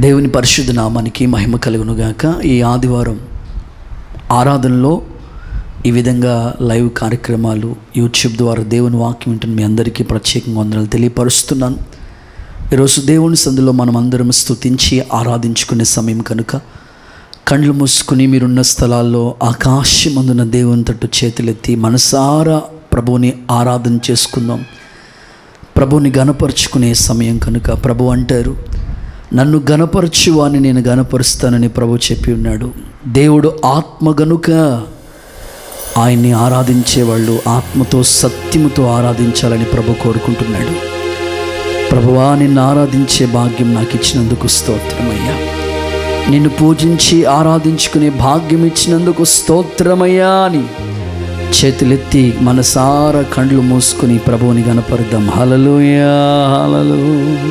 దేవుని పరిశుద్ధ నామానికి మహిమ కలుగునుగాక. ఈ ఆదివారం ఆరాధనలో ఈ విధంగా లైవ్ కార్యక్రమాలు యూట్యూబ్ ద్వారా దేవుని వాక్యం వింటున్న మీ అందరికీ ప్రత్యేకంగా వందనాలు తెలియపరుస్తున్నాను. ఈరోజు దేవుని సందులో మనం అందరం స్తుతించి ఆరాధించుకునే సమయం కనుక కళ్ళు మూసుకుని మీరున్న స్థలాల్లో ఆకాశమందున దేవుని తట్టు చేతులెత్తి మనసారా ప్రభువుని ఆరాధన చేసుకుందాం. ప్రభువుని గణపరుచుకునే సమయం కనుక ప్రభు అంటారు, నన్ను గణపరచువాని నేను గణపరుస్తానని ప్రభు చెప్పి ఉన్నాడు. దేవుడు ఆత్మ గనుక ఆయన్ని ఆరాధించేవాళ్ళు ఆత్మతో సత్యముతో ఆరాధించాలని ప్రభు కోరుకుంటున్నాడు. ప్రభువా, నిన్ను ఆరాధించే భాగ్యం నాకు ఇచ్చినందుకు స్తోత్రమయ్యా, నిన్ను పూజించి ఆరాధించుకునే భాగ్యం ఇచ్చినందుకు స్తోత్రమయ్యా అని చేతులెత్తి మనసారా కండ్లు మూసుకుని ప్రభువుని గణపరుద్దాం. హల్లెలూయా, హల్లెలూయా.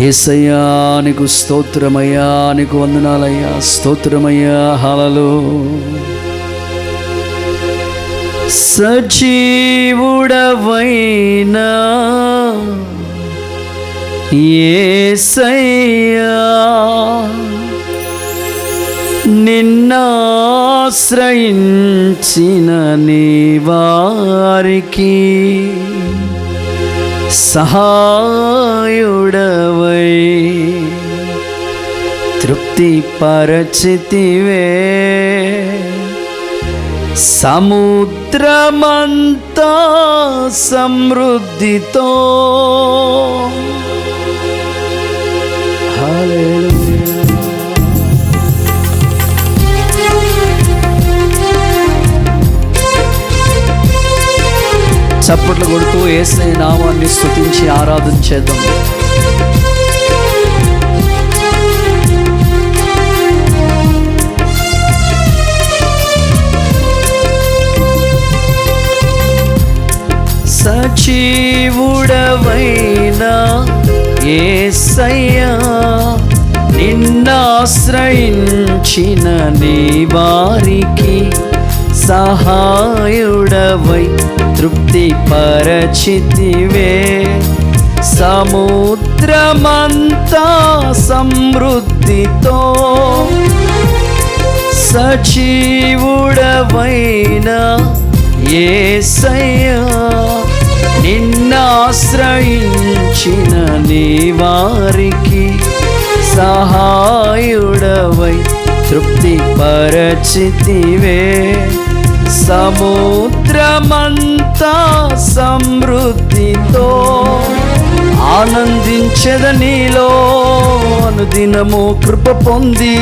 యేసయ్యా నీకు స్తోత్రమయ్యా, నీకు వందనాలయ్యా, స్తోత్రమయ్యా, హల్లెలూయా. సజీవుడవైనా యేసయ్యా, నిన్నాశ్రయించిన నీ వారికి సహాయుడవై తృప్తి పరచితివే. సముద్రమంతా సమృద్ధితో చప్పట్లు కొడుతూ యేసయ్య నామాన్ని స్తుతించి ఆరాధన చేద్దాం. సజీవుడవైనా యేసయ్యా, నిన్నాశ్రయించిన నీ వారికి సహాయుడవై తృప్తి పరచితివే. సముద్రమంతా సమృద్ధితో సజీవుడవైనా యేసయ్యా, నిన్నాశ్రయించిన నీ వారికి సహాయుడవై తృప్తి పరచితివే. సముద్రమంతా సమృద్ధితో ఆనందించెద నీలో అనుదినము కృప పొంది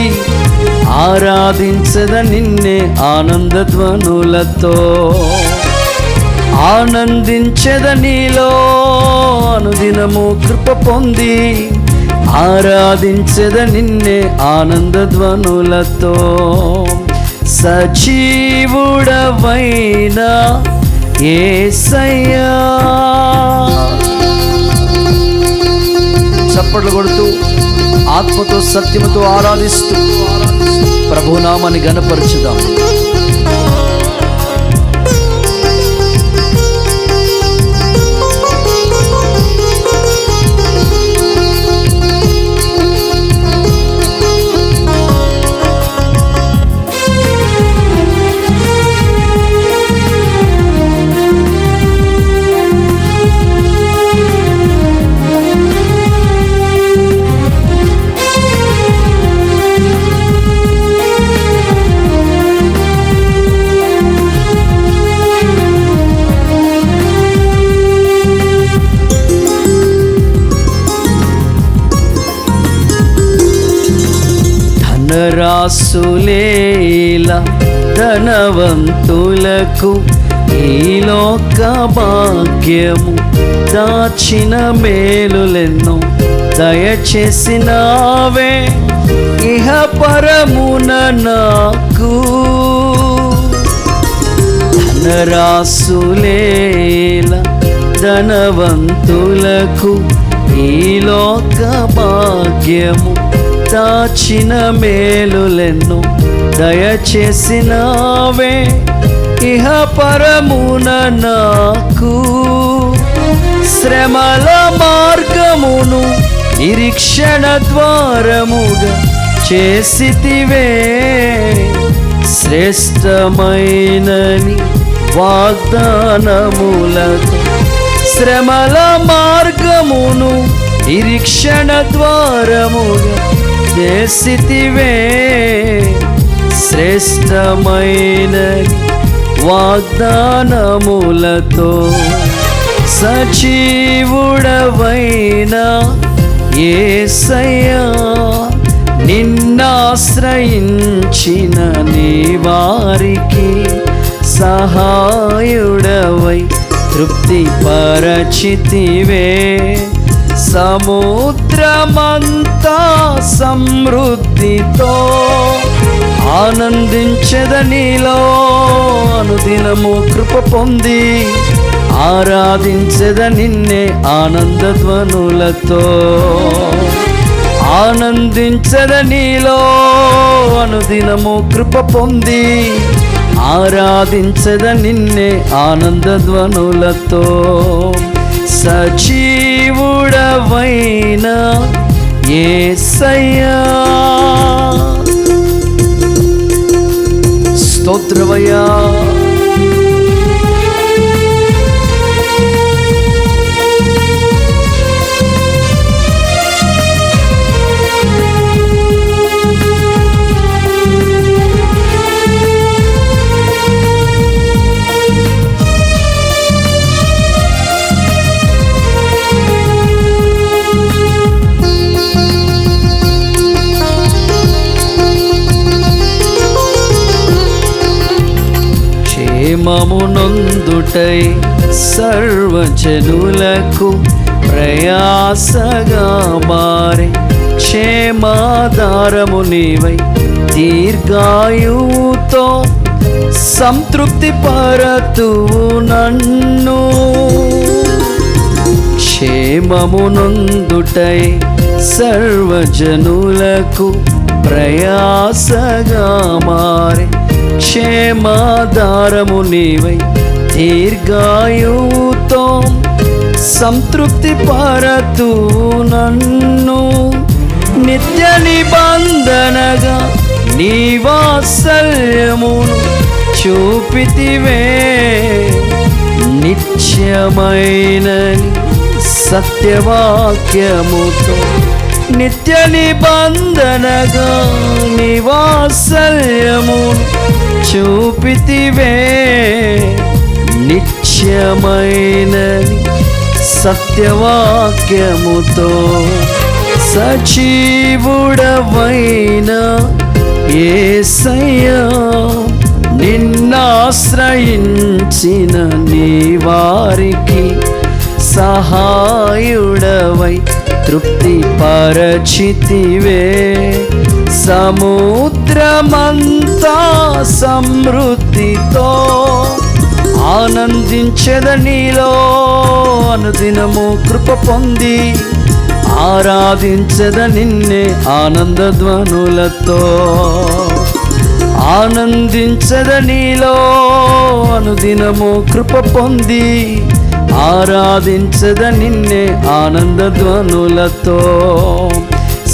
ఆరాధించెద నిన్నే ఆనందధ్వనులతో. ఆనందించెద నీలో అనుదినము కృప పొంది ఆరాధించెద నిన్నే ఆనందధ్వనులతో. సజీవుడవైనా యేసయ్యా. చప్పట్లు కొడుతూ ఆత్మతో సత్యముతో ఆరాధిస్తూ ప్రభునామాన్ని గణపరచుదాం. ధనరాసులేలా ధనవంతులకు ఈ లోక భాగ్యము దాచిన మేలులెన్నో దయచేసినావే ఇహ పరమున నాకు. ధనరాసులేలా ధనవంతులకు ఈ లోక భాగ్యము దాచిన మేలులెన్నో దయచేసినావే ఇహ పరమున నాకు. శ్రమల మార్గమును నిరీక్షణ ద్వారముగా చేసితివే. శ్రేష్టమైనని వాగ్దానములతో శ్రమల మార్గమును నిరీక్షణ ద్వారముగా చేసితివే. శ్రేష్టమైనని వాగ్దానములతో సజీవుడవైన యేసయ్యా, నిన్నాశ్రయించిన నీ వారికి సహాయుడవై తృప్తి పరచితివే. సముద్రమంతా సమృద్ధితో ఆనందించెదనిలో అనుదినము కృప పొంది ఆరాధించెద నిన్నే ఆనందధ్వనులతో. ఆనందించెద నీలో అనుదినము కృప పొంది ఆరాధించెద నిన్నే ఆనందధ్వనులతో. సజీవుడవైన యేసయ్యా, స్తోత్రమయ్యా. క్షేమమునొందుటై సర్వజనులకు ప్రయాసగా మారే క్షేమాధారము నీవై దీర్ఘాయువుతో సంతృప్తి పరతువు నన్ను. క్షేమమునొందుటై సర్వజనులకు ప్రయాసగా మారే క్షేమాధారము నీవై దీర్ఘాయువుతో సంతృప్తి పరతు నన్ను. నిత్య నిబంధనగా నీ వాత్సల్యమును చూపితివే. నిత్యమైనని సత్యవాక్యముతో నిత్య నిబంధనగా నీ వాత్సల్యమును చూపితివే. నిత్యమైనని సత్యవాక్యముతో సజీవుడవైన యేసయ్యా, నిన్నాశ్రయించిన నీ వారికి సహాయుడవై తృప్తి పరచితివే. సముద్రమంతా సమృద్ధితో ఆనందించెద నీలో అనుదినము కృప పొంది ఆరాధించెద నిన్నే ఆనందధ్వనులతో. ఆనందించెద నీలో అనుదినము కృప పొంది ఆరాధించెద నిన్నే ఆనందధ్వనులతో.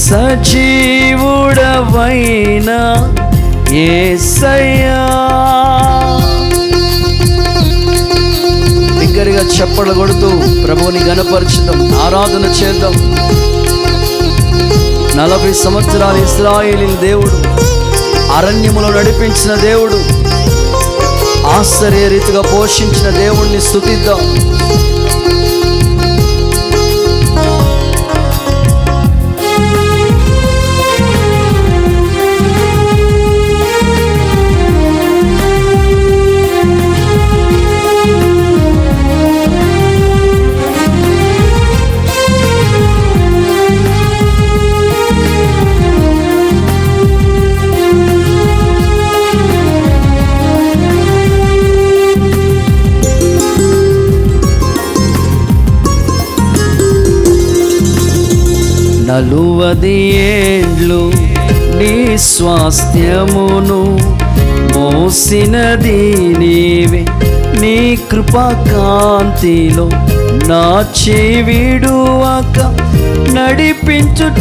సజీవుడవైన యేసయ్యా. బిగ్గరగా చప్పట్లు కొడుతూ ప్రభువుని ఘనపరచుదాం, ఆరాధన చేద్దాం. 40 సంవత్సరాలు ఇశ్రాయేలీయుల దేవుడు, అరణ్యములో నడిపించిన దేవుడు, ఆశ్చర్య రీతిగా పోషించిన దేవుణ్ణి స్తుతిద్దాం. నలువది ఏండ్లు నీ స్వాస్థ్యమును మోసినది నీవే, నీ కృపా కాంతిలో నా చెవిడువాక నడిపించుచున్నది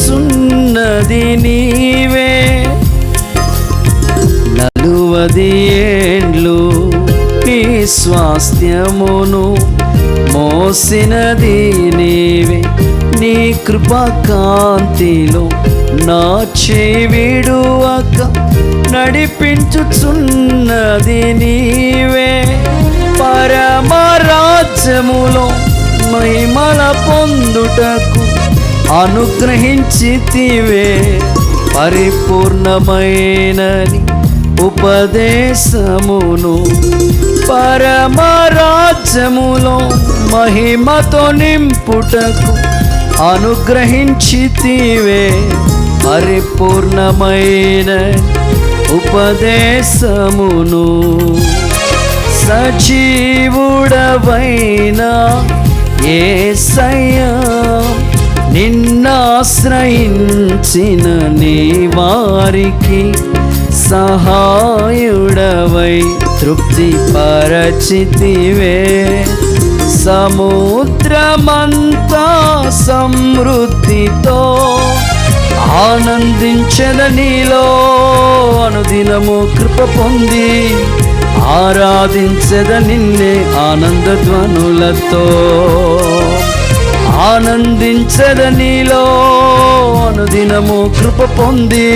నీవే. 40 ఏండ్లు నీ స్వాస్థ్యమును మోసినది నీవే. నీ కృపా కాంతిలో నా చెవిడువాక నడిపించుచున్నది నీవే. పరమరాజ్యములో మహిమల పొందుటకు అనుగ్రహించితివే. పరిపూర్ణమైనని ఉపదేశమును పరమరాజ్యములో మహిమతో నింపుటకు అనుగ్రహించితివే. పరిపూర్ణమైన ఉపదేశమును సజీవుడవైనా యేసయ్యా, నిన్నాశ్రయించిన నీ వారికి సహాయుడవై తృప్తి పరచితివే. సముద్రమంతా సమృద్ధితో ఆనందించెద నీలో అనుదినము కృప పొంది ఆరాధించెద నిన్నే ఆనందధ్వనులతో. ఆనందించెద నీలో అనుదినము కృప పొంది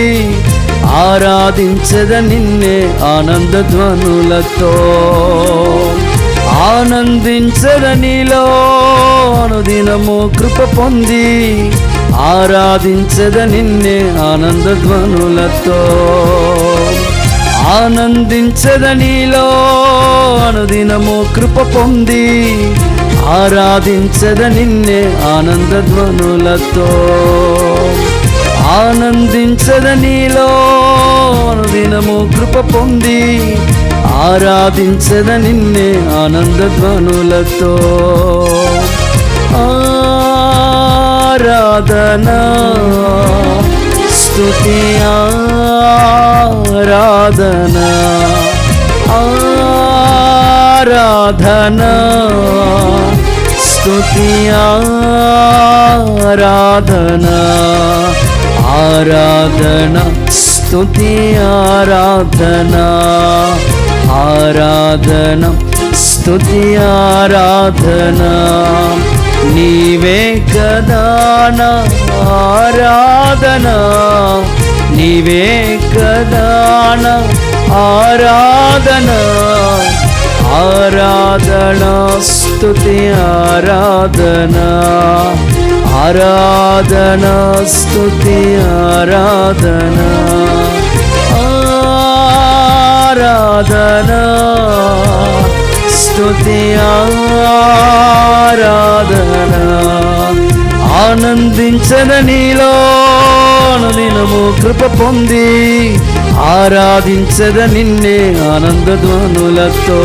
ఆరాధించెద నిన్నే ఆనందధ్వనులతో. ఆనందించెద నీలో అనుదినము కృప పొంది ఆరాధించెద నిన్నే ఆనందధ్వనులతో. ఆనందించెద నీలో అనుదినము కృప పొంది ఆరాధించెద నిన్నే ఆనందధ్వనులతో. ఆనందించెద నీలో అనుదినము కృప పొంది ఆరాధించెద నిన్నే ఆనందధ్వనులతో. ఆరాధనా స్తుతి ఆరాధనా ఆరాధనా స్తుతి ఆరాధనా ఆరాధనా స్తుతి ఆరాధనా ఆరాధనా స్తుతి ఆరాధనా. నీవే కదా నా ఆరాధనా, నీవే కదా నా ఆరాధనా. ఆరాధనా స్తుతి ఆరాధనా ఆరాధనా స్తుతి ఆరాధనా ఆరాధనా స్తుతి ఆరాధనా. ఆనందించెద నీలో అనుదినము కృప పొంది ఆరాధించెద నిన్నే ఆనందధ్వనులతో.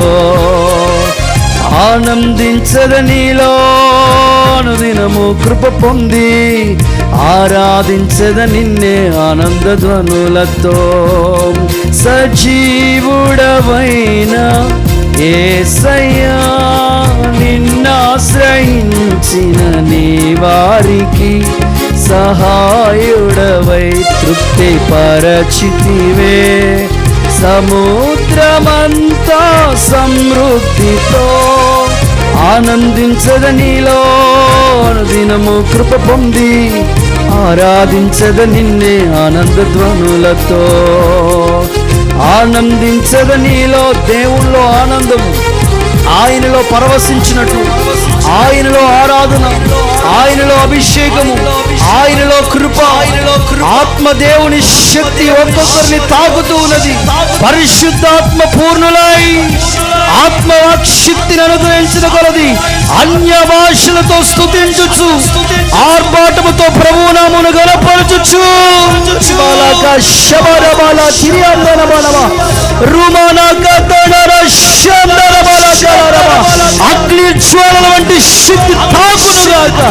ఆనందించెద నీలో అనుదినము కృప పొంది ఆరాధించెద నిన్నే ఆనందధ్వనులతో. సజీవుడవైన యేసయ్యా, నిన్నాశ్రయించిన నీ వారికి సహాయుడవై తృప్తి పరచితివే. సముద్రమంతా సమృద్ధితో ఆనందించద నీలో అనుదినము కృప పొంది ఆరాధించద నిన్నే ఆనందధ్వనులతో. ఆనందించద నీలో దేవుళ్ళో ఆనందము, ఆయనలో పరవశించినట్లు, ఆయనలో ఆరాధన, ఆయనలో అభిషేకము, ఆయనలో కృప, ఆత్మదేవుని శక్తి ఒక్కొక్కరిని తాకుతూ ఉన్నది. పరిశుద్ధాత్మ పూర్ణులై ఆత్మవాక్శక్తిని అనుగ్రహించిన కొలది అన్య భాషలతో స్తుతించుచు ఆర్భాటముతో ప్రభునామమును గణపరచుచు అగ్ని జ్వాలల వంటి శక్తి తాకునుగాక,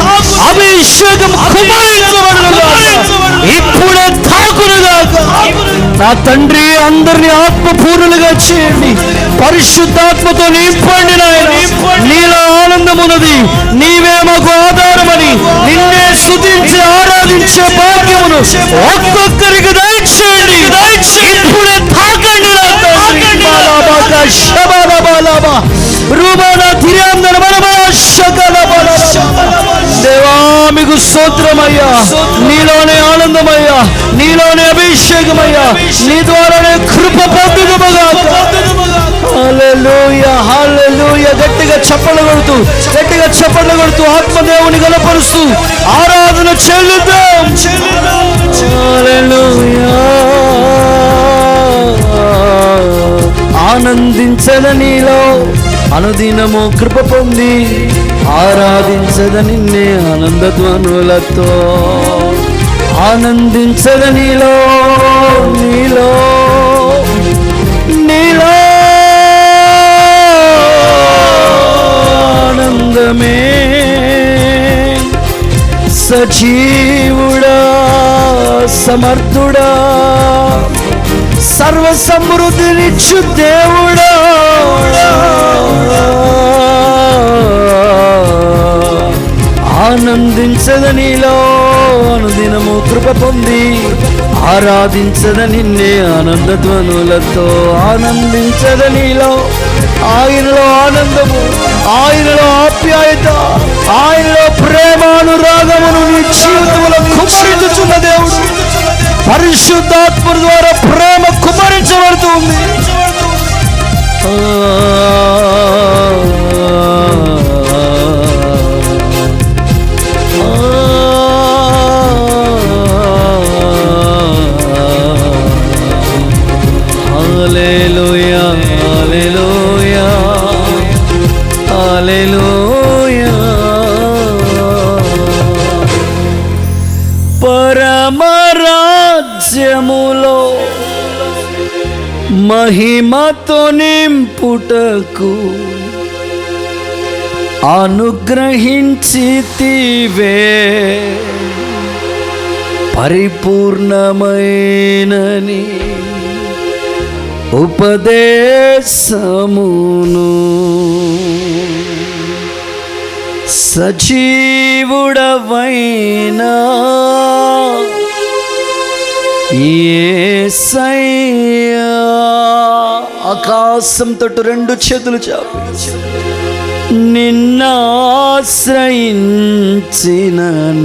అభిషేకం కుమ్మరించబడునుగాక, ఇప్పుడే తాకునుగాక. నా తండ్రి, అందరినీ ఆత్మపూర్ణులుగా చేయండి, పరిశుద్ధాత్మతో నింపండి నాయన. నీలో ఆనందమున్నది, నీవే మాకు ఆధారమని నిన్నే స్తుతించి ఆరాధించే భాగ్యమును ఒక్కొక్కరికి దయచేయండి. ఇప్పుడే తాకండి నా తండ్రి. దేవా మీకు స్తోత్రమయ్యా. నీలోనే ఆనందమయ్యా, నీలోనే అభిషేకమయ్యా, నీ ద్వారానే కృప పొందుదుముగా. హల్లెలూయా, హల్లెలూయా. గట్టిగా చప్పట్లు కొడుతూ ఆత్మదేవుని గణపరుస్తూ ఆరాధన చెల్లిద్దాం. హల్లెలూయా. ఆనందించద నీలో అనుదినము కృప పొంది ఆరాధించద నిన్నే ఆనందధ్వనులతో. ఆనందించద నీలో ఆనందమే. సజీవుడా, సమర్థుడా, సర్వ సమృద్ధినిచ్చు దేవుడా, ఆనందించద నీలో అనుదినము కృప పొంది ఆరాధించద నిన్నే ఆనందధ్వనులతో. ఆనందించద నీలో ఆయనలో ఆనందము, ఆయనలో ఆప్యాయత, ఆయనలో ప్రేమానురాగమును నీ జీవితంలో కుమరించుచున్న దేవుడు. పరిశుద్ధాత్మ ద్వారా ప్రేమ కుమరించబడుతుంది. హల్లెలూయా, హల్లెలూయా, హల్లెలూయా. పరమరాజ్యములో మహిమతో నింపుటకు అనుగ్రహించితివే పరిపూర్ణమైనని ఉపదేశమును. సజీవుడవైనా యేసయ్యా. ఆకాశం తట్టు రెండు చేతులు చాపి నిన్నాశ్రయించిన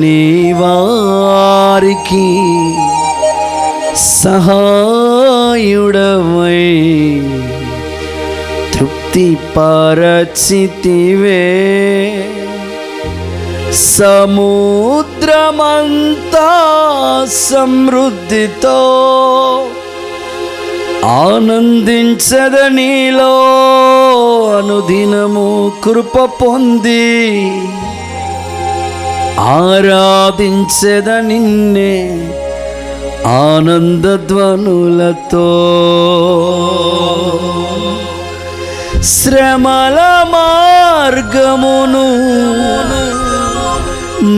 నీ వారికి సహాయుడవై తృప్తి పరచితివే. సముద్రమంతా సమృద్ధితో ఆనందించద నీలో అనుదినము కృప పొంది ఆరాధించద నిన్నే ఆనందధ్వనులతో. శ్రమల మార్గమును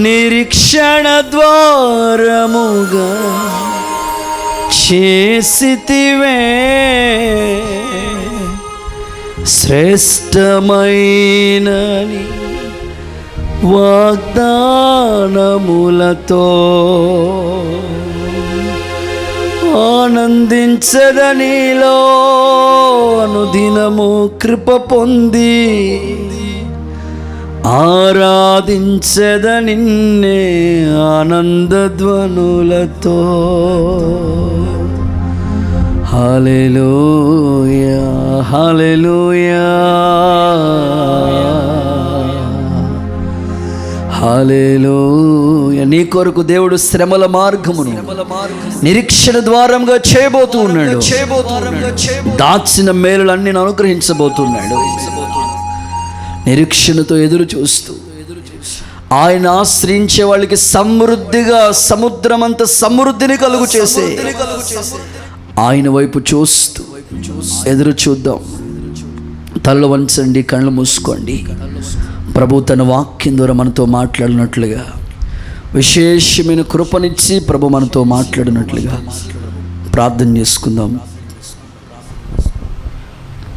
నిరీక్షణ ద్వారముగా చేసితివే. శ్రేష్టమైనని వాగ్దానములతో ఆనందించద నీలో అనుదినము కృప పొంది ఆరాధించద నిన్నే ఆనందధ్వనులతో. హల్లెలూయా, హల్లెలూయా, హల్లెలూయా. నీ కొరకు దేవుడు శ్రమల మార్గమును నిరీక్షణ ద్వారంగా చేయబోతూ ఉన్నాడు. దాచిన మేలులన్నీ అనుగ్రహించబోతున్నాడు. నిరీక్షణతో ఎదురు చూస్తూ ఆయన ఆశ్రయించే వాళ్ళకి సమృద్ధిగా సముద్రమంత సమృద్ధిని కలుగు చేసే ఆయన వైపు చూస్తూ ఎదురు చూద్దాం. తల్ల వంచండి, కళ్ళు మూసుకోండి. ప్రభు తన వాక్యం ద్వారా మనతో మాట్లాడినట్లుగా విశేషమైన కృపనిచ్చి ప్రభు మనతో మాట్లాడినట్లుగా ప్రార్థన చేసుకుందాం.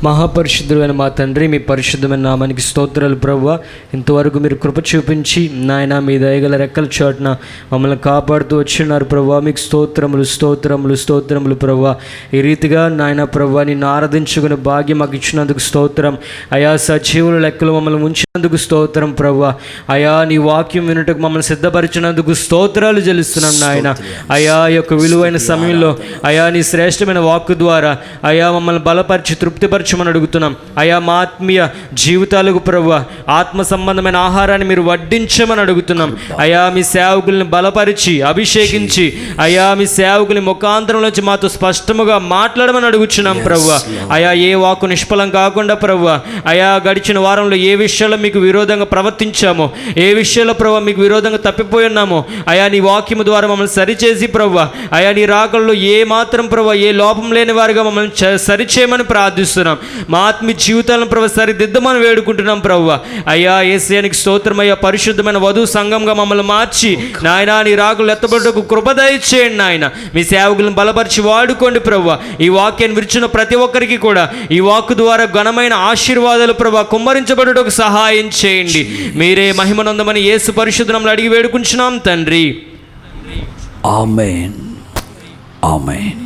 మహాపరిశుద్ధుడైన మా తండ్రి, మీ పరిశుద్ధమైన నామానికి స్తోత్రాలు ప్రభువా. ఇంతవరకు మీరు కృప చూపించి నాయన మీ దయగల రెక్కల చాటున మమ్మల్ని కాపాడుతూ వచ్చినారు ప్రభువా. మీకు స్తోత్రములు స్తోత్రములు స్తోత్రములు ప్రభువా. ఈ రీతిగా నాయన ప్రభువా నిన్ను ఆరాధించుకునే భాగ్యం మాకు ఇచ్చినందుకు స్తోత్రం అయా. సజీవుల లెక్కలు మమ్మల్ని ఉంచినందుకు స్తోత్రం ప్రభువా. అయా నీ వాక్యం వినుటకు మమ్మల్ని సిద్ధపరిచినందుకు స్తోత్రాలు చెల్లిస్తున్నాం నాయన. అయా ఈ యొక్క విలువైన సమయంలో అయా నీ శ్రేష్టమైన వాక్కు ద్వారా అయా మమ్మల్ని బలపరిచి తృప్తిపరచమని అడుగుతున్నాం అయా. మా ఆత్మీయ జీవితాలకు ప్రభువా ఆత్మ సంబంధమైన ఆహారాన్ని మీరు వడ్డించమని అడుగుతున్నాం అయా. మీ సేవకుల్ని బలపరిచి అభిషేకించి అయా మీ సేవకుని ముఖాంతరంలోంచి మాతో స్పష్టముగా మాట్లాడమని అడుగుతున్నాం ప్రభువా. అయా ఏ వాక్కు నిష్ఫలం కాకుండా ప్రభువా అయా గడిచిన వారంలో ఏ విషయాల్లో మీకు విరోధంగా ప్రవర్తించామో, ఏ విషయాల్లో ప్రభువా మీకు విరోధంగా తప్పిపోయి ఉన్నామో అయా నీ వాక్యము ద్వారా మమ్మల్ని సరిచేసి ప్రభువా అయా నీ రాకల్లో ఏ మాత్రం ప్రభువా ఏ లోపం లేని వారిగా మమ్మల్ని సరిచేయమని ప్రార్థిస్తున్నాం. మా ఆత్మీయ జీవితాలను ప్రభు సరిదిద్దమని వేడుకుంటున్నాం ప్రభువా. అయ్యా యేసయ్యానికి స్తోత్రం అయ్యా. పరిశుద్ధమైన వధువు సంఘంగా మమ్మల్ని మార్చి నాయన నీ రాకులు ఎత్తబడ్డకు కృప దయచేయండి నాయన. మీ సేవకులను బలపరిచి వాడుకోండి ప్రభువా. ఈ వాక్యాన్ని విరిచిన ప్రతి ఒక్కరికి కూడా ఈ వాక్కు ద్వారా ఘనమైన ఆశీర్వాదాలు ప్రభువా కుమ్మరించబడుటకు సహాయం చేయండి. మీరే మహిమనందమని యేసు పరిశుద్ధంలో అడిగి వేడుకుంటున్నాం తండ్రి. ఆమేన్ ఆమేన్.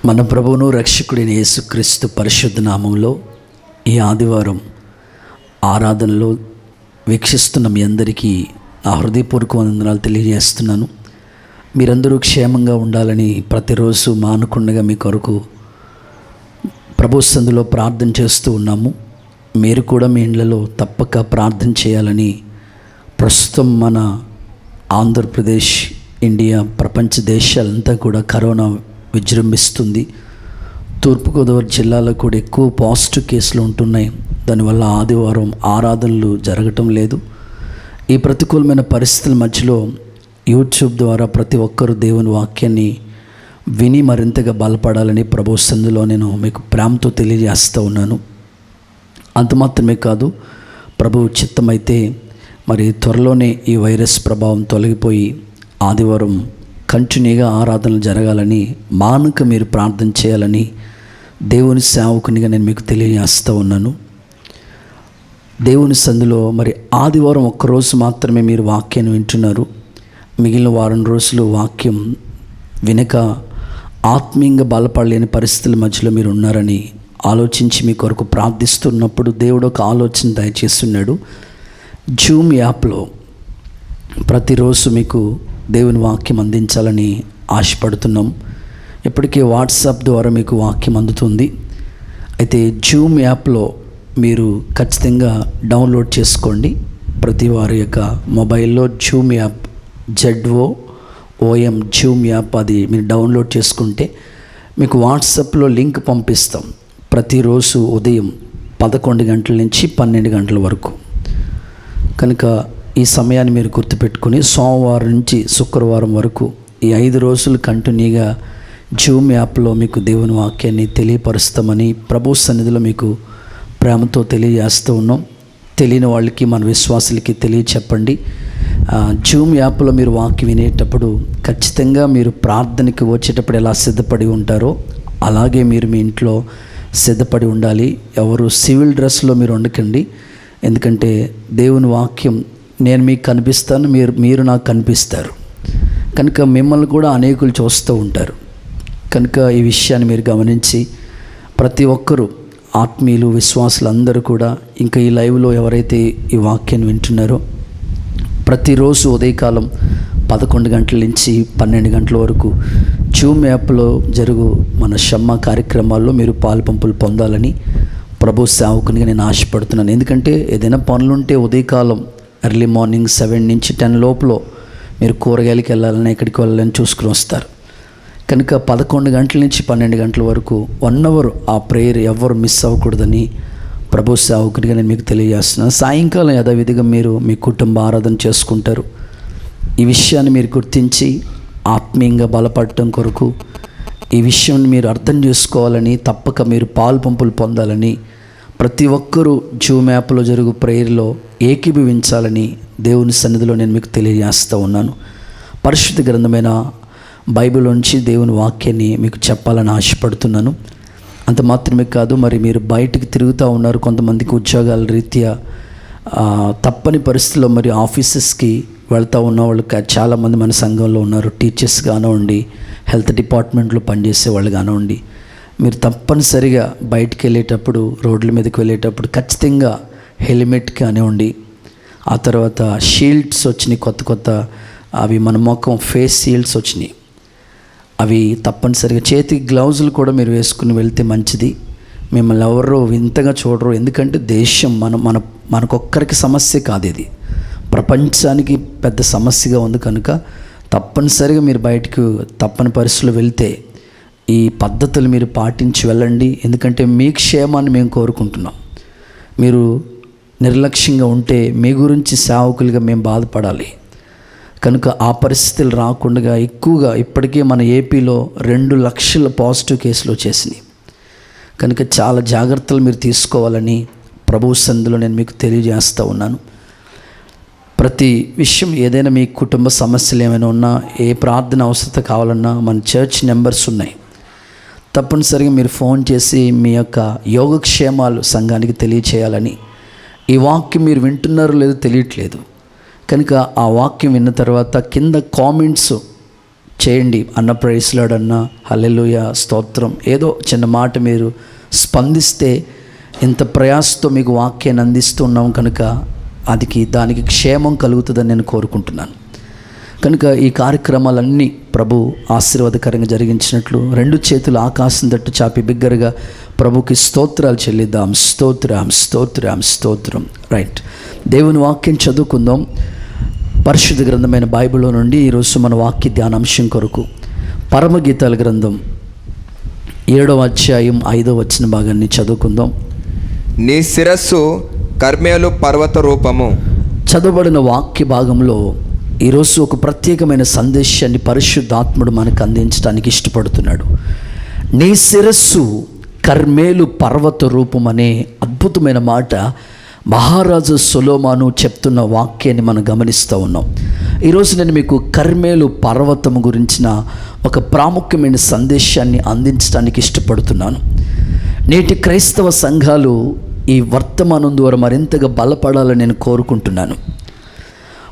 మన ప్రభువును రక్షకుడైన యేసుక్రీస్తు పరిశుద్ధ నామంలో ఈ ఆదివారం ఆరాధనలో వీక్షిస్తున్న మీ అందరికీ నా హృదయపూర్వక వందనాలు తెలియజేస్తున్నాను. మీరందరూ క్షేమంగా ఉండాలని ప్రతిరోజు మానకుండగా మీ కొరకు ప్రభు సన్నిధిలో ప్రార్థన చేస్తూ ఉన్నాము. మీరు కూడా మీ ఇళ్లలో తప్పక ప్రార్థన చేయాలని ప్రస్తుతం మన ఆంధ్రప్రదేశ్, ఇండియా, ప్రపంచ దేశాలంతా కూడా కరోనా విజృంభిస్తుంది. తూర్పుగోదావరి జిల్లాలో కూడా ఎక్కువ పాజిటివ్ కేసులు ఉంటున్నాయి. దానివల్ల ఆదివారం ఆరాధనలు జరగటం లేదు. ఈ ప్రతికూలమైన పరిస్థితుల మధ్యలో యూట్యూబ్ ద్వారా ప్రతి ఒక్కరూ దేవుని వాక్యాన్ని విని మరింతగా బలపడాలని ప్రభు సన్నిధిలో నేను మీకు ప్రేమతో తెలియజేస్తూ ఉన్నాను. అంత మాత్రమే కాదు, ప్రభు చిత్తమైతే మరి త్వరలోనే ఈ వైరస్ ప్రభావం తొలగిపోయి ఆదివారం కంటిన్యూగా ఆరాధనలు జరగాలని మానుక మీరు ప్రార్థన చేయాలని దేవుని సేవకునిగా నేను మీకు తెలియజేస్తూ ఉన్నాను. దేవుని సందులో మరి ఆదివారం ఒక్కరోజు మాత్రమే మీరు వాక్యాన్ని వింటున్నారు. మిగిలిన వారం రోజులు వాక్యం వినక ఆత్మీయంగా బలపడలేని పరిస్థితుల మధ్యలో మీరు ఉన్నారని ఆలోచించి మీ కొరకు ప్రార్థిస్తున్నప్పుడు దేవుడు ఒక ఆలోచన దయచేస్తున్నాడు. జూమ్ యాప్లో ప్రతిరోజు మీకు దేవుని వాక్యం అందించాలని ఆశపడుతున్నాం. ఇప్పటికే వాట్సాప్ ద్వారా మీకు వాక్యం అందుతుంది. అయితే జూమ్ యాప్లో మీరు ఖచ్చితంగా డౌన్లోడ్ చేసుకోండి. ప్రతి వారి యొక్క మొబైల్లో Zoom app ZOOM Zoom app అది మీరు డౌన్లోడ్ చేసుకుంటే మీకు వాట్సాప్లో లింక్ పంపిస్తాం. ప్రతిరోజు ఉదయం 11 గంటల నుంచి 12 గంటల వరకు. కనుక ఈ సమయాన్ని మీరు గుర్తుపెట్టుకుని సోమవారం నుంచి శుక్రవారం వరకు ఈ 5 రోజులు కంటిన్యూగా జూమ్ యాప్లో మీకు దేవుని వాక్యాన్ని తెలియపరుస్తామని ప్రభు సన్నిధిలో మీకు ప్రేమతో తెలియజేస్తూ ఉన్నాం. తెలియని వాళ్ళకి, మన విశ్వాసులకి తెలియచెప్పండి. జూమ్ యాప్లో మీరు వాక్యం వినేటప్పుడు ఖచ్చితంగా మీరు ప్రార్థనకి వచ్చేటప్పుడు ఎలా సిద్ధపడి ఉంటారో అలాగే మీరు మీ ఇంట్లో సిద్ధపడి ఉండాలి. ఎవరు సివిల్ డ్రెస్లో మీరు ఉండకండి. ఎందుకంటే దేవుని వాక్యం నేను మీకు కనిపిస్తాను, మీరు నాకు కనిపిస్తారు. కనుక మిమ్మల్ని కూడా అనేకులు చూస్తూ ఉంటారు. కనుక ఈ విషయాన్ని మీరు గమనించి ప్రతి ఒక్కరూ ఆత్మీయులు, విశ్వాసులు అందరూ కూడా ఇంకా ఈ లైవ్లో ఎవరైతే ఈ వాక్యాన్ని వింటున్నారో ప్రతిరోజు ఉదయకాలం 11 గంటల నుంచి 12 గంటల వరకు జూమ్ యాప్లో జరుగు మన షమ్మా కార్యక్రమాల్లో మీరు పాలుపంపులు పొందాలని ప్రభు సేవకునిగా నేను ఆశపడుతున్నాను. ఎందుకంటే ఏదైనా పనులుంటే ఉదయకాలం ఎర్లీ మార్నింగ్ 7 నుంచి 10 లోపల మీరు కూరగాయలకి వెళ్ళాలని, ఎక్కడికి వెళ్ళాలని చూసుకుని వస్తారు. కనుక 11 గంటల నుంచి 12 గంటల వరకు 1 అవర్ ఆ ప్రేయర్ ఎవరు మిస్ అవ్వకూడదని ప్రభు సేవకుడిగా నేను మీకు తెలియజేస్తున్నాను. సాయంకాలం యథావిధిగా మీరు మీ కుటుంబ ఆరాధన చేసుకుంటారు. ఈ విషయాన్ని మీరు గుర్తించి ఆత్మీయంగా బలపడటం కొరకు ఈ విషయాన్ని మీరు అర్థం చేసుకోవాలని, తప్పక మీరు పాలుపంపులు పొందాలని, ప్రతి ఒక్కరూ జూమ్ యాప్లో జరుగు ప్రేయర్లో ఏకీభవించాలని దేవుని సన్నిధిలో నేను మీకు తెలియజేస్తూ ఉన్నాను. పరిశుద్ధ గ్రంథమైన బైబిల్ నుంచి దేవుని వాక్యాన్ని మీకు చెప్పాలని ఆశపడుతున్నాను. అంత మాత్రమే కాదు, మరి మీరు బయటికి తిరుగుతూ ఉన్నారు, కొంతమందికి ఉద్యోగాల రీత్యా తప్పని పరిస్థితుల్లో మరి ఆఫీసెస్కి వెళ్తూ ఉన్న వాళ్ళు చాలామంది మన సంఘంలో ఉన్నారు. టీచర్స్ కానివ్వండి, హెల్త్ డిపార్ట్మెంట్లో పనిచేసే వాళ్ళు కానివ్వండి, మీరు తప్పనిసరిగా బయటికి వెళ్ళేటప్పుడు, రోడ్ల మీదకి వెళ్ళేటప్పుడు ఖచ్చితంగా హెల్మెట్ కానివ్వండి, ఆ తర్వాత షీల్డ్స్ వచ్చినాయి, కొత్త అవి మన ముఖం ఫేస్ షీల్డ్స్ వచ్చినాయి, అవి తప్పనిసరిగా, చేతికి గ్లౌజులు కూడా మీరు వేసుకుని వెళ్తే మంచిది. మిమ్మల్ని ఎవరో వింతగా చూడరు. ఎందుకంటే దేశం మనకొక్కరికి సమస్య కాదు, ఇది ప్రపంచానికి పెద్ద సమస్యగా ఉంది. కనుక తప్పనిసరిగా మీరు బయటకు తప్పని పరిస్థితులు వెళ్తే ఈ పద్ధతులు మీరు పాటించి వెళ్ళండి. ఎందుకంటే మీ క్షేమాన్ని మేము కోరుకుంటున్నాం. మీరు నిర్లక్ష్యంగా ఉంటే మీ గురించి సేవకులుగా మేము బాధపడాలి. కనుక ఆ పరిస్థితులు రాకుండా ఎక్కువగా ఇప్పటికే మన ఏపీలో 2 లక్షల పాజిటివ్ కేసులు వచ్చేసినాయి. కనుక చాలా జాగ్రత్తలు మీరు తీసుకోవాలని ప్రభువు సన్నిధిలో నేను మీకు తెలియజేస్తూ ఉన్నాను. ప్రతి విషయం, ఏదైనా మీ కుటుంబ సమస్యలు ఏమైనా ఉన్నా, ఏ ప్రార్థన అవసరత కావాలన్నా మన చర్చ్ నెంబర్స్ ఉన్నాయి. తప్పనిసరిగా మీరు ఫోన్ చేసి మీ యొక్క యోగక్షేమాలు సంఘానికి తెలియచేయాలని. ఈ వాక్యం మీరు వింటున్నారో లేదో తెలియట్లేదు. కనుక ఆ వాక్యం విన్న తర్వాత కింద కామెంట్స్ చేయండి. అన్న ప్రైజ్ లార్డ్, అన్న హల్లెలూయా, స్తోత్రం, ఏదో చిన్న మాట మీరు స్పందిస్తే ఇంత ప్రయాసతో మీకు వాక్యాన్ని అందిస్తున్నాం కనుక దానికి క్షేమం కలుగుతుందని నేను కోరుకుంటున్నాను. కనుక ఈ కార్యక్రమాలన్నీ ప్రభు ఆశీర్వాదకరంగా జరిగించినట్లు 2 చేతులు ఆకాశం తట్టు చాపి బిగ్గరగా ప్రభుకి స్తోత్రాలు చెల్లిద్దాం. స్తోత్రం, స్తోత్రం, స్తోత్రం. రైట్, దేవుని వాక్యం చదువుకుందాం. పరిశుద్ధ గ్రంథమైన బైబిల్లో నుండి ఈరోజు మన వాక్య ధ్యానాంశం కొరకు పరమగీతాల గ్రంథం 7వ అధ్యాయం 5వ వచన భాగాన్ని చదువుకుందాం. నీ శిరస్సు కర్మేలు పర్వత రూపము. చదవబడిన వాక్య భాగంలో ఈరోజు ఒక ప్రత్యేకమైన సందేశాన్ని పరిశుద్ధాత్ముడు మనకు అందించడానికి ఇష్టపడుతున్నాడు. నీ శిరస్సు కర్మేలు పర్వత రూపం అనే అద్భుతమైన మాట మహారాజు సొలొమోను చెప్తున్న వాక్యాన్ని మనం గమనిస్తూ ఉన్నాం. ఈరోజు నేను మీకు కర్మేలు పర్వతం గురించిన ఒక ప్రాముఖ్యమైన సందేశాన్ని అందించడానికి ఇష్టపడుతున్నాను. నేటి క్రైస్తవ సంఘాలు ఈ వర్తమానం ద్వారా మరింతగా బలపడాలని నేను కోరుకుంటున్నాను.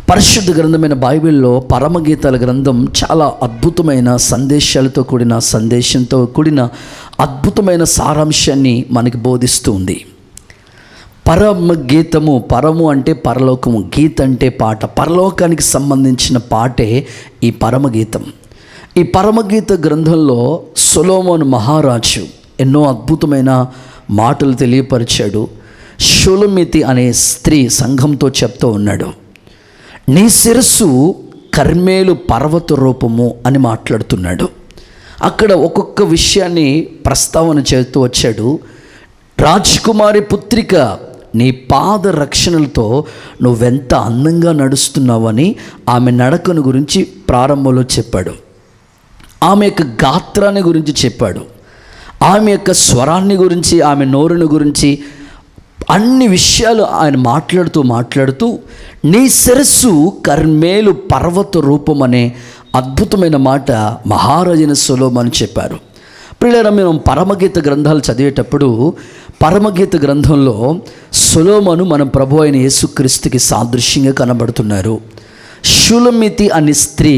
పరిశుద్ధ గ్రంథమైన బైబిల్లో పరమగీతాల గ్రంథం చాలా అద్భుతమైన సందేశంతో కూడిన అద్భుతమైన సారాంశాన్ని మనకి బోధిస్తూ ఉంది. పరమగీతము, పరము అంటే పరలోకము, గీత అంటే పాట, పరలోకానికి సంబంధించిన పాటే ఈ పరమగీతం. ఈ పరమగీత గ్రంథంలో సొలొమోను మహారాజు ఎన్నో అద్భుతమైన మాటలు తెలియపరిచాడు. షూలమితి అనే స్త్రీ సంఘంతో చెప్తూ ఉన్నాడు, నీ శిరస్సు కర్మేలు పర్వత రూపము అని మాట్లాడుతున్నాడు. అక్కడ ఒక్కొక్క విషయాన్ని ప్రస్తావన చేస్తూ వచ్చాడు. రాజకుమారి పుత్రిక, నీ పాద రక్షణలతో నువ్వెంత అందంగా నడుస్తున్నావని ఆమె నడకను గురించి ప్రారంభంలో చెప్పాడు. ఆమె యొక్క గాత్రాన్ని గురించి చెప్పాడు. ఆమె యొక్క స్వరాన్ని గురించి, ఆమె నోరుని గురించి అన్ని విషయాలు ఆయన మాట్లాడుతూ నీ శిరస్సు కర్మేలు పర్వత రూపం అనే అద్భుతమైన మాట మహారాజైన సొలొమోను చెప్పారు. ప్రియులారా, మేము పరమగీత గ్రంథాలు చదివేటప్పుడు పరమగీత గ్రంథంలో సొలొమోను మన ప్రభు అయిన యేసుక్రీస్తుకి సాదృశ్యంగా కనబడుతున్నారు. షూలమితి అనే స్త్రీ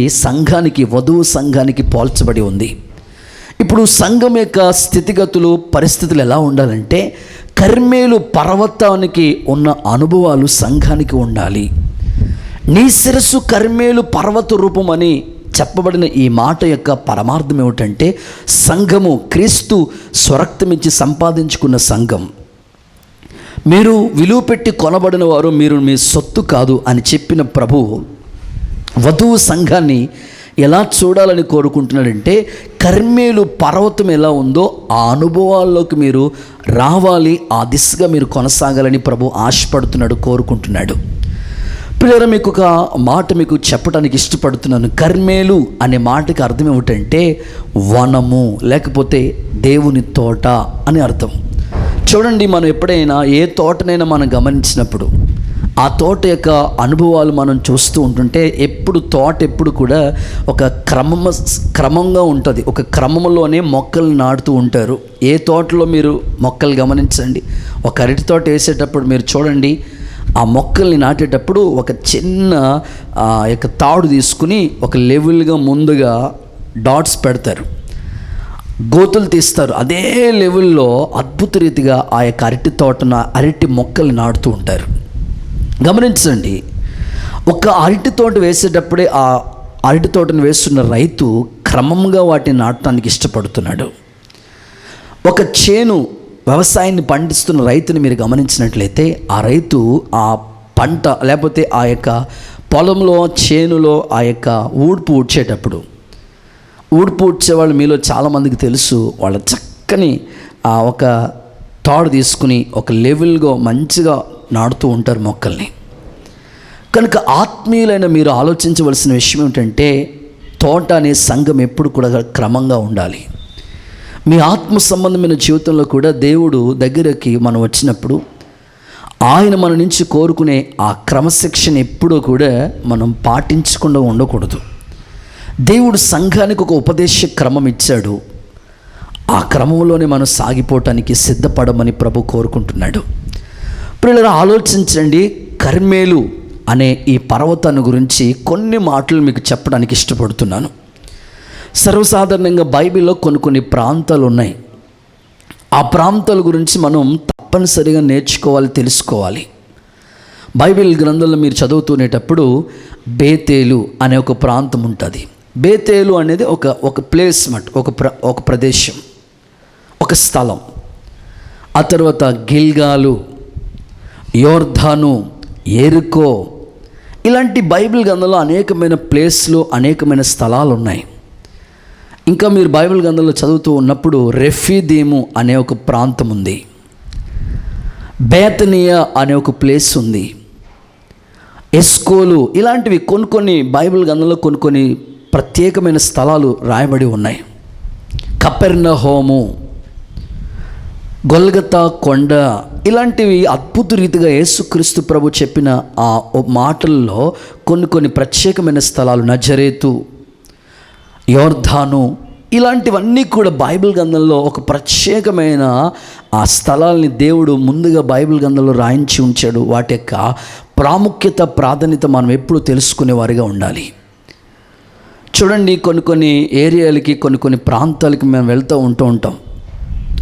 వధువు సంఘానికి పోల్చబడి ఉంది. ఇప్పుడు సంఘం యొక్క స్థితిగతులు, పరిస్థితులు ఎలా ఉండాలంటే కర్మేలు పర్వతానికి ఉన్న అనుభవాలు సంఘానికి ఉండాలి. నీ శిరస్సు కర్మేలు పర్వత రూపం అని చెప్పబడిన ఈ మాట యొక్క పరమార్థం ఏమిటంటే, సంఘము క్రీస్తు స్వరక్తమిచ్చి సంపాదించుకున్న సంఘం, మీరు విలువ పెట్టి కొనబడిన వారు, మీరు మీ సొత్తు కాదు అని చెప్పిన ప్రభువు వధువు సంఘాన్ని ఎలా చూడాలని కోరుకుంటున్నాడంటే, కర్మేలు పర్వతం ఎలా ఉందో ఆ అనుభవాల్లోకి మీరు రావాలి, ఆ దిశగా మీరు కొనసాగాలని ప్రభు ఆశపడుతున్నాడు, కోరుకుంటున్నాడు. పిల్లలు, మీకు ఒక మాట మీకు చెప్పడానికి ఇష్టపడుతున్నాను. కర్మేలు అనే మాటకి అర్థం ఏమిటంటే వనము, లేకపోతే దేవుని తోట అని అర్థం. చూడండి, మనం ఎప్పుడైనా ఏ తోటనైనా మనం గమనించినప్పుడు ఆ తోట యొక్క అనుభవాలు మనం చూస్తూ ఉంటుంటే తోట ఎప్పుడు కూడా ఒక క్రమంగా ఉంటుంది. ఒక క్రమంలోనే మొక్కలు నాటుతూ ఉంటారు. ఏ తోటలో మీరు మొక్కలు గమనించండి. ఒక అరటి తోట వేసేటప్పుడు మీరు చూడండి, ఆ మొక్కల్ని నాటేటప్పుడు ఒక చిన్న యొక్క తాడు తీసుకుని ఒక లెవెల్గా ముందుగా డాట్స్ పెడతారు, గోతులు తీస్తారు. అదే లెవెల్లో అద్భుత రీతిగా ఆ యొక్క అరటి తోటన అరటి మొక్కలు నాటుతూ ఉంటారు. గమనించండి, ఒక అరటి తోట వేసేటప్పుడే ఆ అరటి తోటను వేస్తున్న రైతు క్రమంగా వాటిని నాటడానికి ఇష్టపడుతున్నాడు. ఒక చేను వ్యవసాయాన్ని పండిస్తున్న రైతుని మీరు గమనించినట్లయితే ఆ రైతు ఆ పంట లేకపోతే ఆ యొక్క పొలంలో చేనులో ఆ యొక్క ఊడ్పు ఊడ్చేటప్పుడు, ఊడ్పు ఊడ్చేవాళ్ళు మీలో చాలామందికి తెలుసు, వాళ్ళ చక్కని ఒక తాడు తీసుకుని ఒక లెవెల్గా మంచిగా నాటుతూ ఉంటారు మొక్కల్ని. కనుక ఆత్మీయులైన మీరు ఆలోచించవలసిన విషయం ఏమిటంటే, తోట అనే సంఘం ఎప్పుడు కూడా క్రమంగా ఉండాలి. మీ ఆత్మ సంబంధమైన జీవితంలో కూడా దేవుడు దగ్గరికి మనం వచ్చినప్పుడు ఆయన మన నుంచి కోరుకునే ఆ క్రమశిక్షణ ఎప్పుడూ కూడా మనం పాటించకుండా ఉండకూడదు. దేవుడు సంఘానికి ఒక ఉపదేశ క్రమం ఇచ్చాడు. ఆ క్రమంలోనే మనం సాగిపోవటానికి సిద్ధపడమని ప్రభు కోరుకుంటున్నాడు. ప్రియులారా, ఆలోచించండి. కర్మేలు అనే ఈ పర్వతాన్ని గురించి కొన్ని మాటలు మీకు చెప్పడానికి ఇష్టపడుతున్నాను. సర్వసాధారణంగా బైబిల్లో కొన్ని ప్రాంతాలు ఉన్నాయి. ఆ ప్రాంతాల గురించి మనం తప్పనిసరిగా నేర్చుకోవాలి, తెలుసుకోవాలి. బైబిల్ గ్రంథంలో మీరు చదువుతునేటప్పుడు బేతేలు అనే ఒక ప్రాంతం ఉంటుంది. బేతేలు అనేది ఒక ప్లేస్ మాట, ఒక ప్రదేశం, ఒక స్థలం. ఆ తర్వాత గిల్గాలు, యోర్ధాను, ఎరికో, ఇలాంటి బైబిల్ గ్రంథంలో అనేకమైన ప్లేస్లు, అనేకమైన స్థలాలు ఉన్నాయి. ఇంకా మీరు బైబిల్ గ్రంథంలో చదువుతూ ఉన్నప్పుడు రెఫీదీము అనే ఒక ప్రాంతం ఉంది, బేతనియా అనే ఒక ప్లేస్ ఉంది, ఎస్కోలు, ఇలాంటివి కొన్ని బైబిల్ గ్రంథంలో కొన్ని ప్రత్యేకమైన స్థలాలు రాయబడి ఉన్నాయి. కపెర్నహోము, గొల్గతా కొండ, ఇలాంటివి అద్భుత రీతిగా యేసుక్రీస్తు ప్రభు చెప్పిన ఆ మాటల్లో కొన్ని ప్రత్యేకమైన స్థలాలు, నజరేతు, యోర్ధాను, ఇలాంటివన్నీ కూడా బైబిల్ గ్రంథంలో ఒక ప్రత్యేకమైన ఆ స్థలాల్ని దేవుడు ముందుగా బైబిల్ గ్రంథంలో రాయించి ఉంచాడు. వాటి యొక్క ప్రాముఖ్యత, ప్రాధాన్యత మనం ఎప్పుడు తెలుసుకునే వారిగా ఉండాలి. చూడండి, కొన్ని ఏరియాలకి, కొన్ని ప్రాంతాలకి మేము వెళ్తూ ఉంటాం.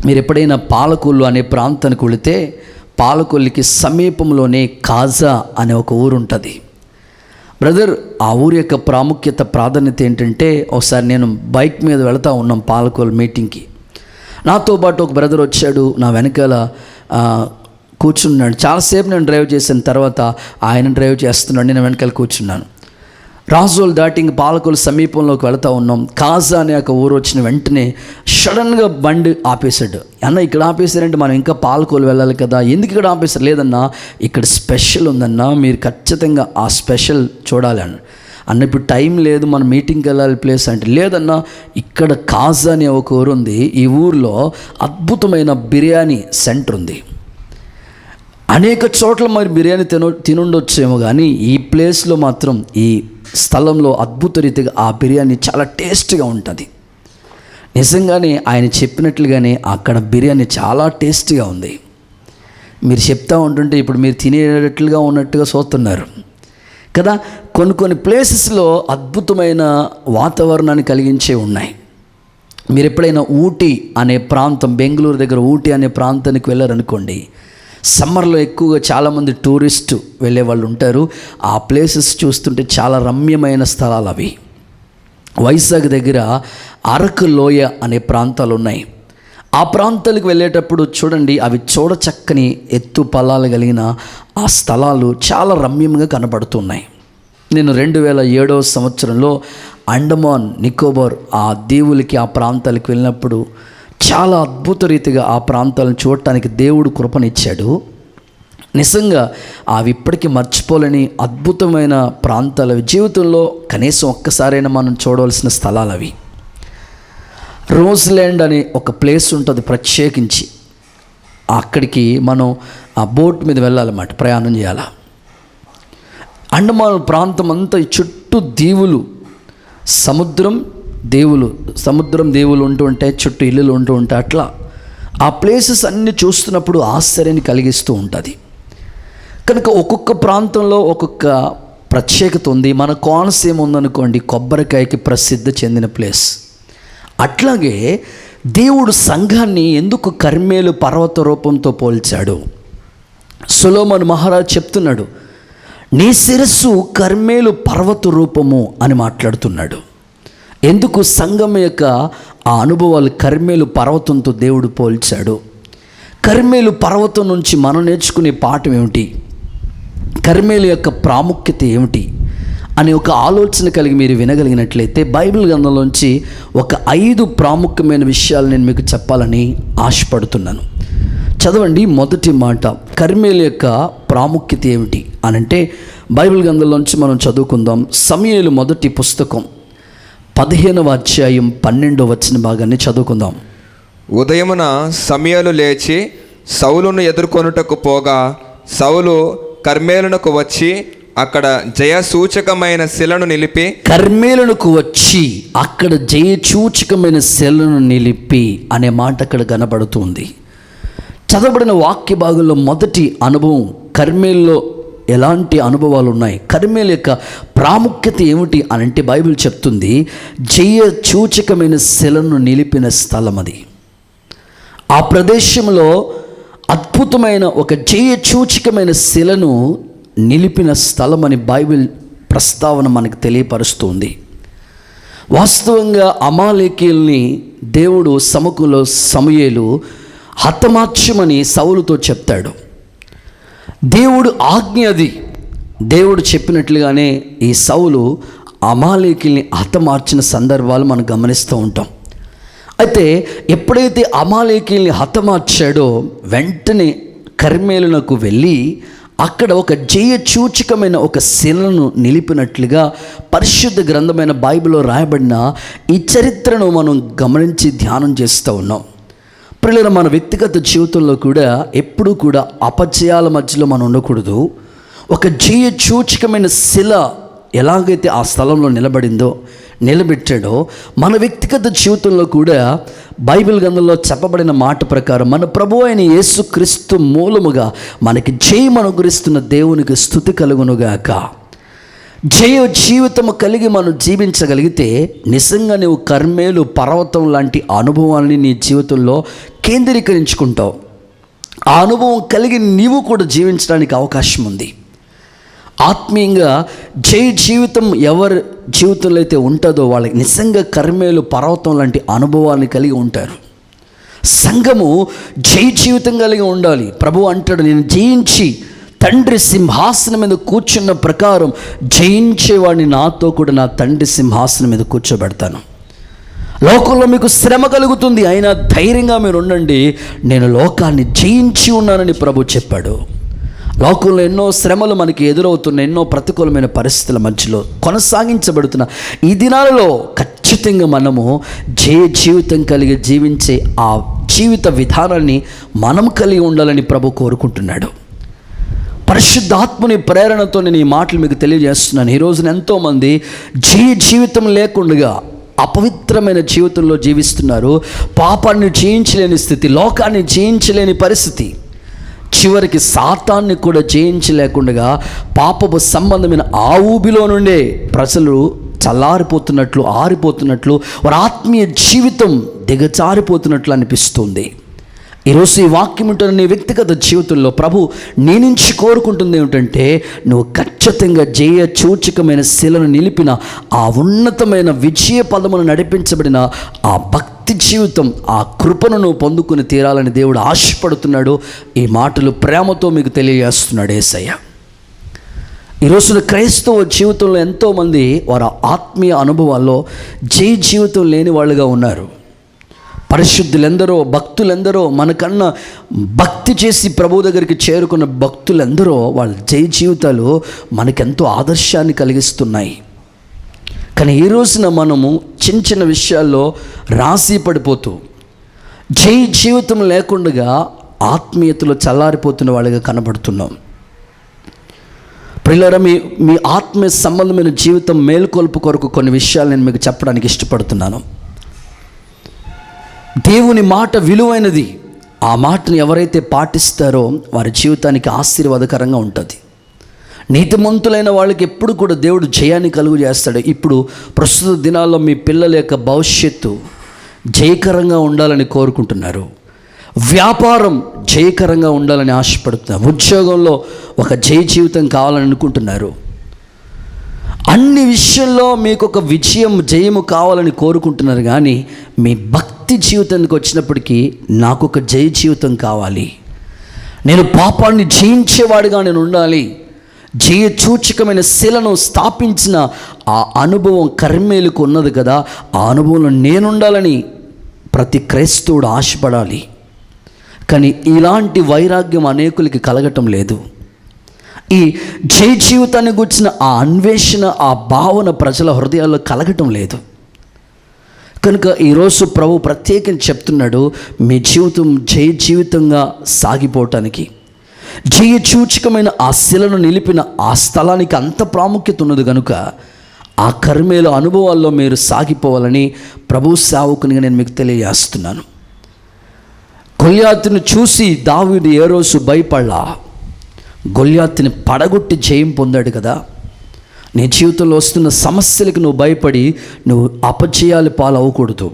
మీరు ఎప్పుడైనా పాలకొల్లు అనే ప్రాంతానికి వెళితే పాలకొల్లికి సమీపంలోనే కాజా అనే ఒక ఊరు ఉంటుంది. బ్రదర్, ఆ ఊరి యొక్క ప్రాముఖ్యత, ప్రాధాన్యత ఏంటంటే, ఒకసారి నేను బైక్ మీద వెళతా ఉన్నాం పాలకొల్లు మీటింగ్కి. నాతో పాటు ఒక బ్రదర్ వచ్చాడు, నా వెనకాల కూర్చున్నాడు. చాలాసేపు నేను డ్రైవ్ చేసిన తర్వాత ఆయన డ్రైవ్ చేస్తున్నాడు, నేను వెనకాల కూర్చున్నాను. రాజోలు దాటి ఇంక పాలకొల్లు సమీపంలోకి వెళతా ఉన్నాం. కాజా అనే ఒక ఊరు వచ్చిన వెంటనే సడన్గా బండి ఆపేశాడు. అన్న, ఇక్కడ ఆపేశారంటే మనం ఇంకా పాలకొల్లు వెళ్ళాలి కదా, ఎందుకు ఇక్కడ ఆపేశారు? లేదన్నా, ఇక్కడ స్పెషల్ ఉందన్నా, మీరు ఖచ్చితంగా ఆ స్పెషల్ చూడాలి అన్న. ఇప్పుడు టైం లేదు, మనం మీటింగ్కి వెళ్ళాలి ప్లేస్ అంటే, లేదన్నా ఇక్కడ కాజా అనే ఒక ఊరు ఉంది, ఈ ఊరిలో అద్భుతమైన బిర్యానీ సెంటర్ ఉంది. అనేక చోట్ల మరి బిర్యానీ తినుండొచ్చేమో, కానీ ఈ ప్లేస్లో మాత్రం, ఈ స్థలంలో అద్భుత రీతిగా ఆ బిర్యానీ చాలా టేస్ట్గా ఉంటుంది. నిజంగానే ఆయన చెప్పినట్లుగానే అక్కడ బిర్యానీ చాలా టేస్ట్గా ఉంది. మీరు చెప్తా ఉంటుంటే ఇప్పుడు మీరు తినేటట్లుగా ఉన్నట్టుగా చూస్తున్నారు కదా. కొన్ని ప్లేసెస్లో అద్భుతమైన వాతావరణాన్ని కలిగించే ఉన్నాయి. మీరు ఎప్పుడైనా ఊటీ అనే ప్రాంతం, బెంగళూరు దగ్గర ఊటీ అనే ప్రాంతానికి వెళ్ళారనుకోండి, సమ్మర్లో ఎక్కువగా చాలామంది టూరిస్టు వెళ్ళే వాళ్ళు ఉంటారు. ఆ ప్లేసెస్ చూస్తుంటే చాలా రమ్యమైన స్థలాలు అవి. వైజాగ్ దగ్గర అరకు లోయ అనే ప్రాంతాలు ఉన్నాయి. ఆ ప్రాంతాలకు వెళ్ళేటప్పుడు చూడండి, అవి చూడచక్కని ఎత్తు పొలాలు కలిగిన ఆ స్థలాలు చాలా రమ్యంగా కనబడుతున్నాయి. నేను 2007వ సంవత్సరంలో అండమాన్ నికోబార్ ఆ దీవులకి, ఆ ప్రాంతాలకు వెళ్ళినప్పుడు చాలా అద్భుత రీతిగా ఆ ప్రాంతాలను చూడటానికి దేవుడు కృపనిచ్చాడు. నిజంగా అవి ఇప్పటికీ మర్చిపోలేని అద్భుతమైన ప్రాంతాలు అవి. జీవితంలో కనీసం ఒక్కసారైనా మనం చూడవలసిన స్థలాలు అవి. రోజ్ల్యాండ్ అనే ఒక ప్లేస్ ఉంటుంది ప్రత్యేకించి. అక్కడికి మనం ఆ బోట్ మీద వెళ్ళాలన్నమాట, ప్రయాణం చేయాలి. అండమాన్ ప్రాంతం అంతా చుట్టూ దీవులు, సముద్రం దేవులు ఉంటూ ఉంటాయి, చుట్టూ ఇల్లులు ఉంటూ ఉంటాయి. అట్లా ఆ ప్లేసెస్ అన్నీ చూస్తున్నప్పుడు ఆశ్చర్యాన్ని కలిగిస్తూ ఉంటుంది. కనుక ఒక్కొక్క ప్రాంతంలో ఒక్కొక్క ప్రత్యేకత ఉంది. మన కోనసీమ ఉందనుకోండి, కొబ్బరికాయకి ప్రసిద్ధి చెందిన ప్లేస్. అట్లాగే దేవుడు సంఘాన్ని ఎందుకు కర్మేలు పర్వత రూపంతో పోల్చాడు? సొలొమోను మహారాజు చెప్తున్నాడు, నీ శిరస్సు కర్మేలు పర్వత రూపము అని మాట్లాడుతున్నాడు. ఎందుకు సంఘం యొక్క ఆ అనుభవాలు కర్మేలు పర్వతంతో దేవుడు పోల్చాడు? కర్మేలు పర్వతం నుంచి మనం నేర్చుకునే పాఠం ఏమిటి? కర్మేలు యొక్క ప్రాముఖ్యత ఏమిటి అని ఒక ఆలోచన కలిగి మీరు వినగలిగినట్లయితే బైబిల్ గ్రంథంలోంచి ఒక 5 ప్రాముఖ్యమైన విషయాలు నేను మీకు చెప్పాలని ఆశపడుతున్నాను. చదవండి. మొదటి మాట, కర్మేలు యొక్క ప్రాముఖ్యత ఏమిటి అనంటే బైబిల్ గ్రంథంలోంచి మనం చదువుకుందాం. సమూయేలు మొదటి పుస్తకం 15వ అధ్యాయం 12వ వచన భాగాన్ని చదువుకుందాం. ఉదయమున సమూయేలు లేచి సౌలును ఎదుర్కొనుటకు పోగా, సౌలు కర్మేలునకు వచ్చి అక్కడ జయసూచకమైన శిలను నిలిపి, కర్మేలునకు వచ్చి అక్కడ జయసూచకమైన శిలను నిలిపి అనే మాట అక్కడ కనబడుతుంది. చదవబడిన వాక్య భాగంలో మొదటి అనుభవం, కర్మేల్లో ఎలాంటి అనుభవాలు ఉన్నాయి, కర్మేలు యొక్క ప్రాముఖ్యత ఏమిటి అని అంటే బైబిల్ చెప్తుంది, జయసూచకమైన శిలను నిలిపిన స్థలం అది. ఆ ప్రదేశంలో అద్భుతమైన ఒక జయసూచకమైన శిలను నిలిపిన స్థలం అని బైబిల్ ప్రస్తావన మనకు తెలియపరుస్తుంది. వాస్తవంగా అమాలేకీయుల్ని దేవుడు సముఖంలో సమూయేలు హతమార్చమని సౌలుతో చెప్తాడు. దేవుడు ఆజ్ఞ అది. దేవుడు చెప్పినట్లుగానే ఈ సౌలు అమాలేకీయుల్ని హతమార్చిన సందర్భాలు మనం గమనిస్తూ ఉంటాం. అయితే ఎప్పుడైతే అమాలేకీయుల్ని హతమార్చాడో వెంటనే కర్మేలునకు వెళ్ళి అక్కడ ఒక జయసూచకమైన ఒక శిలను నిలిపినట్లుగా పరిశుద్ధ గ్రంథమైన బైబిల్లో రాయబడిన ఈ చరిత్రను మనం గమనించి ధ్యానం చేస్తూ ఉన్నాం. ప్రియులారా, మన వ్యక్తిగత జీవితంలో కూడా ఎప్పుడూ కూడా అపజయాల మధ్యలో మనం ఉండకూడదు. ఒక జయసూచకమైన శిల ఎలాగైతే ఆ స్థలంలో నిలబెట్టాడో మన వ్యక్తిగత జీవితంలో కూడా బైబిల్ గ్రంథంలో చెప్పబడిన మాట ప్రకారం మన ప్రభువు అయిన యేసుక్రీస్తు మూలముగా మనకి జయం అనుగ్రహిస్తున్న దేవునికి స్తుతి కలుగునుగాక. జయ జీవితము కలిగి మనం జీవించగలిగితే నిజంగా నువ్వు కర్మేలు పర్వతం లాంటి అనుభవాన్ని నీ జీవితంలో కేంద్రీకరించుకుంటావు. ఆ అనుభవం కలిగి నీవు కూడా జీవించడానికి అవకాశం ఉంది. ఆత్మీయంగా జయ జీవితం ఎవరి జీవితంలో అయితే ఉంటుందో వాళ్ళకి నిజంగా కర్మేలు పర్వతం లాంటి అనుభవాన్ని కలిగి ఉంటారు. సంఘము జయ జీవితం కలిగి ఉండాలి. ప్రభువు అంటాడు, నేను జయించి తండ్రి సింహాసనం మీద కూర్చున్న ప్రకారం జయించేవాడిని నాతో కూడా నా తండ్రి సింహాసనం మీద కూర్చోబెడతాను. లోకంలో మీకు శ్రమ కలుగుతుంది, అయినా ధైర్యంగా మీరు ఉండండి, నేను లోకాన్ని జయించి ఉన్నానని ప్రభు చెప్పాడు. లోకంలో ఎన్నో శ్రమలు మనకి ఎదురవుతున్న ఎన్నో ప్రతికూలమైన పరిస్థితుల మధ్యలో కొనసాగించబడుతున్న ఈ దినాలలో ఖచ్చితంగా మనము జయ జీవితం కలిగి జీవించే ఆ జీవిత విధానాన్ని మనం కలిగి ఉండాలని ప్రభు కోరుకుంటున్నాడు. పరిశుద్ధాత్మని ప్రేరణతో నేను ఈ మాటలు మీకు తెలియజేస్తున్నాను. ఈ రోజున ఎంతోమంది జీవితం లేకుండా అపవిత్రమైన జీవితంలో జీవిస్తున్నారు. పాపాన్ని జయించలేని స్థితి, లోకాన్ని జయించలేని పరిస్థితి, చివరికి సాతాన్ని కూడా జయించలేకుండా పాపపు సంబంధమైన ఆ ఊబిలో నుండే ప్రజలు చల్లారిపోతున్నట్లు, ఆరిపోతున్నట్లు, వారి ఆత్మీయ జీవితం దిగజారిపోతున్నట్లు అనిపిస్తుంది. ఈరోజు ఈ వాక్యం ఉంటున్న నీ వ్యక్తిగత జీవితంలో ప్రభు నీ నుంచి కోరుకుంటుంది ఏమిటంటే, నువ్వు ఖచ్చితంగా జయసూచకమైన శిలను నిలిపిన ఆ ఉన్నతమైన విజయ పదమును నడిపించబడిన ఆ భక్తి జీవితం, ఆ కృపను నువ్వు పొందుకుని తీరాలని దేవుడు ఆశపడుతున్నాడు. ఈ మాటలు ప్రేమతో మీకు తెలియజేస్తున్నాడు యేసయ్య. ఈరోజున క్రైస్తవ జీవితంలో ఎంతోమంది వారి ఆత్మీయ అనుభవాల్లో జయ జీవితం లేని వాళ్ళుగా ఉన్నారు. పరిశుద్ధులెందరో, భక్తులెందరో, మనకన్నా భక్తి చేసి ప్రభు దగ్గరికి చేరుకున్న భక్తులెందరో వాళ్ళ జయ జీవితాలు మనకెంతో ఆదర్శాన్ని కలిగిస్తున్నాయి. కానీ ఈ రోజున మనము చిన్న చిన్న విషయాల్లో రాసి పడిపోతూ జయ జీవితం లేకుండా ఆత్మీయతలో చల్లారిపోతున్న వాళ్ళగా కనబడుతున్నాం. ప్రియులారా, మీ ఆత్మీయ సంబంధమైన జీవితం మేల్కొల్పు కొరకు కొన్ని విషయాలు నేను మీకు చెప్పడానికి ఇష్టపడుతున్నాను. దేవుని మాట విలువైనది. ఆ మాటను ఎవరైతే పాటిస్తారో వారి జీవితానికి ఆశీర్వాదకరంగా ఉంటుంది. నీతిమంతులైన వాళ్ళకి ఎప్పుడు కూడా దేవుడు జయాన్ని కలుగు చేస్తాడు. ఇప్పుడు ప్రస్తుత దినాల్లో మీ పిల్లల యొక్క భవిష్యత్తు జయకరంగా ఉండాలని కోరుకుంటున్నారు. వ్యాపారం జయకరంగా ఉండాలని ఆశపడుతున్నారు. ఉద్యోగంలో ఒక జయ జీవితం కావాలని అనుకుంటున్నారు. అన్ని విషయంలో మీకు ఒక విజయం, జయము కావాలని కోరుకుంటున్నారు. కానీ మీ భక్తి జీవితానికి వచ్చినప్పటికీ నాకు ఒక జయ జీవితం కావాలి, నేను పాపాన్ని జయించేవాడిగా నేను ఉండాలి, జయ సూచకమైన శిలను స్థాపించిన ఆ అనుభవం కర్మేలుకు ఉన్నది కదా, ఆ అనుభవంలో నేనుండాలని ప్రతి క్రైస్తవుడు ఆశపడాలి. కానీ ఇలాంటి వైరాగ్యం అనేకులకి కలగటం లేదు. ఈ జయ జీవితాన్ని గురించిన ఆ అన్వేషణ, ఆ భావన ప్రజల హృదయాల్లో కలగటం లేదు. కనుక ఈరోజు ప్రభు ప్రత్యేకంగా చెప్తున్నాడు, మీ జీవితం జయ జీవితంగా సాగిపోవటానికి, జయ సూచకమైన ఆ శిలను నిలిపిన ఆ స్థలానికి అంత ప్రాముఖ్యత ఉన్నది. కనుక ఆ కర్మేల అనుభవాల్లో మీరు సాగిపోవాలని ప్రభు సేవకునిగా నేను మీకు తెలియజేస్తున్నాను. గొల్యాతుని చూసి దావీదు ఏ రోజు భయపడలా. గొల్యాతుని పడగొట్టి జయం పొందాడు కదా. నీ జీవితంలో వస్తున్న సమస్యలకు నువ్వు భయపడి నువ్వు అపజయాలు పాలవ్వకూడదు.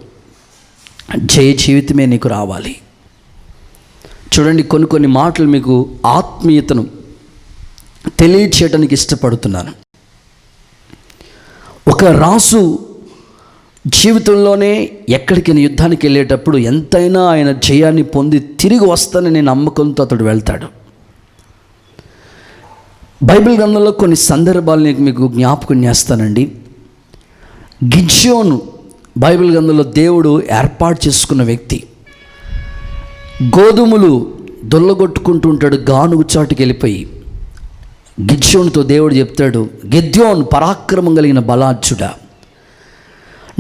జయ జీవితమే నీకు రావాలి. చూడండి, కొన్ని మాటలు మీకు ఆత్మీయతను తెలియచేయడానికి ఇష్టపడుతున్నాను. ఒక రాజు జీవితంలోనే ఎక్కడికి యుద్ధానికి వెళ్ళేటప్పుడు ఎంతైనా ఆయన జయాన్ని పొంది తిరిగి వస్తానని నమ్మకంతో అతడు వెళ్తాడు. బైబిల్ గ్రంథంలో కొన్ని సందర్భాలు మీకు జ్ఞాపకం చేస్తానండి. గిద్యోను బైబిల్ గ్రంథంలో దేవుడు ఏర్పాటు చేసుకున్న వ్యక్తి. గోధుమలు దొల్లగొట్టుకుంటూ ఉంటాడు, గానుగు చాటుకి వెళ్ళిపోయి గిద్యోనుతో దేవుడు చెప్తాడు, గిద్యోను పరాక్రమం కలిగిన బలాఢ్యుడా,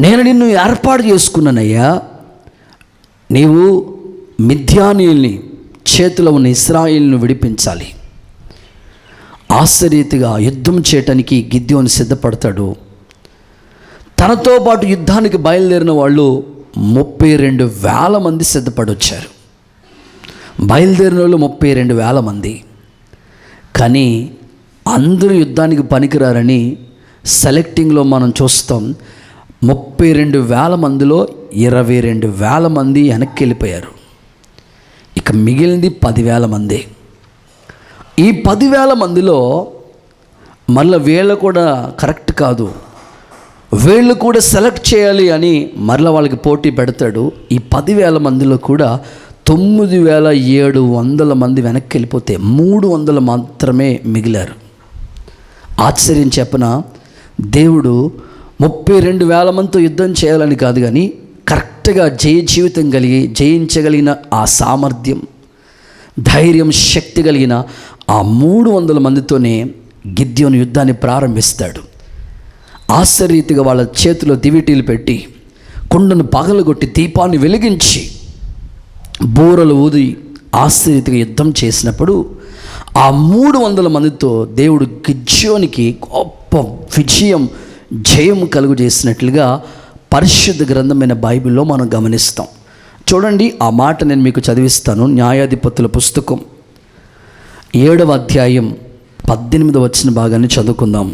నేను నిన్ను ఏర్పాటు చేసుకున్నానయ్యా, నీవు మిద్యానీయుల్ని చేతిలో ఉన్న ఇశ్రాయేలును విడిపించాలి. ఆశ్చర్యరీతిగా యుద్ధం చేయటానికి గిద్యోను సిద్ధపడతాడు. తనతో పాటు యుద్ధానికి బయలుదేరిన వాళ్ళు 32,000 మంది సిద్ధపడొచ్చారు. బయలుదేరిన వాళ్ళు 32,000 మంది. కానీ అందరూ యుద్ధానికి పనికిరారని సెలెక్టింగ్లో మనం చూస్తాం. 32,000 మందిలో 22,000 మంది వెనక్కి వెళ్ళిపోయారు. ఇక మిగిలింది 10,000 మంది. ఈ 10,000 మందిలో మళ్ళీ వీళ్ళు కూడా కరెక్ట్ కాదు, వీళ్ళు కూడా సెలెక్ట్ చేయాలి అని మరలా వాళ్ళకి పోటీ పెడతాడు. ఈ 10,000 మందిలో కూడా 9,700 మంది వెనక్కి వెళ్ళిపోతే 300 మాత్రమే మిగిలారు. ఆశ్చర్యం చెప్పన, దేవుడు 32,000 మందితో యుద్ధం చేయాలని కాదు, కానీ కరెక్ట్గా జయ జీవితం కలిగి జయించగలిగిన ఆ సామర్థ్యం, ధైర్యం, శక్తి కలిగిన ఆ 300 మందితోనే గిద్యోను యుద్ధాన్ని ప్రారంభిస్తాడు. ఆశ్చర్యరీతిగా వాళ్ళ చేతిలో దివిటీలు పెట్టి కుండను పగలగొట్టి దీపాన్ని వెలిగించి బూరలు ఊది ఆశ్చర్యరీతిగా యుద్ధం చేసినప్పుడు ఆ 300 మందితో దేవుడు గిద్యోనికి గొప్ప విజయం, జయం కలుగు చేసినట్లుగా పరిశుద్ధ గ్రంథమైన బైబిల్లో మనం గమనిస్తాం. చూడండి, ఆ మాట నేను మీకు చదివిస్తాను. న్యాయాధిపతుల పుస్తకం 7వ అధ్యాయం 18వ వచన భాగాన్ని చదువుకుందాం.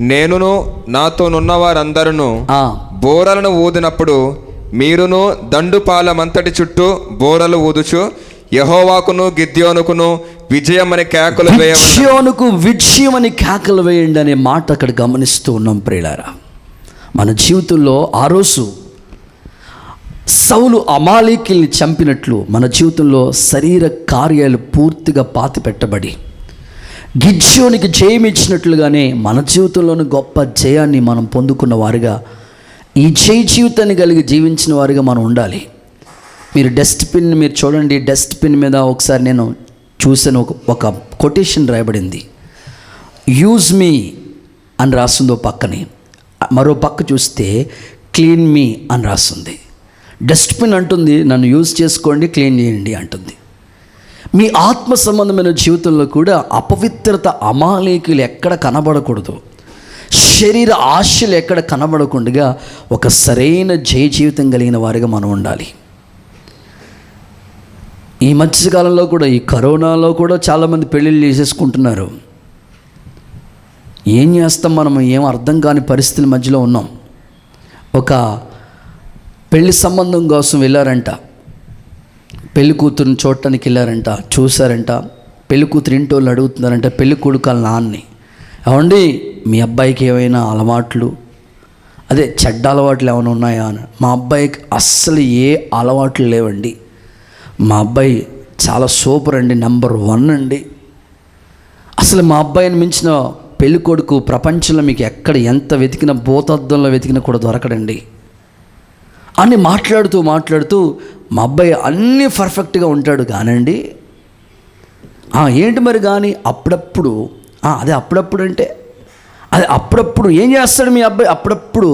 నేనును నాతోనున్న వారందరూ బోరలను ఊదినప్పుడు మీరును దండుపాలమంతటి చుట్టూ బోరలు ఊదుచు యెహోవాకును గిద్యోనుకును విజయమని కేకలు గిద్యోనుకు విజయమని కేకలు వేయండి అనే మాట అక్కడ గమనిస్తూ ఉన్నాం. ప్రియులారా, మన జీవితంలో ఆ రోజు సౌలు అమాలేకీల్ని చంపినట్లు మన జీవితంలో శరీర కార్యాలు పూర్తిగా పాతి పెట్టబడి గిద్యోనికి జయం ఇచ్చినట్లుగానే మన జీవితంలోని గొప్ప జయాన్ని మనం పొందుకున్న వారుగా, ఈ జయ జీవితాన్ని కలిగి జీవించిన వారుగా మనం ఉండాలి. మీరు డస్ట్బిన్ మీరు చూడండి, డస్ట్బిన్ మీద ఒకసారి నేను చూసాను, ఒక కొటేషన్ రాయబడింది. యూజ్ మీ అని రాస్తుంది పక్కనే, మరో పక్క చూస్తే క్లీన్ మీ అని రాస్తుంది. డస్ట్బిన్ అంటుంది నన్ను యూజ్ చేసుకోండి, క్లీన్ చేయండి అంటుంది. మీ ఆత్మ సంబంధమైన జీవితంలో కూడా అపవిత్రత, అమాలేకులు ఎక్కడ కనబడకూడదు, శరీర ఆశలు ఎక్కడ కనబడకుండా ఒక సరైన జయ జీవితం కలిగిన వారిగా మనం ఉండాలి. ఈ మధ్యకాలంలో కూడా, ఈ కరోనాలో కూడా చాలామంది పెళ్ళిళ్ళు చేసేసుకుంటున్నారు. ఏం చేస్తాం, మనం ఏం అర్థం కాని పరిస్థితుల మధ్యలో ఉన్నాం. ఒక పెళ్లి సంబంధం కోసం వెళ్ళారంట, పెళ్లి కూతురుని చూడటానికి వెళ్ళారంట, చూశారంట. పెళ్లి కూతురు ఇంటి వాళ్ళు అడుగుతున్నారంట పెళ్లి కొడుకు వాళ్ళ నాన్నని, ఏమండి మీ అబ్బాయికి ఏమైనా అలవాట్లు, అదే చెడ్డ అలవాట్లు ఏమైనా ఉన్నాయా అని. మా అబ్బాయికి అస్సలు ఏ అలవాట్లు లేవండి, మా అబ్బాయి చాలా సూపర్ అండి, నెంబర్ 1 అండి, అసలు మా అబ్బాయిని మించిన పెళ్లి కొడుకు ప్రపంచంలో మీకు ఎక్కడ ఎంత వెతికినా, భూతద్దంలో వెతికినా కూడా దొరకడండి అని మాట్లాడుతూ మా అబ్బాయి అన్నీ పర్ఫెక్ట్గా ఉంటాడు కానండి. ఏంటి మరి కానీ అప్పుడప్పుడు, అదే అప్పుడప్పుడు అంటే అదే అప్పుడప్పుడు ఏం చేస్తాడు మీ అబ్బాయి, అప్పుడప్పుడు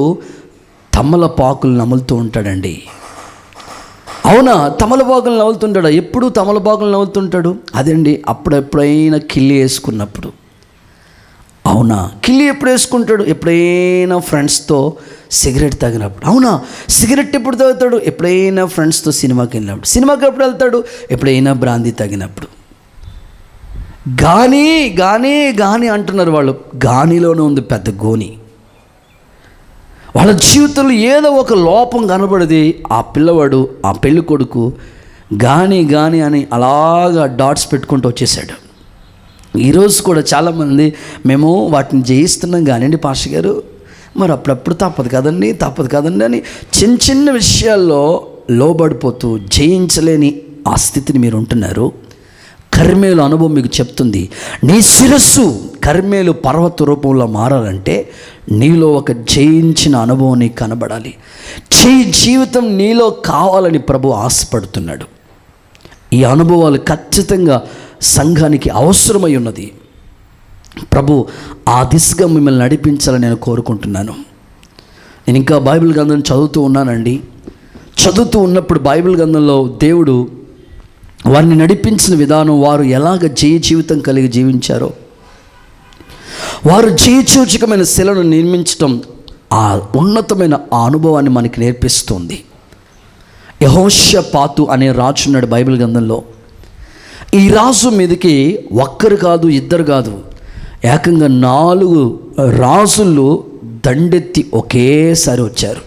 తమలపాకులు నములుతూ ఉంటాడండి. అవునా, తమలపాకులు నవ్వుతుంటాడు. ఎప్పుడు తమలపాకులు నవ్వుతుంటాడు? అదండి అప్పుడెప్పుడైనా కిల్లి వేసుకున్నప్పుడు. అవునా, కిల్లి ఎప్పుడు వేసుకుంటాడు? ఎప్పుడైనా ఫ్రెండ్స్తో సిగరెట్ తాగినప్పుడు. అవునా, సిగరెట్ ఎప్పుడు తాగుతాడు? ఎప్పుడైనా ఫ్రెండ్స్తో సినిమాకి వెళ్ళినప్పుడు. సినిమాకి ఎప్పుడు వెళ్తాడు? ఎప్పుడైనా బ్రాందీ తాగినప్పుడు. గానీ గానీ గానీ అంటున్నారు వాళ్ళు. గానిలోనే ఉంది పెద్ద గోని. వాళ్ళ జీవితంలో ఏదో ఒక లోపం కనబడది. ఆ పిల్లవాడు, ఆ పెళ్ళి కొడుకు గాని గాని అని అలాగా డాట్స్ పెట్టుకుంటూ వచ్చేసాడు. ఈరోజు కూడా చాలామంది మేము వాటిని జయిస్తున్నాం కానివ్వండి పాస్టర్ గారు, మరి అప్పుడప్పుడు తప్పదు కదండి అని చిన్న చిన్న విషయాల్లో లోబడిపోతూ జయించలేని ఆ స్థితిని మీరు ఉంటున్నారు. కర్మేలు అనుభవం మీకు చెప్తుంది, నీ శిరస్సు కర్మేలు పర్వత రూపంలో మారాలంటే నీలో ఒక జయించిన అనుభవం నీకు కనబడాలి. జీవితం నీలో కావాలని ప్రభు ఆశపడుతున్నాడు. ఈ అనుభవాలు ఖచ్చితంగా సంఘానికి అవసరమై ఉన్నది. ప్రభు ఆ దిశగా మిమ్మల్ని నడిపించాలని నేను కోరుకుంటున్నాను. నేను ఇంకా బైబిల్ గ్రంథం చదువుతూ ఉన్నానండి. చదువుతూ ఉన్నప్పుడు బైబిల్ గ్రంథంలో దేవుడు వారిని నడిపించిన విధానం, వారు ఎలాగ జీవితం కలిగి జీవించారో, వారు సూచకమైన శిలను నిర్మించటం, ఆ ఉన్నతమైన ఆ అనుభవాన్ని మనకి నేర్పిస్తుంది. యెహోషాపాతు అనే రాజు ఉన్నాడు బైబిల్ గ్రంథంలో. ఈ రాజు మీదకి ఒక్కరు కాదు, ఇద్దరు కాదు, ఏకంగా 4 రాజులు దండెత్తి ఒకేసారి వచ్చారు.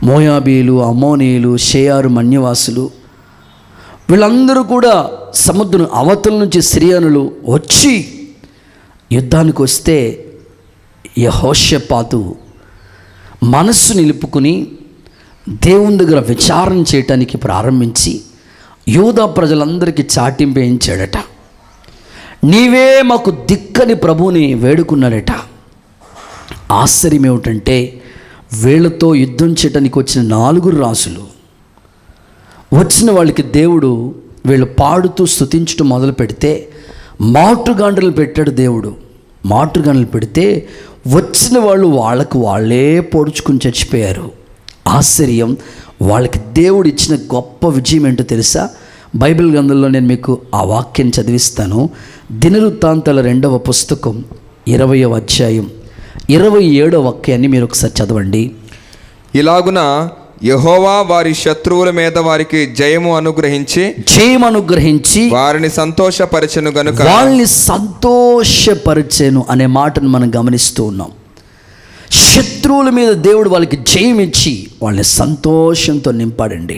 మోయాబీలు, అమ్మోనీయులు, షేయారు మన్యవాసులు, వీళ్ళందరూ కూడా సముద్రం అవతల నుంచి సిరియనులు వచ్చి యుద్ధానికి వస్తే యెహోషాపాతు మనస్సు నిలుపుకుని దేవుని దగ్గర విచారణ చేయటానికి ప్రారంభించి యూదా ప్రజలందరికీ చాటింపు వేయించాడట. నీవే మాకు దిక్కని ప్రభువుని వేడుకున్నాడట. ఆశ్చర్యం ఏమిటంటే వీళ్ళతో యుద్ధం చేయటానికి వచ్చిన 4 రాజులు వచ్చిన వాళ్ళకి దేవుడు వీళ్ళు పాడుతూ స్తుతించడం మొదలు పెడితే మాటుగాండ్రలు పెట్టాడు దేవుడు. మాటుగాండ్రలు పెడితే వచ్చిన వాళ్ళు వాళ్ళకు వాళ్ళే పొడుచుకుని చచ్చిపోయారు. ఆశ్చర్యం, వాళ్ళకి దేవుడు ఇచ్చిన గొప్ప విజయం ఏంటో తెలుసా? బైబిల్ గ్రంథంలో నేను మీకు ఆ వాక్యం చదివిస్తాను. దినవృత్తాంతాల 2వ పుస్తకం 20వ అధ్యాయం 27వ వాక్యాన్ని మీరు ఒకసారి చదవండి. ఇలాగున యెహోవా వారి శత్రువుల మీద వారికి జయము అనుగ్రహించి వారిని సంతోషపరిచెను అనే మాటను మనం గమనిస్తూ ఉన్నాం. శత్రువుల మీద దేవుడు వాళ్ళకి జయం ఇచ్చి వాళ్ళని సంతోషంతో నింపాడండి.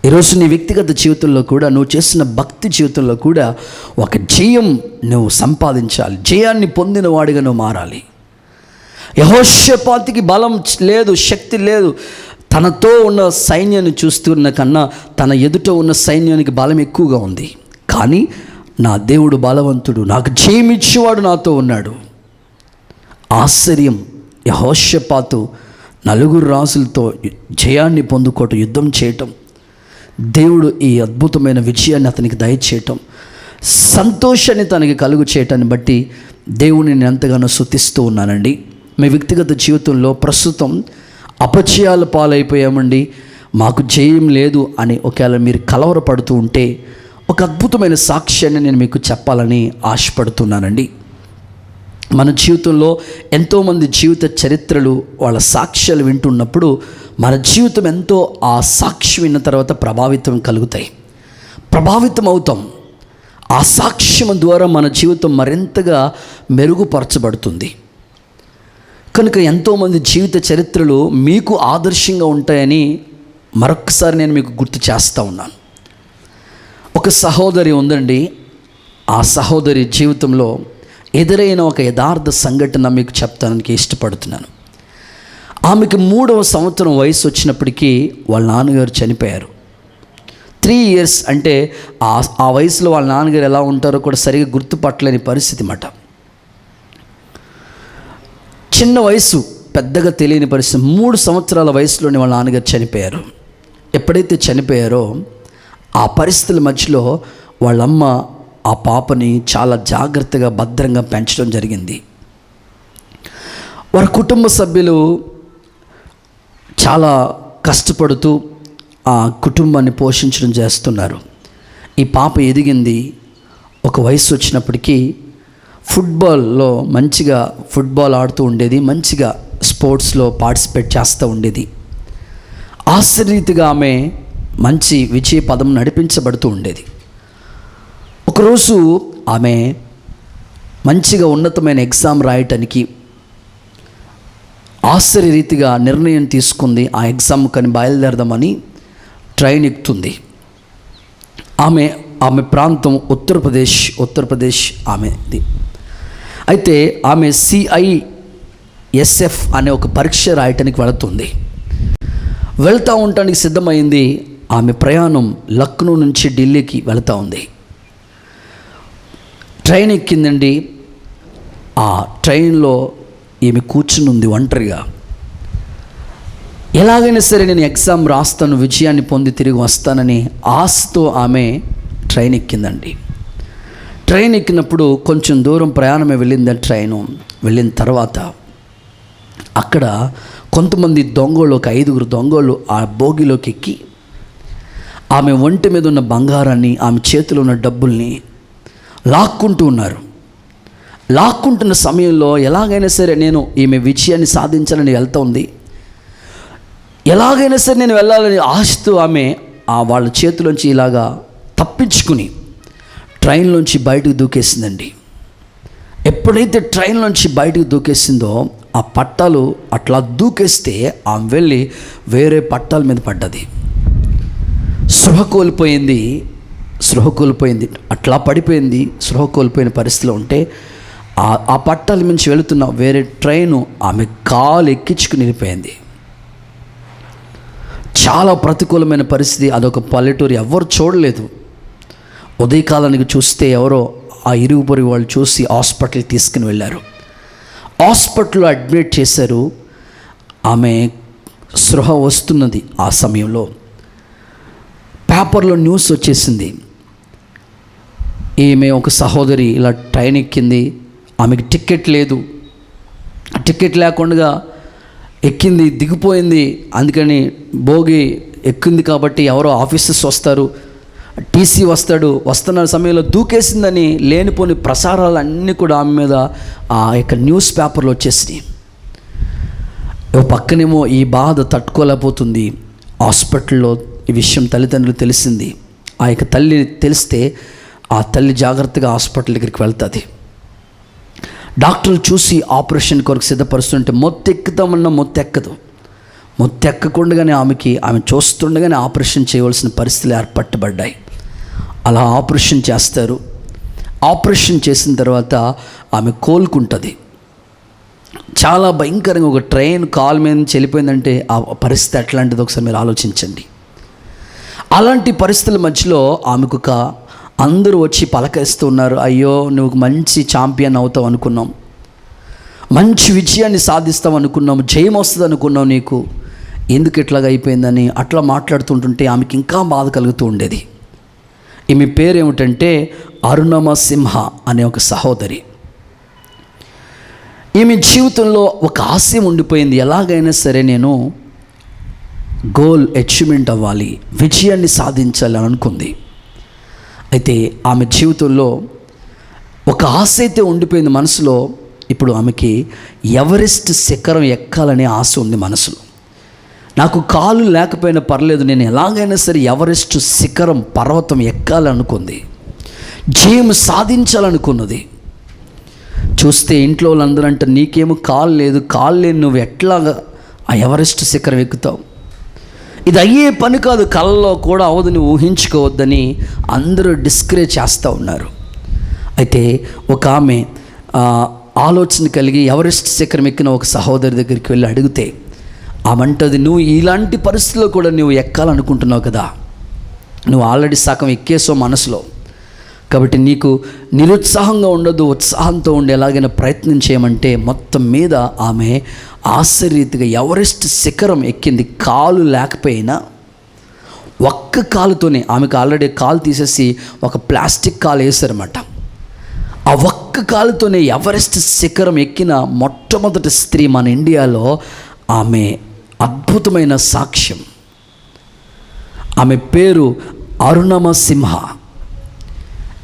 ఈరోజు నీ వ్యక్తిగత జీవితంలో కూడా, నువ్వు చేసిన భక్తి జీవితంలో కూడా ఒక జయం నువ్వు సంపాదించాలి. జయాన్ని పొందిన వాడిగా నువ్వు మారాలి. యెహోషాపాతుకి బలం లేదు, శక్తి లేదు. తనతో ఉన్న సైన్యాన్ని చూస్తున్న కన్నా తన ఎదుట ఉన్న సైన్యానికి బలం ఎక్కువగా ఉంది. కానీ నా దేవుడు బలవంతుడు, నాకు జయం ఇచ్చేవాడు నాతో ఉన్నాడు. ఆశ్చర్యం, యెహోషాపాతు 4 రాజులతో జయాన్ని పొందుకోవటం, యుద్ధం చేయటం, దేవుడు ఈ అద్భుతమైన విజయాన్ని అతనికి దయచేయటం, సంతోషాన్ని తనకి కలుగు చేయటాన్ని బట్టి దేవుడిని నేను ఎంతగానో స్తుతిస్తూ ఉన్నానండి. మీ వ్యక్తిగత జీవితంలో ప్రస్తుతం అపజయాల పాలైపోయామండి, మాకు జయం లేదు అని ఒకవేళ మీరు కలవరపడుతూ ఉంటే ఒక అద్భుతమైన సాక్ష్యాన్ని నేను మీకు చెప్పాలని ఆశపడుతున్నానండి. మన జీవితంలో ఎంతోమంది జీవిత చరిత్రలు, వాళ్ళ సాక్ష్యాలు వింటున్నప్పుడు మన జీవితం ఎంతో ఆ సాక్షి విన్న తర్వాత ప్రభావితం అవుతాం. ఆ సాక్ష్యం ద్వారా మన జీవితం మరింతగా మెరుగుపరచబడుతుంది. కనుక ఎంతోమంది జీవిత చరిత్రలు మీకు ఆదర్శంగా ఉంటాయని మరొకసారి నేను మీకు గుర్తు చేస్తూ ఉన్నాను. ఒక సహోదరి ఉందండి. ఆ సహోదరి జీవితంలో ఎదురైన ఒక యథార్థ సంఘటన మీకు చెప్తానికి ఇష్టపడుతున్నాను. ఆమెకు 3వ సంవత్సరం వయసు వచ్చినప్పటికీ వాళ్ళ నాన్నగారు చనిపోయారు. 3 years అంటే ఆ వయసులో వాళ్ళ నాన్నగారు ఎలా ఉంటారో కూడా సరిగా గుర్తుపట్టలేని పరిస్థితి మాట. చిన్న వయసు, పెద్దగా తెలియని పరిస్థితి. 3 సంవత్సరాల వయసులోనే వాళ్ళ నాన్నగారు చనిపోయారు. ఎప్పుడైతే చనిపోయారో ఆ పరిస్థితుల మధ్యలో వాళ్ళమ్మ ఆ పాపని చాలా జాగ్రత్తగా, భద్రంగా పెంచడం జరిగింది. వారి కుటుంబ సభ్యులు చాలా కష్టపడుతూ ఆ కుటుంబాన్ని పోషించడం చేస్తున్నారు. ఈ పాప ఎదిగింది. ఒక వయసు వచ్చినప్పటికీ ఫుట్బాల్లో మంచిగా ఫుట్బాల్ ఆడుతూ ఉండేది, మంచిగా స్పోర్ట్స్లో పార్టిసిపేట్ చేస్తూ ఉండేది. ఆశ్చర్యరీతిగా ఆమె మంచి విజయ పదం నడిపించబడుతూ ఉండేది. ఒకరోజు ఆమె మంచిగా ఉన్నతమైన ఎగ్జామ్ రాయటానికి ఆశ్చర్యరీతిగా నిర్ణయం తీసుకుంది. ఆ ఎగ్జామ్ కానీ బయలుదేరదామని ట్రైన్ ఎక్కుతుంది. ఆమె ప్రాంతం ఉత్తరప్రదేశ్ ఆమెది. అయితే ఆమె CISF అనే ఒక పరీక్ష రాయటానికి వెళ్తూ ఉండటానికి సిద్ధమైంది. ఆమె ప్రయాణం లక్నో నుంచి ఢిల్లీకి వెళ్తూ ఉంది. ట్రైన్ ఎక్కిందండి. ఆ ట్రైన్లో ఈమె కూర్చుని ఉంది ఒంటరిగా. ఎలాగైనా సరే నేను ఎగ్జామ్ రాస్తాను, విజయాన్ని పొంది తిరిగి వస్తానని ఆశతో ఆమె ట్రైన్ ఎక్కిందండి. ట్రైన్ ఎక్కినప్పుడు కొంచెం దూరం ప్రయాణమే వెళ్ళింది. ట్రైను వెళ్ళిన తర్వాత అక్కడ కొంతమంది దొంగలు, ఒక 5 దొంగలు ఆ బోగిలోకి ఎక్కి ఆమె ఒంటి మీద ఉన్న బంగారాన్ని, ఆమె చేతిలో ఉన్న డబ్బుల్ని లాక్కుంటున్న సమయంలో ఎలాగైనా సరే నేను ఈమె విజయాన్ని సాధించాలని వెళ్తూ ఉంది. ఎలాగైనా సరే నేను వెళ్ళాలని ఆశతో ఆమె వాళ్ళ చేతిలోంచి ఇలాగా తప్పించుకుని ట్రైన్లోంచి బయటకు దూకేసిందండి. ఎప్పుడైతే ట్రైన్లోంచి బయటకు దూకేసిందో ఆ పట్టాలు అట్లా దూకేస్తే ఆమె వెళ్ళి వేరే పట్టాల మీద పడ్డది. స్పృహ కోల్పోయింది, అట్లా పడిపోయింది. స్పృహ కోల్పోయిన పరిస్థితిలో ఉంటే ఆ పట్టాల నుంచి వెళుతున్న వేరే ట్రైను ఆమె కాలు ఎక్కించుకుని వెళ్ళిపోయింది. చాలా ప్రతికూలమైన పరిస్థితి. అదొక పల్లెటూరు, ఎవరు చూడలేదు. ఉదయకాలానికి చూస్తే ఎవరో ఆ ఇరుగు పొరుగు వాళ్ళు చూసి హాస్పిటల్కి తీసుకుని వెళ్ళారు. హాస్పిటల్లో అడ్మిట్ చేశారు. ఆమె స్పృహ వస్తున్నది. ఆ సమయంలో పేపర్లో న్యూస్ వచ్చేసింది. ఈమె ఒక సహోదరి ఇలా ట్రైన్ ఎక్కింది, ఆమెకి టికెట్ లేదు, టికెట్ లేకుండా ఎక్కింది, దిగిపోయింది. అందుకని భోగి ఎక్కింది కాబట్టి ఎవరో ఆఫీసర్స్ వస్తారు, టీసీ వస్తున్న సమయంలో దూకేసిందని లేనిపోని ప్రసారాలు అన్నీ కూడా ఆమె మీద ఆ యొక్క న్యూస్ పేపర్లో వచ్చేసినాయి. పక్కనేమో ఈ బాధ తట్టుకోలేకపోతుంది. హాస్పిటల్లో ఈ విషయం తల్లిదండ్రులు తెలిసింది. ఆ యొక్క తల్లి తెలిస్తే ఆ తల్లి జాగ్రత్తగా హాస్పిటల్ దగ్గరికి వెళ్తుంది. డాక్టర్లు చూసి ఆపరేషన్ కొరకు సిద్ధపరుస్తుంటే మొత్తెక్కుతామన్నా మొత్తెక్కకుండానే ఆమె చూస్తుండగానే ఆపరేషన్ చేయవలసిన పరిస్థితులు ఏర్పట్టబడ్డాయి. అలా ఆపరేషన్ చేస్తారు. ఆపరేషన్ చేసిన తర్వాత ఆమె కోలుకుంటుంది. చాలా భయంకరంగా ఒక ట్రైన్ కాలు మీద నుంచి వెళ్ళిపోయిందంటే ఆ పరిస్థితి ఎట్లాంటిది ఒకసారి మీరు ఆలోచించండి. అలాంటి పరిస్థితుల మధ్యలో ఆమెకు అందరూ వచ్చి పలకరిస్తూ ఉన్నారు. అయ్యో, నువ్వు మంచి ఛాంపియన్ అవుతావు అనుకున్నాం, మంచి విజయాన్ని సాధిస్తావు అనుకున్నాం, జయం వస్తుంది అనుకున్నాం, నీకు ఎందుకు ఇట్లాగా అయిపోయిందని అట్లా మాట్లాడుతుంటుంటే ఆమెకి ఇంకా బాధ కలుగుతూ ఉండేది. ఈమె పేరు ఏమిటంటే అరుణమ సింహ అనే ఒక సహోదరి. ఈమె జీవితంలో ఒక ఆశయం ఉండిపోయింది. ఎలాగైనా సరే నేను అచీవ్మెంట్ అవ్వాలి, విజయాన్ని సాధించాలి అని అనుకుంది. అయితే ఆమె జీవితంలో ఒక ఆశ అయితే ఉండిపోయింది మనసులో. ఇప్పుడు ఆమెకి ఎవరెస్ట్ శిఖరం ఎక్కాలనే ఆశ ఉంది మనసులో. నాకు కాలు లేకపోయినా పర్లేదు, నేను ఎలాగైనా సరే ఎవరెస్ట్ శిఖరం పర్వతం ఎక్కాలనుకుంది, జయం సాధించాలనుకున్నది. చూస్తే ఇంట్లో వాళ్ళందరూ అంటే, నీకేమో కాలు లేదు, కాలు లేని నువ్వు ఎట్లాగా ఆ ఎవరెస్ట్ శిఖరం ఎక్కుతావు, ఇది అయ్యే పని కాదు, కళ్ళలో కూడా అవదని ఊహించుకోవద్దని అందరూ డిస్కరేజ్ చేస్తూ ఉన్నారు. అయితే ఒక ఆమె ఆలోచన కలిగి ఎవరెస్ట్ శిఖరం ఎక్కిన ఒక సహోదరి దగ్గరికి వెళ్ళి అడిగితే ఆమంటది, నువ్వు ఇలాంటి పరిస్థితుల్లో కూడా నువ్వు ఎక్కాలనుకుంటున్నావు కదా, నువ్వు ఆల్రెడీ సగం ఎక్కేసావు మనసులో, కాబట్టి నీకు నిరుత్సాహంగా ఉండదు, ఉత్సాహంతో ఉండి ఎలాగైనా ప్రయత్నం చేయమంటే మొత్తం మీద ఆమె ఆశ్చర్యరీతిగా ఎవరెస్ట్ శిఖరం ఎక్కింది. కాలు లేకపోయినా ఒక్క కాలుతోనే, ఆమెకు ఆల్రెడీ కాలు తీసేసి ఒక ప్లాస్టిక్ కాలు వేశారన్నమాట. ఆ ఒక్క కాలుతోనే ఎవరెస్ట్ శిఖరం ఎక్కిన మొట్టమొదటి స్త్రీ మన ఇండియాలో. ఆమె అద్భుతమైన సాక్ష్యం. ఆమె పేరు అరుణమ సింహ.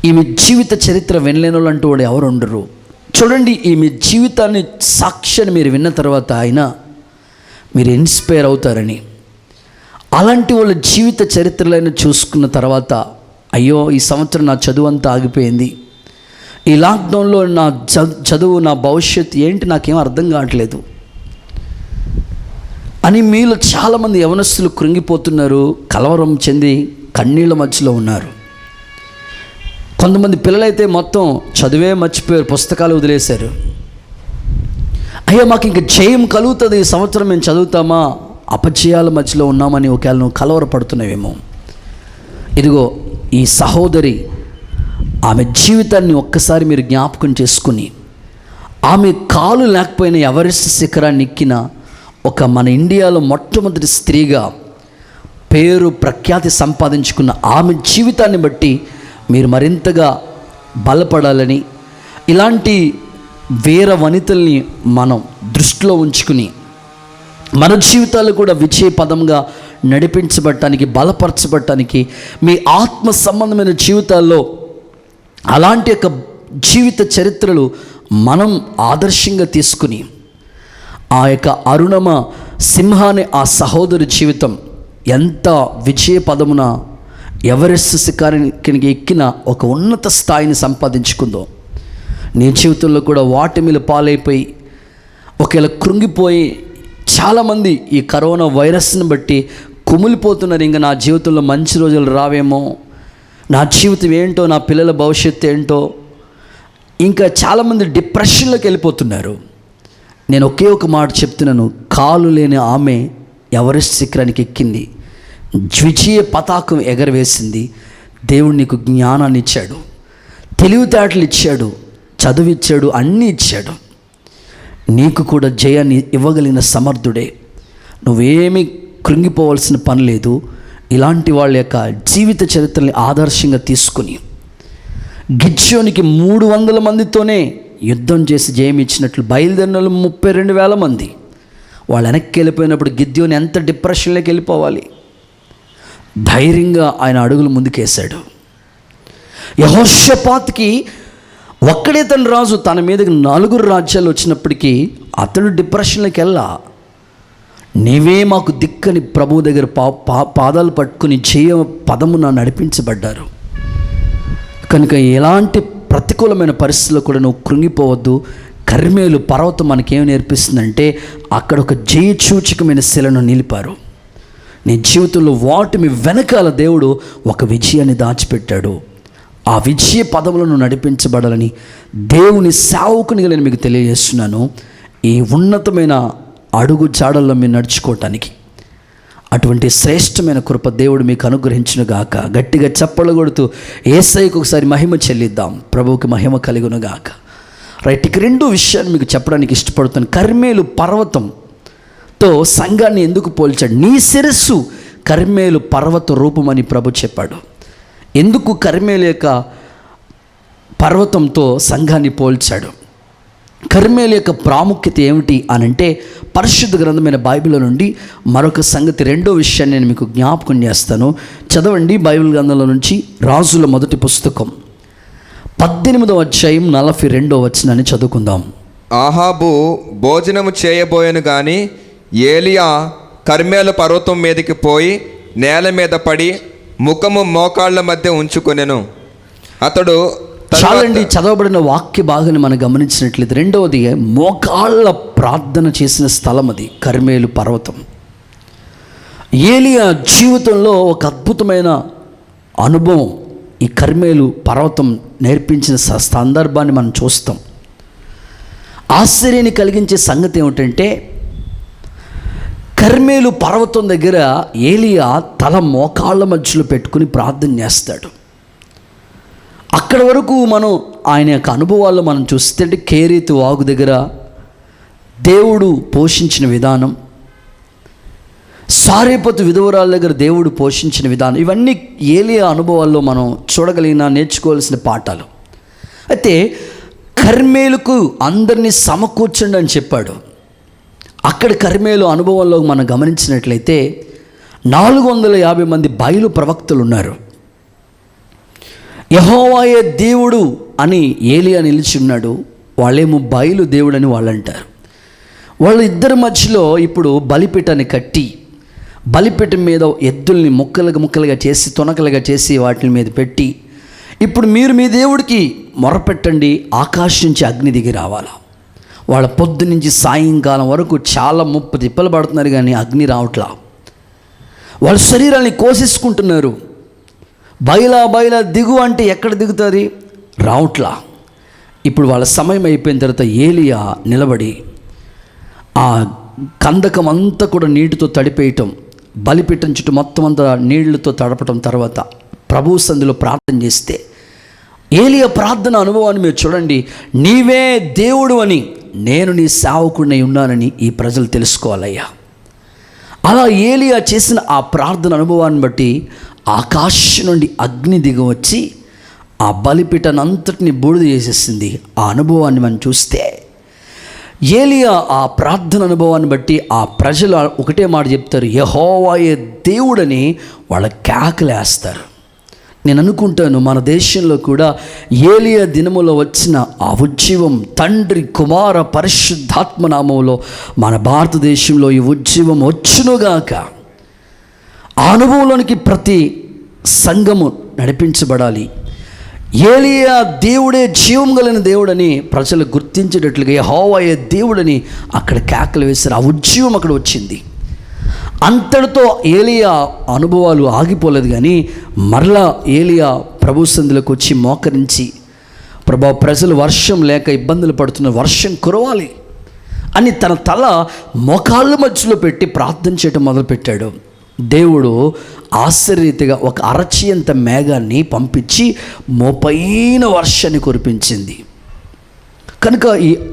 ఈమె జీవిత చరిత్ర వినలేని వాళ్ళు అంటూ కూడా ఎవరు ఉండరు. చూడండి, ఈమె జీవితాన్ని సాక్ష్యాన్ని మీరు విన్న తర్వాత అయినా మీరు ఇన్స్పైర్ అవుతారని. అలాంటి వాళ్ళ జీవిత చరిత్రలను చూసుకున్న తర్వాత, అయ్యో ఈ సంవత్సరం నా చదువు అంతా ఆగిపోయింది, ఈ లాక్డౌన్లో నా చదువు, నా భవిష్యత్తు ఏంటి నాకేం అర్థం కావట్లేదు అని మీలో చాలామంది యవనస్తులు కృంగిపోతున్నారు, కలవరం చెంది కన్నీళ్ళ మధ్యలో ఉన్నారు. కొంతమంది పిల్లలైతే మొత్తం చదువే మర్చిపోయారు, పుస్తకాలు వదిలేశారు. అయ్యో మాకు ఇంక జయం కలుగుతుంది, ఈ సంవత్సరం మేము చదువుతామా, అపజయాల మధ్యలో ఉన్నామని ఒకవేళ నువ్వు కలవరపడుతున్నావేమో. ఇదిగో ఈ సహోదరి, ఆమె జీవితాన్ని ఒక్కసారి మీరు జ్ఞాపకం చేసుకుని, ఆమె కాలు లేకపోయినా ఎవరెస్ట్ శిఖరాన్ని ఎక్కిన ఒక మన ఇండియాలో మొట్టమొదటి స్త్రీగా పేరు ప్రఖ్యాతి సంపాదించుకున్న ఆమె జీవితాన్ని బట్టి మీరు మరింతగా బలపడాలని, ఇలాంటి వీర వనితల్ని మనం దృష్టిలో ఉంచుకుని మన జీవితాలు కూడా విజయ పదంగా నడిపించబడటానికి, బలపరచబడటానికి, మీ ఆత్మ సంబంధమైన జీవితాల్లో అలాంటి యొక్క జీవిత చరిత్రలు మనం ఆదర్శంగా తీసుకుని, ఆ యొక్క అరుణమ సింహాని ఆ సహోదరి జీవితం ఎంత విజయ పదమున ఎవరెస్ట్ శిఖరానికి ఎక్కిన ఒక ఉన్నత స్థాయిని సంపాదించుకుందో, నీ జీవితంలో కూడా వాటిమిలు పాలైపోయి ఒకవేళ కృంగిపోయి చాలామంది ఈ కరోనా వైరస్ని బట్టి కుమిలిపోతున్నారు. ఇంకా నా జీవితంలో మంచి రోజులు రావేమో, నా జీవితం ఏంటో, నా పిల్లల భవిష్యత్తు ఏంటో, ఇంకా చాలామంది డిప్రెషన్లోకి వెళ్ళిపోతున్నారు. నేను ఒకే ఒక మాట చెప్తున్నాను, కాలు లేని ఆమె ఎవరెస్ట్ శిఖరానికి ఎక్కింది, ద్వితీయ పతాకం ఎగరవేసింది. దేవుడు నీకు జ్ఞానాన్ని ఇచ్చాడు, తెలివితేటలు ఇచ్చాడు, చదువు ఇచ్చాడు, అన్నీ ఇచ్చాడు. నీకు కూడా జయాన్ని ఇవ్వగలిగిన సమర్థుడే. నువ్వేమీ కృంగిపోవాల్సిన పని లేదు. ఇలాంటి వాళ్ళ యొక్క జీవిత చరిత్రని ఆదర్శంగా తీసుకుని, గిద్యోనికి 300 మందితోనే యుద్ధం చేసి జయం ఇచ్చినట్లు బయలుదేరిన వాళ్ళు 32,000 మంది. వాళ్ళు వెనక్కి వెళ్ళిపోయినప్పుడు గిద్యోని ఎంత డిప్రెషన్లోకి వెళ్ళిపోవాలి. ధైర్యంగా ఆయన అడుగులు ముందుకేశాడు. యెహోషాపాతుకి ఒక్కడే తన రాజు, తన మీదకి 4 రాజ్యాలు వచ్చినప్పటికీ అతడు డిప్రెషన్లోకి వెళ్ళా. నీవే మాకు దిక్కని ప్రభువు దగ్గర పాదాలు పట్టుకుని జయ పదమున నడిపించబడ్డారు. కనుక ఎలాంటి ప్రతికూలమైన పరిస్థితుల్లో కూడా నువ్వు కృంగిపోవద్దు. కర్మేలు పర్వతం మనకేం నేర్పిస్తుందంటే, అక్కడ ఒక జయసూచకమైన శిలను నిలిపారు. నీ జీవితంలో వాటిమి వెనకాల దేవుడు ఒక విజయాన్ని దాచిపెట్టాడు. ఆ విజయ పదములను నడిపించబడాలని దేవుని సేవకునిగా నేను మీకు తెలియజేస్తున్నాను. ఈ ఉన్నతమైన అడుగు జాడల్లో మీరు నడుచుకోవటానికి అటువంటి శ్రేష్టమైన కృప దేవుడు మీకు అనుగ్రహించునుగాక. గట్టిగా చప్పలు కొడుతూ యేసయ్యకు ఒకసారి మహిమ చెల్లిద్దాం. ప్రభువుకి మహిమ కలుగునుగాక. రైట్, ఇక 2 విషయాలు మీకు చెప్పడానికి ఇష్టపడుతాను. కర్మేలు పర్వతంతో సంఘాన్ని ఎందుకు పోల్చాడు? నీ శిరస్సు కర్మేలు పర్వత రూపమని ప్రభు చెప్పాడు. ఎందుకు కర్మేలు యొక్క పర్వతంతో సంఘాన్ని పోల్చాడు? కర్మేలు యొక్క ప్రాముఖ్యత ఏమిటి అని అంటే, పరిశుద్ధ గ్రంథమైన బైబిల్ నుండి మరొక సంగతి, రెండో విషయాన్ని నేను మీకు జ్ఞాపకం చేస్తాను. చదవండి బైబిల్ గ్రంథంలో నుంచి రాజుల మొదటి పుస్తకం 18వ అధ్యాయం 42వ వచనాన్ని చదువుకుందాం. ఆహాబు భోజనము చేయబోయెను గాని ఏలియా కర్మేలు పర్వతం మీదకి పోయి నేల మీద పడి ముఖము మోకాళ్ళ మధ్య ఉంచుకొనెను. అతడు చాలండి, చదవబడిన వాక్య భాగాన్ని మనం గమనించినట్లయితే, రెండవది మోకాళ్ళ ప్రార్థన చేసిన స్థలం అది కర్మేలు పర్వతం. ఏలియా జీవితంలో ఒక అద్భుతమైన అనుభవం ఈ కర్మేలు పర్వతం నేర్పించిన సందర్భాన్ని మనం చూస్తాం. ఆశ్చర్యాన్ని కలిగించే సంగతి ఏమిటంటే, కర్మేలు పర్వతం దగ్గర ఏలియా తల మోకాళ్ళ మధ్యలో పెట్టుకుని ప్రార్థన చేస్తాడు. అక్కడ వరకు మనం ఆయన యొక్క అనుభవాల్లో మనం చూస్తే, కేరీతు వాగు దగ్గర దేవుడు పోషించిన విధానం, సారేపతు విధవరాల దగ్గర దేవుడు పోషించిన విధానం, ఇవన్నీ ఏలియా అనుభవాల్లో మనం చూడగలిగిన నేర్చుకోవాల్సిన పాఠాలు. అయితే కర్మేలుకు అందరినీ సమకూర్చండి అని చెప్పాడు. అక్కడ కర్మేలు అనుభవంలో మనం గమనించినట్లయితే 450 మంది బయలు ప్రవక్తలు ఉన్నారు. యెహోవాయే దేవుడు అని ఏలియా నిలిచి ఉన్నాడు, వాళ్ళేమో బయలు దేవుడు అని వాళ్ళు అంటారు. వాళ్ళిద్దరి మధ్యలో ఇప్పుడు బలిపీఠాన్ని కట్టి, బలిపీఠం మీద ఎద్దుల్ని ముక్కలుగా చేసి, తొనకలుగా చేసి వాటి మీద పెట్టి, ఇప్పుడు మీరు మీ దేవుడికి మొరపెట్టండి, ఆకాశం నుంచి అగ్ని దిగి రావాలా. వాళ్ళ పొద్దు నుంచి సాయంకాలం వరకు చాలా 30 తిప్పలు పడుతున్నారు, కానీ అగ్ని రావట్లా. వాళ్ళ శరీరాన్ని కోసేసుకుంటున్నారు. బయలా దిగు అంటే ఎక్కడ దిగుతుంది? రావట్లా. ఇప్పుడు వాళ్ళ సమయం అయిపోయిన తర్వాత ఏలియా నిలబడి ఆ కందకం అంతా కూడా నీటితో తడిపేయటం, బలిపీఠం చుట్టూ మొత్తం అంతా నీళ్లతో తడపటం, తర్వాత ప్రభు సంధిలో ప్రార్థన చేస్తే, ఏలియా ప్రార్థన అనుభవాన్ని మీరు చూడండి. నీవే దేవుడు అని నేను నీ సేవకుడినై ఉన్నానని ఈ ప్రజలు తెలుసుకోవాలయ్యా. అలా ఏలియా చేసిన ఆ ప్రార్థన అనుభవాన్ని బట్టి ఆకాశం నుండి అగ్ని దిగి వచ్చి ఆ బలిపీఠాన్ని అంతటిని బూడిద చేసేసింది. ఆ అనుభవాన్ని మనం చూస్తే, ఏలియా ఆ ప్రార్థన అనుభవాన్ని బట్టి ఆ ప్రజలు ఒకటే మాట చెప్తారు, యెహోవాయే దేవుడని వాళ్ళ కేకలేస్తారు. నేను అనుకుంటాను, మన దేశంలో కూడా ఏలియా దినములో వచ్చిన ఆ ఉజ్జీవం, తండ్రి కుమార పరిశుద్ధాత్మ నామంలో మన భారతదేశంలో ఈ ఉజ్జీవం వచ్చునుగాక. ఆ అనుభవంలోనికి ప్రతి సంఘము నడిపించబడాలి. ఏలియా దేవుడే జీవం కలిగిన దేవుడని ప్రజలు గుర్తించేటట్లుగా యెహోవాయే దేవుడని అక్కడ కేకలు వేశారు. ఆ ఉజ్జీవం అక్కడ వచ్చింది. అంతటితో ఏలియా అనుభవాలు ఆగిపోలేదు, కానీ మరలా ఏలియా ప్రభు సంధిలోకి వచ్చి మోకరించి, ప్రభా ప్రజలు వర్షం లేక ఇబ్బందులు పడుతున్న, వర్షం కురవాలి అని తన తల మోకాళ్ళ మధ్యలో పెట్టి ప్రార్థన చేయడం మొదలుపెట్టాడు. దేవుడు ఆశ్చర్యరీతిగా ఒక అరచియంత మేఘాన్ని పంపించి మోపైన వర్షాన్ని కురిపించింది. కనుక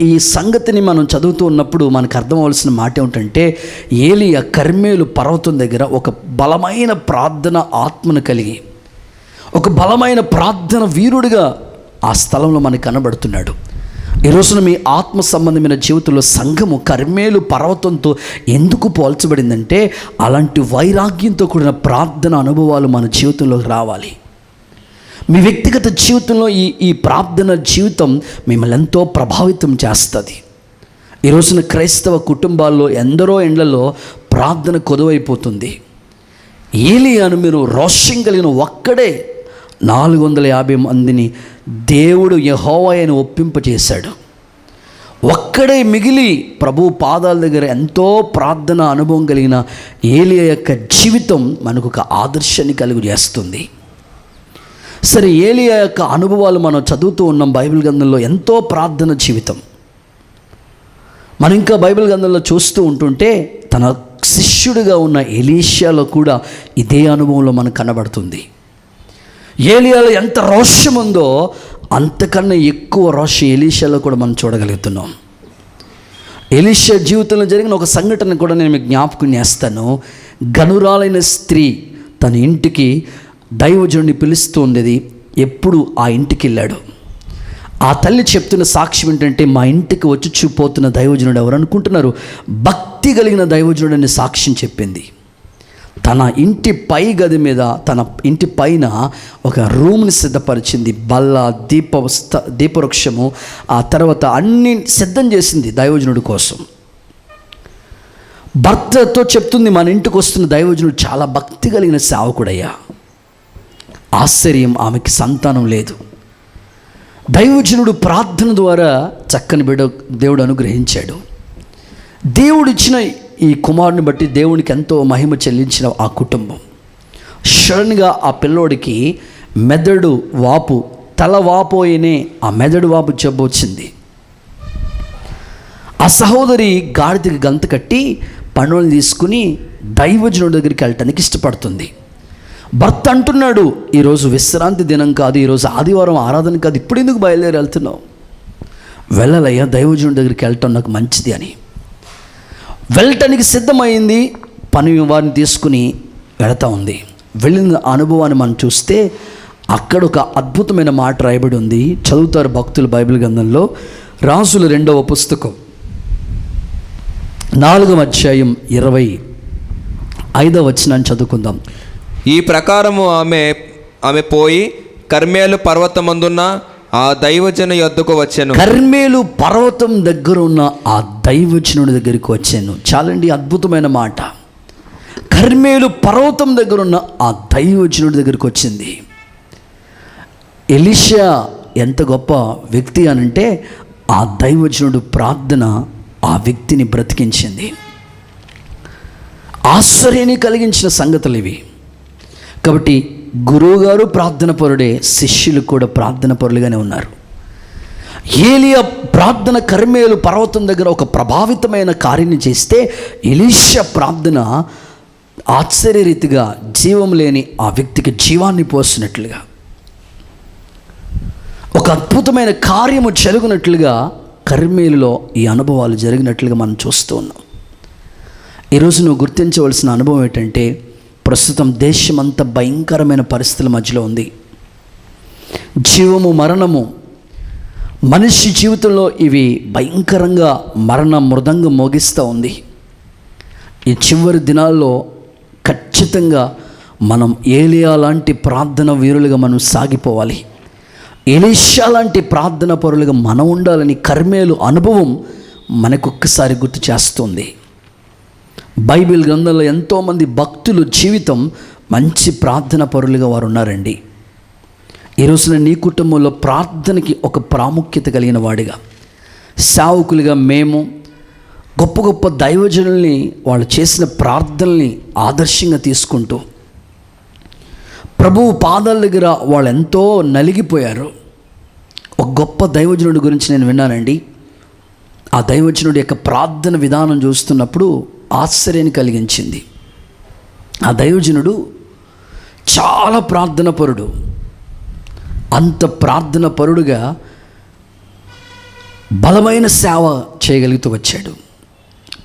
ఈ సంగతిని మనం చదువుతూ ఉన్నప్పుడు మనకు అర్థం అవ్వాల్సిన మాట ఏమిటంటే, ఏలియా కర్మేలు పర్వతం దగ్గర ఒక బలమైన ప్రార్థన ఆత్మను కలిగి, ఒక బలమైన ప్రార్థన వీరుడిగా ఆ స్థలంలో మనకు కనబడుతున్నాడు. ఈ రోజున మీ ఆత్మ సంబంధమైన జీవితంలో సంఘము కర్మేలు పర్వతంతో ఎందుకు పోల్చబడిందంటే, అలాంటి వైరాగ్యంతో కూడిన ప్రార్థన అనుభవాలు మన జీవితంలోకి రావాలి. మీ వ్యక్తిగత జీవితంలో ఈ ప్రార్థన జీవితం మిమ్మల్ని ఎంతో ప్రభావితం చేస్తుంది. ఈ రోజున క్రైస్తవ కుటుంబాల్లో ఎందరో ఇండ్లలో ప్రార్థన కొదువైపోతుంది. ఏలియాను మీరు రోషం కలిగిన ఒక్కడే 450 మందిని దేవుడు యెహోవాయని ఒప్పింపచేశాడు. ఒక్కడే మిగిలి ప్రభు పాదాల దగ్గర ఎంతో ప్రార్థన అనుభవం కలిగిన ఏలియా యొక్క జీవితం మనకు ఒక ఆదర్శాన్ని కలుగు చేస్తుంది. సరే, ఏలియా యొక్క అనుభవాలు మనం చదువుతూ ఉన్నాం బైబిల్ గ్రంథంలో. ఎంతో ప్రార్థన జీవితం మనం ఇంకా బైబిల్ గ్రంథంలో చూస్తూ ఉంటుంటే, తన శిష్యుడిగా ఉన్న ఎలీషాలో కూడా ఇదే అనుభవంలో మనకు కనబడుతుంది. ఏలియాలో ఎంత రోషం ఉందో అంతకన్నా ఎక్కువ రోషం ఎలీషాలో కూడా మనం చూడగలుగుతున్నాం. ఎలీషా జీవితంలో జరిగిన ఒక సంఘటన కూడా నేను మీకు జ్ఞాపకం చేస్తాను. గనురాలైన స్త్రీ తన ఇంటికి దైవజనుడిని పిలుస్తూ ఉండేది. ఎప్పుడు ఆ ఇంటికి వెళ్ళాడు. ఆ తల్లి చెప్తున్న సాక్ష్యం ఏంటంటే, మా ఇంటికి వచ్చి చూపోతున్న దైవజనుడు ఎవరు అనుకుంటున్నారు? భక్తి కలిగిన దైవజనుడు అని సాక్ష్యం చెప్పింది. తన ఇంటి పై గది మీద, తన ఇంటి పైన ఒక రూమ్ని సిద్ధపరిచింది. బల్ల, దీపవృక్షము, ఆ తర్వాత అన్ని సిద్ధం చేసింది దైవజనుడి కోసం. భర్తతో చెప్తుంది, మన ఇంటికి వస్తున్న దైవజనుడు చాలా భక్తి కలిగిన సేవకుడయ్యా. ఆశ్చర్యం, ఆమెకి సంతానం లేదు. దైవజనుడు ప్రార్థన ద్వారా చక్కని బిడ్డ దేవుడు అనుగ్రహించాడు. దేవుడిచ్చిన ఈ కుమారుని బట్టి దేవునికి ఎంతో మహిమ చెల్లించిన ఆ కుటుంబం, సడన్గా ఆ పిల్లోడికి మెదడు వాపు, తల వాపోయేనే ఆ మెదడు వాపు జబ్బు వచ్చింది. ఆ సహోదరి గాడిదకి గంత కట్టి పనులను తీసుకుని దైవజనుడి దగ్గరికి వెళ్ళటానికి ఇష్టపడుతుంది. భర్త అంటున్నాడు, ఈరోజు విశ్రాంతి దినం కాదు, ఈరోజు ఆదివారం ఆరాధన కాదు, ఇప్పుడు ఎందుకు బయలుదేరి వెళ్తున్నావు? వెళ్ళాలయ్యా, దైవజనుడి దగ్గరికి వెళ్ళటం నాకు మంచిది అని వెళ్ళటానికి సిద్ధమైంది. పని వారిని తీసుకుని వెళతా ఉంది. వెళ్ళిన అనుభవాన్ని మనం చూస్తే అక్కడ ఒక అద్భుతమైన మాట రాయబడి ఉంది. చదువుతారు భక్తులు బైబిల్ గ్రంథంలో. రాజుల 2వ పుస్తకం 4వ అధ్యాయం 25వ వచనాన్ని చదువుకుందాం. ఈ ప్రకారము ఆమె పోయి కర్మేలు పర్వతమందున్న ఆ దైవజన యొద్దకు వచ్చాను. కర్మేలు పర్వతం దగ్గర ఉన్న ఆ దైవజనుడి దగ్గరికి వచ్చాను. చాలండి, అద్భుతమైన మాట. కర్మేలు పర్వతం దగ్గర ఉన్న ఆ దైవజనుడి దగ్గరికి వచ్చింది. ఎలీషా ఎంత గొప్ప వ్యక్తి అనంటే, ఆ దైవజనుడు ప్రార్థన ఆ వ్యక్తిని బ్రతికించింది. ఆశ్చర్యాన్ని కలిగించిన సంగతులు ఇవి. కాబట్టి గురువుగారు ప్రార్థన పరుడే, శిష్యులు కూడా ప్రార్థన పరులుగానే ఉన్నారు. ఏలియా ప్రార్థన కర్మేలు పర్వతం దగ్గర ఒక ప్రభావితమైన కార్యాన్ని చేస్తే, ఎలీషా ప్రార్థన ఆశ్చర్యరీతిగా జీవం లేని ఆ వ్యక్తికి జీవాన్ని పోసినట్లుగా, ఒక అద్భుతమైన కార్యము జరుగునట్లుగా కర్మేలులో ఈ అనుభవాలు జరిగినట్లుగా మనం చూస్తూ ఉన్నాం. ఈరోజు నువ్వు గుర్తించవలసిన అనుభవం ఏంటంటే, ప్రస్తుతం దేశమంతా భయంకరమైన పరిస్థితుల మధ్యలో ఉంది. జీవము మరణము, మనిషి జీవితంలో ఇవి భయంకరంగా మరణ మృదంగం మోగిస్తూ ఉంది. ఈ చివరి దినాల్లో ఖచ్చితంగా మనం ఏలియా లాంటి ప్రార్థన వీరులుగా మనం సాగిపోవాలి. ఎలీషా లాంటి ప్రార్థన పరులుగా మనం ఉండాలని కర్మేలు అనుభవం మనకొక్కసారి గుర్తు చేస్తుంది. బైబిల్ గ్రంథంలో ఎంతోమంది భక్తులు జీవితం మంచి ప్రార్థన పరులుగా వారు ఉన్నారండి. ఈ రోజున నీ కుటుంబంలో ప్రార్థనకి ఒక ప్రాముఖ్యత కలిగిన వాడిగా, సేవకులుగా మేము గొప్ప గొప్ప దైవజనుల్ని వాళ్ళు చేసిన ప్రార్థనల్ని ఆదర్శంగా తీసుకుంటూ, ప్రభువు పాదాల దగ్గర వాళ్ళు ఎంతో నలిగిపోయారు. ఒక గొప్ప దైవజనుడి గురించి నేను విన్నానండి. ఆ దైవజనుడి యొక్క ప్రార్థన విధానం చూస్తున్నప్పుడు ఆశ్చర్యాన్ని కలిగించింది. ఆ దైవజనుడు చాలా ప్రార్థన పరుడు. అంత ప్రార్థన పరుడుగా బలమైన సేవ చేయగలుగుతూ వచ్చాడు.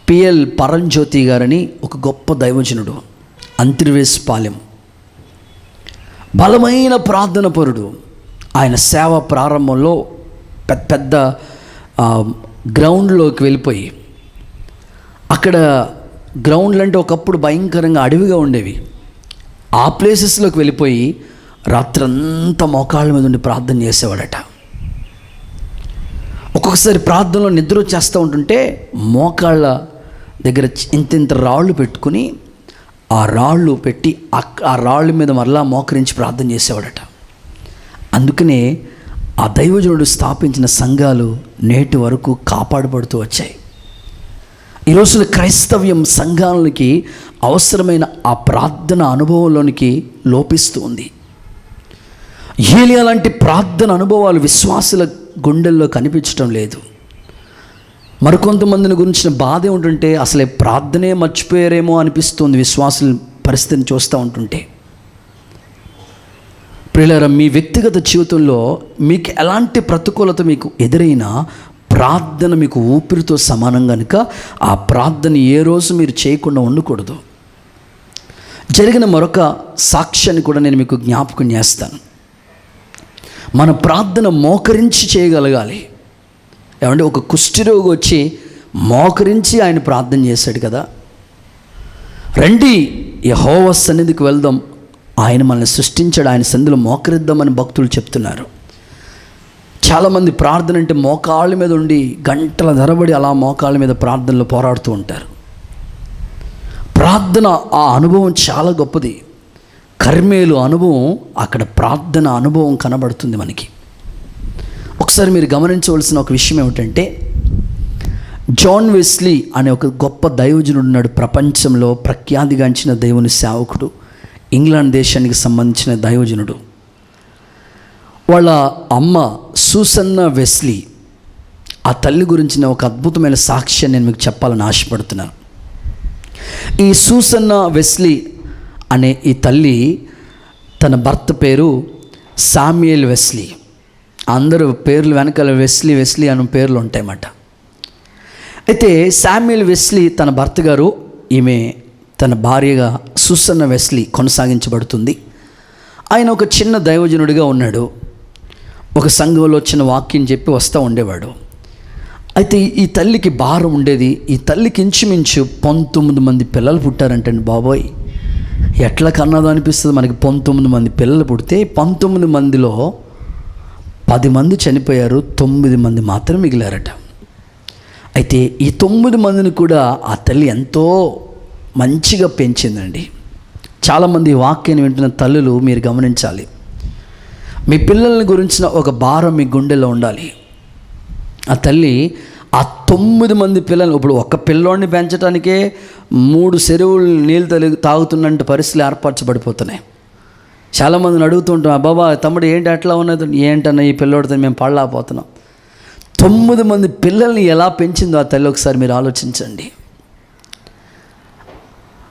పిఎల్ పరంజ్యోతి గారని ఒక గొప్ప దైవజనుడు, అంతర్వేశపాలెం, బలమైన ప్రార్థన పరుడు. ఆయన సేవ ప్రారంభంలో పెద్ద పెద్ద గ్రౌండ్లోకి వెళ్ళిపోయి, అక్కడ గ్రౌండ్లు అంటే ఒకప్పుడు భయంకరంగా అడవిగా ఉండేవి, ఆ ప్లేసెస్లోకి వెళ్ళిపోయి రాత్రంతా మోకాళ్ళ మీద ఉండి ప్రార్థన చేసేవాడట. ఒక్కొక్కసారి ప్రార్థనలో నిద్ర వచ్చేస్తూ ఉంటుంటే మోకాళ్ళ దగ్గర ఇంత రాళ్ళు పెట్టుకుని ఆ రాళ్ళు పెట్టి ఆ రాళ్ళ మీద మరలా మోకరించి ప్రార్థన చేసేవాడట. అందుకనే ఆ దైవజనుడు స్థాపించిన సంఘాలు నేటి వరకు కాపాడబడుతూ వచ్చాయి. ఈ రోజున క్రైస్తవ్యం సంఘాలకి అవసరమైన ఆ ప్రార్థన అనుభవంలోనికి లోపిస్తూ ఉంది. ఏలియా లాంటి ప్రార్థన అనుభవాలు విశ్వాసుల గుండెల్లో కనిపించడం లేదు. మరికొంతమందిని గురించిన బాధ ఏమిటంటే, అసలే ప్రార్థనే మర్చిపోయారేమో అనిపిస్తుంది విశ్వాసుల పరిస్థితిని చూస్తూ ఉంటుంటే. ప్రియులారా, మీ వ్యక్తిగత జీవితంలో మీకు ఎలాంటి ప్రతికూలత మీకు ఎదురైనా ప్రార్థన మీకు ఊపిరితో సమానం కనుక ఆ ప్రార్థన ఏ రోజు మీరు చేయకుండా ఉండకూడదు. జరిగిన మరొక సాక్ష్యాన్ని కూడా నేను మీకు జ్ఞాపకం చేస్తాను. మన ప్రార్థన మోకరించి చేయగలగాలి. ఏమంటే ఒక కుష్ఠరోగి వచ్చి మోకరించి ఆయన ప్రార్థన చేశాడు కదా. రండి యెహోవా సన్నిధికి వెళ్దాం, ఆయన మనల్ని సృష్టించాడు, ఆయన సన్నిధిలో మోకరిద్దామని భక్తులు చెప్తున్నారు. చాలామంది ప్రార్థన అంటే మోకాళ్ళ మీద ఉండి గంటల ధరబడి అలా మోకాళ్ళ మీద ప్రార్థనలో పోరాడుతూ ఉంటారు. ప్రార్థన ఆ అనుభవం చాలా గొప్పది. కర్మేలు అనుభవం, అక్కడ ప్రార్థన అనుభవం కనబడుతుంది మనకి. ఒకసారి మీరు గమనించవలసిన ఒక విషయం ఏమిటంటే, జాన్ వెస్లీ అనే ఒక గొప్ప దైవజనుడు ఉన్నాడు. ప్రపంచంలో ప్రఖ్యాతిగాంచిన దేవుని సేవకుడు, ఇంగ్లాండ్ దేశానికి సంబంధించిన దైవజనుడు. వాళ్ళ అమ్మ సూసన్నా వెస్లీ, ఆ తల్లి గురించిన ఒక అద్భుతమైన సాక్ష్యం నేను మీకు చెప్పాలని ఆశపడుతున్నాను. ఈ సూసన్నా వెస్లీ అనే ఈ తల్లి, తన భర్త పేరు శామ్యుయల్ వెస్లీ. అందరూ పేర్లు వెనకాల వెస్లీ వెస్లీ అనే పేర్లు ఉంటాయన్నమాట. అయితే శామ్యుయల్ వెస్లీ తన భర్త గారు, ఈమె తన భార్యగా సూసన్నా వెస్లీ కొనసాగించబడుతుంది. ఆయన ఒక చిన్న దైవజనుడిగా ఉన్నాడు. ఒక సంఘంలో చిన్న వాక్యం చెప్పి వస్తూ ఉండేవాడు. అయితే ఈ తల్లికి భారం ఉండేది. ఈ తల్లికి ఇంచుమించు 19 మంది పిల్లలు పుట్టారంటండి. బాబోయ్, ఎట్లా కన్నదో అనిపిస్తుంది మనకి. 19 మంది పిల్లలు పుడితే 19 మందిలో 10 మంది చనిపోయారు, 9 మంది మాత్రం మిగిలారట. అయితే ఈ 9 మందిని కూడా ఆ తల్లి ఎంతో మంచిగా పెంచిందండి. చాలామంది వాక్యాన్ని వింటున్న తల్లులు మీరు గమనించాలి, మీ పిల్లల గురించిన ఒక భారం మీ గుండెలో ఉండాలి. ఆ తల్లి ఆ 9 మంది పిల్లలు, ఇప్పుడు ఒక పిల్లోడిని పెంచడానికే 3 చెరువులు నీళ్ళు తాగుతున్నట్టు పరిస్థితులు ఏర్పరచబడిపోతున్నాయి. చాలామందిని అడుగుతుంటాం, బాబా తమ్ముడు ఏంటి అట్లా ఉన్నది, ఏంటన్నా ఈ పిల్లోడితో మేము పడలేకపోతున్నాం. 9 మంది పిల్లల్ని ఎలా పెంచిందో ఆ తల్లి ఒకసారి మీరు ఆలోచించండి.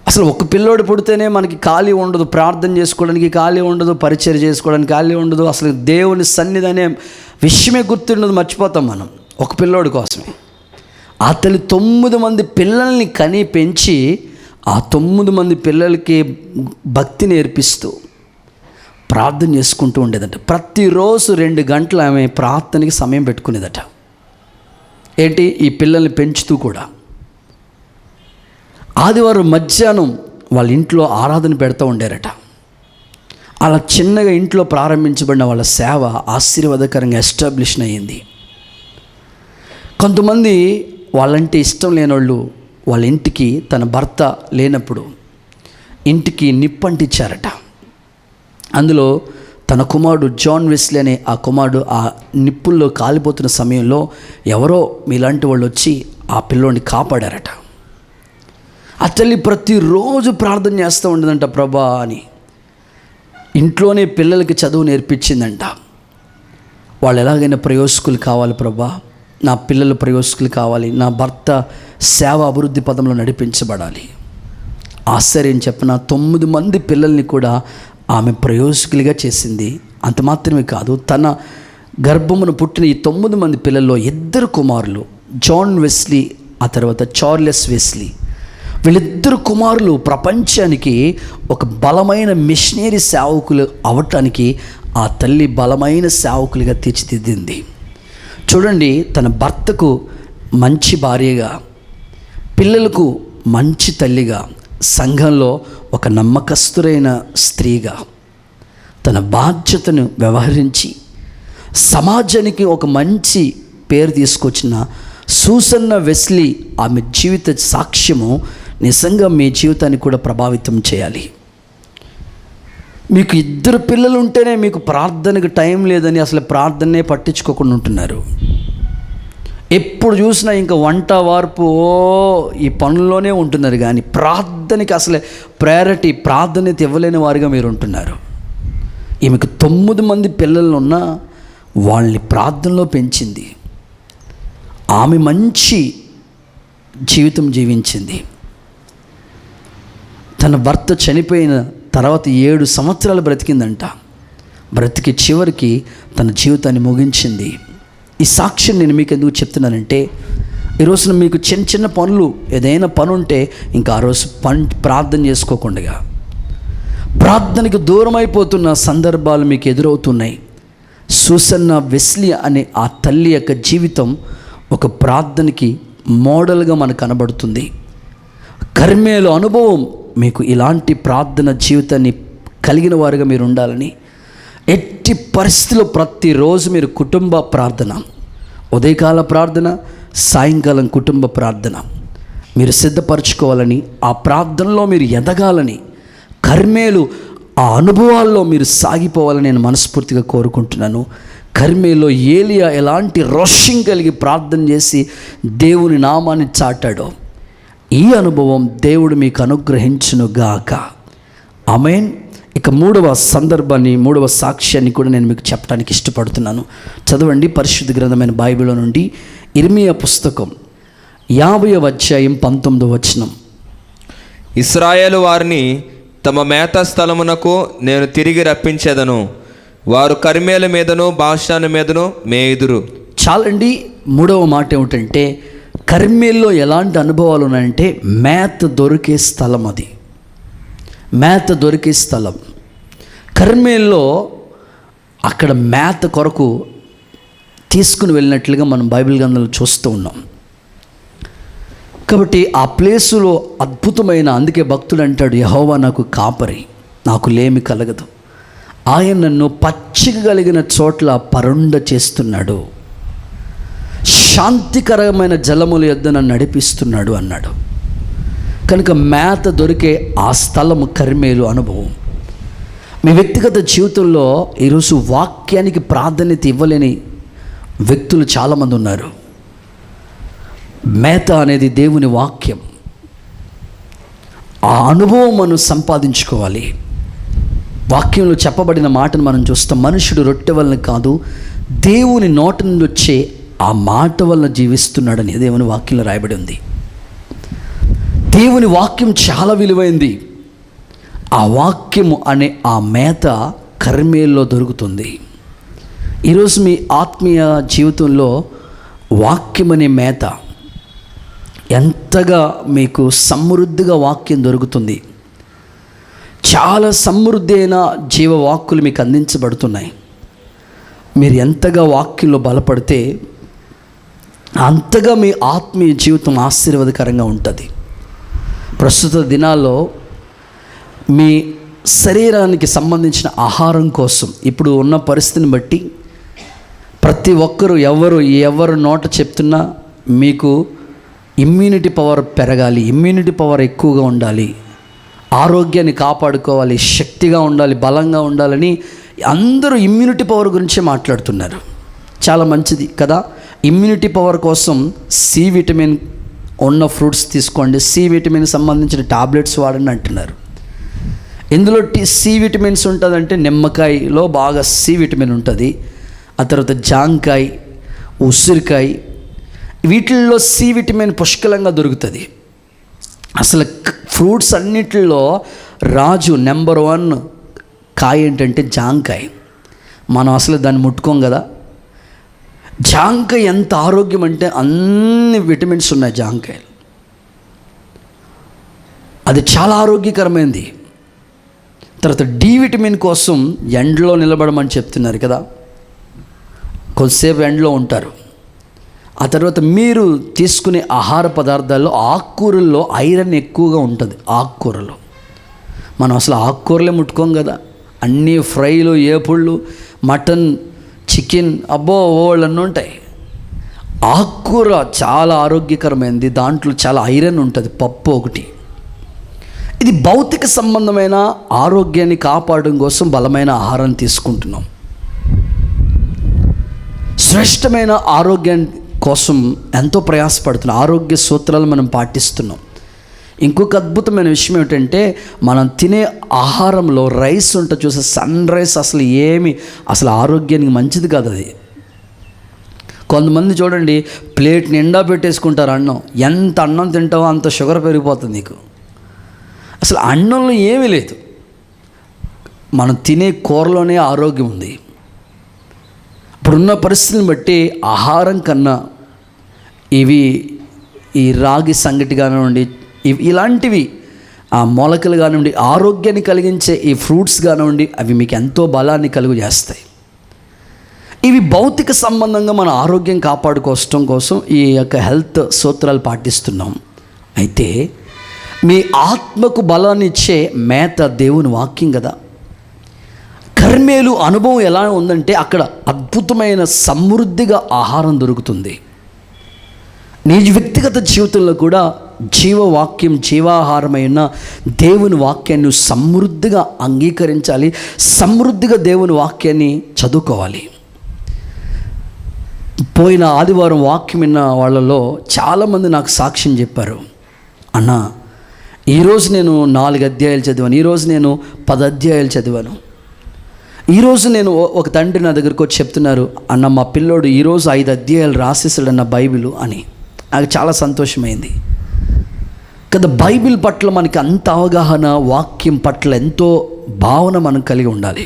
అసలు ఒక పిల్లోడు పుడితేనే మనకి ఖాళీ ఉండదు, ప్రార్థన చేసుకోవడానికి ఖాళీ ఉండదు, పరిచర్య చేసుకోవడానికి ఖాళీ ఉండదు, అసలు దేవుని సన్నిధి అనే విషయమే గుర్తుండదు, మర్చిపోతాం మనం ఒక పిల్లోడి కోసమే. ఆ తల్లి 9 మంది పిల్లల్ని కని పెంచి ఆ 9 మంది పిల్లలకి భక్తి నేర్పిస్తూ ప్రార్థన చేసుకుంటూ ఉండేదట. ప్రతిరోజు 2 గంటలు ఆమె ప్రార్థనకి సమయం పెట్టుకునేదట. ఏంటి, ఈ పిల్లల్ని పెంచుతూ కూడా. ఆదివారం మధ్యాహ్నం వాళ్ళ ఇంట్లో ఆరాధన పెడతా ఉండారట. అలా చిన్నగా ఇంట్లో ప్రారంభించబడిన వాళ్ళ సేవ ఆశీర్వాదకరంగా ఎస్టాబ్లిష్ అయ్యింది. కొంతమంది వాళ్ళంటే ఇష్టం లేని వాళ్ళు వాళ్ళ ఇంటికి తన భర్త లేనప్పుడు ఇంటికి నిప్పంటించారట. అందులో తన కుమారుడు జాన్ వెస్లీ అనే ఆ కుమారుడు ఆ నిప్పుల్లో కాలిపోతున్న సమయంలో ఎవరో మీలాంటి వాళ్ళు వచ్చి ఆ పిల్లోని కాపాడారట. ఆ తల్లి ప్రతిరోజు ప్రార్థన చేస్తూ ఉండదంట, ప్రభా అని. ఇంట్లోనే పిల్లలకి చదువు నేర్పించిందంట. వాళ్ళు ఎలాగైనా ప్రయోజకులు కావాలి ప్రభా, నా పిల్లలు ప్రయోజకులు కావాలి, నా భర్త సేవ అభివృద్ధి పదంలో నడిపించబడాలి. ఆశ్చర్యం చెప్పిన 9 మంది పిల్లల్ని కూడా ఆమె ప్రయోజకులుగా చేసింది. అంత మాత్రమే కాదు, తన గర్భమును పుట్టిన ఈ 9 మంది పిల్లల్లో 2 కుమారులు, జాన్ వెస్లీ ఆ తర్వాత చార్లెస్ వెస్లీ, వీళ్ళిద్దరు కుమారులు ప్రపంచానికి ఒక బలమైన మిషనరీ సేవకులు అవటానికి ఆ తల్లి బలమైన సేవకులుగా తీర్చిదిద్దింది. చూడండి, తన భర్తకు మంచి భార్యగా, పిల్లలకు మంచి తల్లిగా, సంఘంలో ఒక నమ్మకస్తురైన స్త్రీగా తన బాధ్యతను వ్యవహరించి సమాజానికి ఒక మంచి పేరు తీసుకొచ్చిన సూసన్నా వెస్లీ ఆమె జీవిత సాక్ష్యము నిజంగా మీ జీవితాన్ని కూడా ప్రభావితం చేయాలి. మీకు 2 పిల్లలు ఉంటేనే మీకు ప్రార్థనకు టైం లేదని అసలు ప్రార్థనే పట్టించుకోకుండా ఉంటున్నారు. ఎప్పుడు చూసినా ఇంకా వంట వార్పు ఈ పనుల్లోనే ఉంటున్నారు, కానీ ప్రార్థనకి అసలు ప్రయారిటీ ప్రాధాన్యత ఇవ్వలేని వారిగా మీరు ఉంటున్నారు. ఈమెకు 9 మంది పిల్లలు ఉన్నా వాళ్ళని ప్రార్థనలో పెంచింది. ఆమె మంచి జీవితం జీవించింది. తన భర్త చనిపోయిన తర్వాత 7 సంవత్సరాలు బ్రతికిందంట. బ్రతికి చివరికి తన జీవితాన్ని ముగించింది. ఈ సాక్ష్యం నేను మీకు ఎందుకు చెప్తున్నానంటే, ఈ రోజున మీకు చిన్న చిన్న పనులు, ఏదైనా పని ఉంటే ఇంకా ఆ రోజు ప్రార్థన చేసుకోకుండా ప్రార్థనకు దూరం అయిపోతున్న సందర్భాలు మీకు ఎదురవుతున్నాయి. సూసన్న వెస్లీ అనే ఆ తల్లి యొక్క జీవితం ఒక ప్రార్థనకి మోడల్గా మనకు కనబడుతుంది. కర్మేలు అనుభవం మీకు ఇలాంటి ప్రార్థన జీవితాన్ని కలిగిన వారుగా మీరు ఉండాలని, ఎట్టి పరిస్థితుల్లో ప్రతిరోజు మీరు కుటుంబ ప్రార్థన, ఉదయకాల ప్రార్థన, సాయంకాలం కుటుంబ ప్రార్థన మీరు సిద్ధపరచుకోవాలని, ఆ ప్రార్థనలో మీరు ఎదగాలని, కర్మేలు ఆ అనుభవాల్లో మీరు సాగిపోవాలని నేను మనస్ఫూర్తిగా కోరుకుంటున్నాను. కర్మేలో ఏలియా ఎలాంటి రోషం కలిగి ప్రార్థన చేసి దేవుని నామాన్ని చాటాడో ఈ అనుభవం దేవుడు మీకు అనుగ్రహించునుగాక. ఆమేన్. ఇక మూడవ సందర్భాన్ని, మూడవ సాక్ష్యాన్ని కూడా నేను మీకు చెప్పడానికి ఇష్టపడుతున్నాను. చదవండి పరిశుద్ధ గ్రంథమైన బైబిల్ నుండి ఇర్మియా పుస్తకం 50వ అధ్యాయం 19వ వచనం. ఇశ్రాయేలు వారిని తమ మేత స్థలమునకు నేను తిరిగి రప్పించేదను, వారు కర్మేల మీదను బాషాను మీదను మేయుదురు. చాలండి. మూడవ మాట ఏమిటంటే, కర్మేల్లో ఎలాంటి అనుభవాలు ఉన్నాయంటే మేత దొరికే స్థలం. అది మేత దొరికే స్థలం. కర్మేల్లో అక్కడ మేత కొరకు తీసుకుని వెళ్ళినట్లుగా మనం బైబిల్ గ్రంథంలో చూస్తూ ఉన్నాం. కాబట్టి ఆ ప్లేసులో అద్భుతమైన, అందుకే భక్తుడు అంటాడు, యెహోవా నాకు కాపరి, నాకు లేమి కలగదు, ఆయన నన్ను పచ్చిక కలిగిన చోట్ల పరుండ చేస్తున్నాడు, శాంతికరమైన జలముల యొద్ద నన్ను నడిపిస్తున్నాడు అన్నాడు. కనుక మేత దొరికే ఆ స్థలము కర్మేలు అనుభవం. మీ వ్యక్తిగత జీవితంలో ఈరోజు వాక్యానికి ప్రాధాన్యత ఇవ్వలేని వ్యక్తులు చాలామంది ఉన్నారు. మేత అనేది దేవుని వాక్యం. ఆ అనుభవం మనం సంపాదించుకోవాలి. వాక్యంలో చెప్పబడిన మాటను మనం చూస్తాం. మనుషుడు రొట్టె వలన కాదు, దేవుని నోట నుండి వచ్చే ఆ మాట వలన జీవిస్తున్నాడని దేవుని వాక్యంలో రాయబడి ఉంది. దేవుని వాక్యం చాలా విలువైంది. ఆ వాక్యము అనే ఆ మేత కర్మేల్లో దొరుకుతుంది. ఈరోజు మీ ఆత్మీయ జీవితంలో వాక్యం అనే మేత ఎంతగా మీకు సమృద్ధిగా వాక్యం దొరుకుతుంది. చాలా సమృద్ధి అయిన జీవవాక్కులు మీకు అందించబడుతున్నాయి. మీరు ఎంతగా వాక్యంలో బలపడితే అంతగా మీ ఆత్మీయ జీవితం ఆశీర్వాదకరంగా ఉంటుంది. ప్రస్తుత దినాల్లో మీ శరీరానికి సంబంధించిన ఆహారం కోసం ఇప్పుడు ఉన్న పరిస్థితిని బట్టి ప్రతి ఒక్కరూ ఎవరు నోట చెప్తున్నా మీకు ఇమ్యూనిటీ పవర్ పెరగాలి, ఇమ్యూనిటీ పవర్ ఎక్కువగా ఉండాలి, ఆరోగ్యాన్ని కాపాడుకోవాలి, శక్తిగా ఉండాలి, బలంగా ఉండాలని అందరూ ఇమ్యూనిటీ పవర్ గురించే మాట్లాడుతున్నారు. చాలా మంచిది కదా. ఇమ్యూనిటీ పవర్ కోసం సి విటమిన్ ఉన్న ఫ్రూట్స్ తీసుకోండి, సి విటమిన్ సంబంధించిన టాబ్లెట్స్ వాడండి అంటున్నారు. ఇందులో సి విటమిన్స్ ఉంటుందంటే నిమ్మకాయలో బాగా సి విటమిన్ ఉంటుంది, ఆ తర్వాత జాంకాయ, ఉసిరికాయ, వీటిల్లో సి విటమిన్ పుష్కలంగా దొరుకుతుంది. అసలు ఫ్రూట్స్ అన్నిటిలో రాజు నెంబర్ 1 కాయ ఏంటంటే జాంకాయ. మనం అసలు దాన్ని ముట్టుకోం కదా. జాంకాయ ఎంత ఆరోగ్యం అంటే అన్ని విటమిన్స్ ఉన్నాయి జాంకాయలు. అది చాలా ఆరోగ్యకరమైనది. తర్వాత డి విటమిన్ కోసం ఎండలో నిలబడమని చెప్తున్నారు కదా, కొద్దిసేపు ఎండలో ఉంటారు. ఆ తర్వాత మీరు తీసుకునే ఆహార పదార్థాల్లో ఆకుకూరల్లో ఐరన్ ఎక్కువగా ఉంటుంది. ఆకుకూరలో మనం అసలు ఆకుకూరలే ముట్టుకోం కదా. అన్నీ ఫ్రైలు, ఏపుళ్ళు, మటన్, చికెన్, అబ్బో ఓళ్ళన్నీ ఉంటాయి. ఆకుకూర చాలా ఆరోగ్యకరమైనది, దాంట్లో చాలా ఐరన్ ఉంటుంది. పప్పు ఒకటి. ఇది భౌతిక సంబంధమైన ఆరోగ్యాన్ని కాపాడడం కోసం బలమైన ఆహారం తీసుకుంటున్నాం. శ్రేష్టమైన ఆరోగ్యం కోసం ఎంతో ప్రయాసపడుతున్నాం. ఆరోగ్య సూత్రాలు మనం పాటిస్తున్నాం. ఇంకొక అద్భుతమైన విషయం ఏమిటంటే మనం తినే ఆహారంలో రైస్ ఉంటుంది చూసే, సన్ రైస్ అసలు ఆరోగ్యానికి మంచిది కాదు. అది కొంతమంది చూడండి ప్లేట్ నిండా పెట్టేసుకుంటారు అన్నం. ఎంత అన్నం తింటావో అంత షుగర్ పెరిగిపోతుంది నీకు. అసలు అన్నంలో ఏమీ లేదు. మనం తినే కూరలోనే ఆరోగ్యం ఉంది. ఇప్పుడున్న పరిస్థితిని బట్టి ఆహారం కన్నా ఈ రాగి సంగటి కానివ్వండి, ఇలాంటివి ఆ మొలకలు కానివ్వండి, ఆరోగ్యాన్ని కలిగించే ఈ ఫ్రూట్స్ కానివ్వండి, అవి మీకు ఎంతో బలాన్ని కలుగు చేస్తాయి. ఇవి భౌతిక సంబంధంగా మన ఆరోగ్యం కాపాడుకోవడం కోసం ఈ యొక్క హెల్త్ సూత్రాలు పాటిస్తున్నాం. అయితే మీ ఆత్మకు బలాన్ని ఇచ్చే మేత దేవుని వాక్యం కదా. కర్మేలు అనుభవం ఎలా ఉందంటే అక్కడ అద్భుతమైన సమృద్ధిగా ఆహారం దొరుకుతుంది. నీ వ్యక్తిగత జీవితంలో కూడా జీవవాక్యం, జీవాహారమైన దేవుని వాక్యాన్ని నువ్వు సమృద్ధిగా అంగీకరించాలి. సమృద్ధిగా దేవుని వాక్యాన్ని చదువుకోవాలి. పోయిన ఆదివారం వాక్యం విన్న వాళ్ళలో చాలామంది నాకు సాక్ష్యం చెప్పారు. అన్న, ఈరోజు నేను 4 అధ్యాయాలు చదివాను, ఈరోజు నేను 10 అధ్యాయాలు చదివాను. ఈరోజు నేను ఒక తండ్రి నా దగ్గరకు వచ్చి చెప్తున్నారు, అన్న మా పిల్లోడు ఈరోజు 5 అధ్యాయాలు రాసేసాడన్న బైబిల్ అని. నాకు చాలా సంతోషమైంది కదా. బైబిల్ పట్ల మనకి అంత అవగాహన, వాక్యం పట్ల ఎంతో భావన మనం కలిగి ఉండాలి.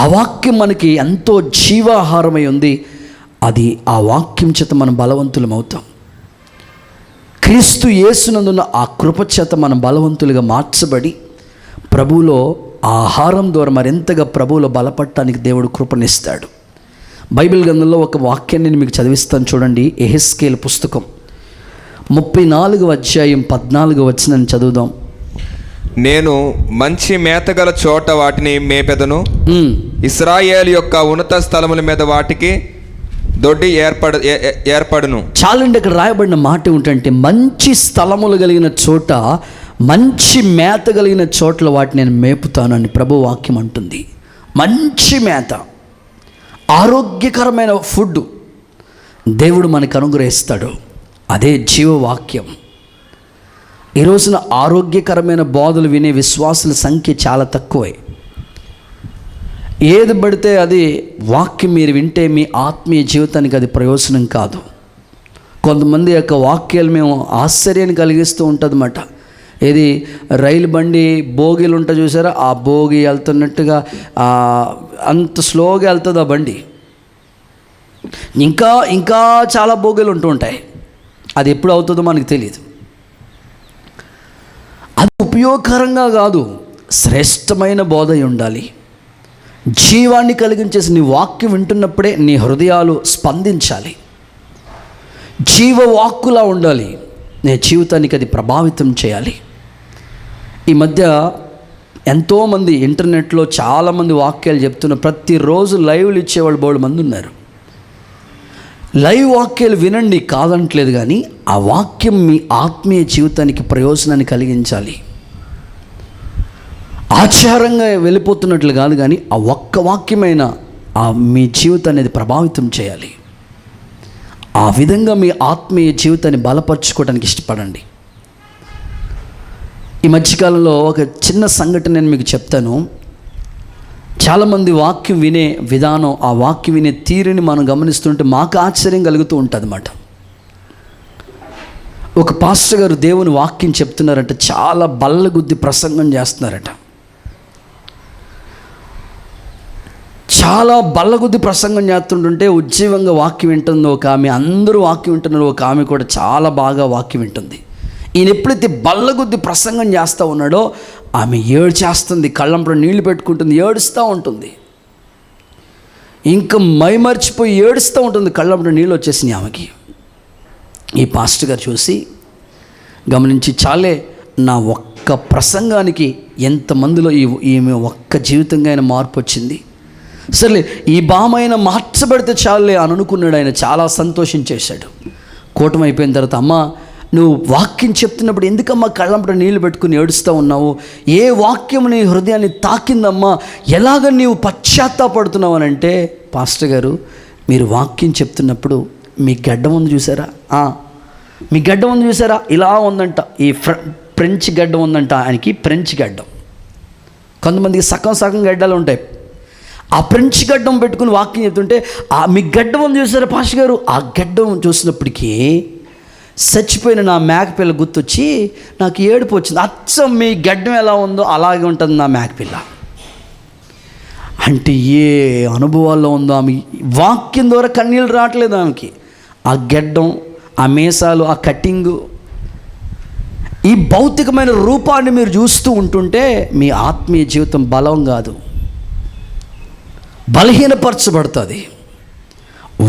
ఆ వాక్యం మనకి ఎంతో జీవాహారమై ఉంది. అది ఆ వాక్యం చేత మనం బలవంతులం అవుతాం. క్రీస్తు యేసునందున్న ఆ కృప చేత మనం బలవంతులుగా మార్చబడి ప్రభువులో ఆహారం ద్వారా మరింతగా ప్రభువులో బలపడటానికి దేవుడు కృపనిస్తాడు. బైబిల్ గ్రంథంలో ఒక వాక్యాన్ని నేను మీకు చదివిస్తాను చూడండి. యెహెజ్కేలు పుస్తకం 34వ అధ్యాయం 14వ వచనం చదువుదాం. నేను మంచి మేతగల చోట వాటిని మేపెదను, ఇశ్రాయేలు యొక్క ఉన్నత స్థలముల మీద వాటికి దొడ్డి ఏర్పడును. చాలండి, ఇక్కడ రాయబడిన మాట ఏమిటంటే మంచి స్థలములు కలిగిన చోట, మంచి మేత కలిగిన చోట్ల వాటిని నేను మేపుతానని ప్రభు వాక్యం అంటుంది. మంచి మేత, ఆరోగ్యకరమైన ఫుడ్ దేవుడు మనకు అనుగ్రహిస్తాడు. అదే జీవవాక్యం. ఈ రోజున ఆరోగ్యకరమైన బోధలు వినే విశ్వాసుల సంఖ్య చాలా తక్కువే. ఏది పడితే అది వాక్యం మీరు వింటే మీ ఆత్మీయ జీవితానికి అది ప్రయోజనం కాదు. కొంతమంది యొక్క వాక్యాలు మేము ఆశ్చర్యాన్ని కలిగిస్తూ ఉంటుందన్నమాట. ఏది రైలు బండి బోగీలు ఉంటాయి చూసారా, ఆ బోగి వెళ్తున్నట్టుగా అంత స్లోగా వెళ్తుంది ఆ బండి. ఇంకా ఇంకా చాలా బోగీలు ఉంటూ ఉంటాయి. అది ఎప్పుడు అవుతుందో మనకు తెలియదు. అది ఉపయోగకరంగా కాదు, శ్రేష్టమైన బోధ ఉండాలి. జీవాన్ని కలిగించేసి నీ వాక్యం వింటున్నప్పుడే నీ హృదయాలు స్పందించాలి. జీవవాక్కులా ఉండాలి. నీ జీవితానికి అది ప్రభావితం చేయాలి. ఈ మధ్య ఎంతోమంది ఇంటర్నెట్లో చాలామంది వాక్యాలు చెప్తున్నారు. ప్రతిరోజు లైవ్లు ఇచ్చేవాళ్ళు బోడు మంది ఉన్నారు. లైవ్ వాక్యాలు వినండి, కాదంటలేదు, కానీ ఆ వాక్యం మీ ఆత్మీయ జీవితానికి ప్రయోజనాన్ని కలిగించాలి. ఆచారంగా వెళ్ళిపోతున్నట్లు కాదు, కానీ ఆ ఒక్క వాక్యమైన మీ జీవితాన్ని అనేది ప్రభావితం చేయాలి. ఆ విధంగా మీ ఆత్మీయ జీవితాన్ని బలపరచుకోవడానికి ఇష్టపడండి. ఈ మధ్యకాలంలో ఒక చిన్న సంఘటన నేను మీకు చెప్తాను. చాలామంది వాక్యం వినే విధానం, ఆ వాక్యం వినే తీరుని మనం గమనిస్తుంటే మాకు ఆశ్చర్యం కలుగుతూ ఉంటుంది అన్నమాట. ఒక పాస్టర్ గారు దేవుని వాక్యం చెప్తున్నారట, చాలా బల్లగుద్ది ప్రసంగం చేస్తున్నారట. చాలా బల్లగుద్ది ప్రసంగం చేస్తుంటుంటే ఉజ్జీవంగా వాక్యం వింటుంది ఒక ఆమె, అందరూ వాక్యం వింటున్నారు. ఒక ఆమె కూడా చాలా బాగా వాక్యం వింటుంది. ఈయన ఎప్పుడైతే బల్లగుద్ది ప్రసంగం చేస్తూ ఉన్నాడో ఆమె ఏడ్చేస్తుంది, కళ్ళంపడ నీళ్లు పెట్టుకుంటుంది, ఏడుస్తూ ఉంటుంది. ఇంకా మైమర్చిపోయి ఏడుస్తూ ఉంటుంది, కళ్ళంపడ నీళ్ళు వచ్చేసినాయి ఆమెకి. ఈ పాస్టర్ గారు చూసి గమనించి, చాలే నా ఒక్క ప్రసంగానికి ఎంతమందిలో ఈమె ఒక్క జీవితంగా ఆయన మార్పు వచ్చింది, సర్లే ఈ బామైన మార్చబడితే చాలే అని అనుకున్నాడు. ఆయన చాలా సంతోషించేశాడు. కూటమి అయిపోయిన తర్వాత, అమ్మ నువ్వు వాక్యం చెప్తున్నప్పుడు ఎందుకమ్మా కళ్ళంపట నీళ్ళు పెట్టుకుని ఏడుస్తూ ఉన్నావు? ఏ వాక్యం నీ హృదయాన్ని తాకిందమ్మా? ఎలాగ నీవు పశ్చాత్తాపడుతున్నావు అని అంటే, పాస్టర్ గారు మీరు వాక్యం చెప్తున్నప్పుడు మీ గడ్డం ఉంది చూసారా, మీ గడ్డం ఉంది చూసారా, ఇలా ఉందంట. ఈ ఫ్రెంచ్ గడ్డం ఉందంట ఆయనకి, ఫ్రెంచ్ గడ్డం. కొంతమందికి సగం సగం గడ్డలు ఉంటాయి. ఆ ఫ్రెంచ్ గడ్డం పెట్టుకుని వాక్యం చెప్తుంటే, మీ గడ్డం ఉంది చూసారా పాస్టర్ గారు, ఆ గడ్డం చూసినప్పటికీ చచ్చిపోయిన నా మేకపిల్ల గుర్తొచ్చి నాకు ఏడుపు వచ్చింది. అచ్చం మీ గడ్డం ఎలా ఉందో అలాగే ఉంటుంది నా మేకపిల్ల. అంటే ఏ అనుభవాల్లో ఉందో ఆమె, వాక్యం ద్వారా కన్నీళ్ళు రావట్లేదు ఆమెకి. ఆ గడ్డం, ఆ మీసాలు, ఆ కటింగు, ఈ భౌతికమైన రూపాన్ని మీరు చూస్తూ ఉంటుంటే మీ ఆత్మీయ జీవితం బలం కాదు, బలహీనపరచబడుతుంది.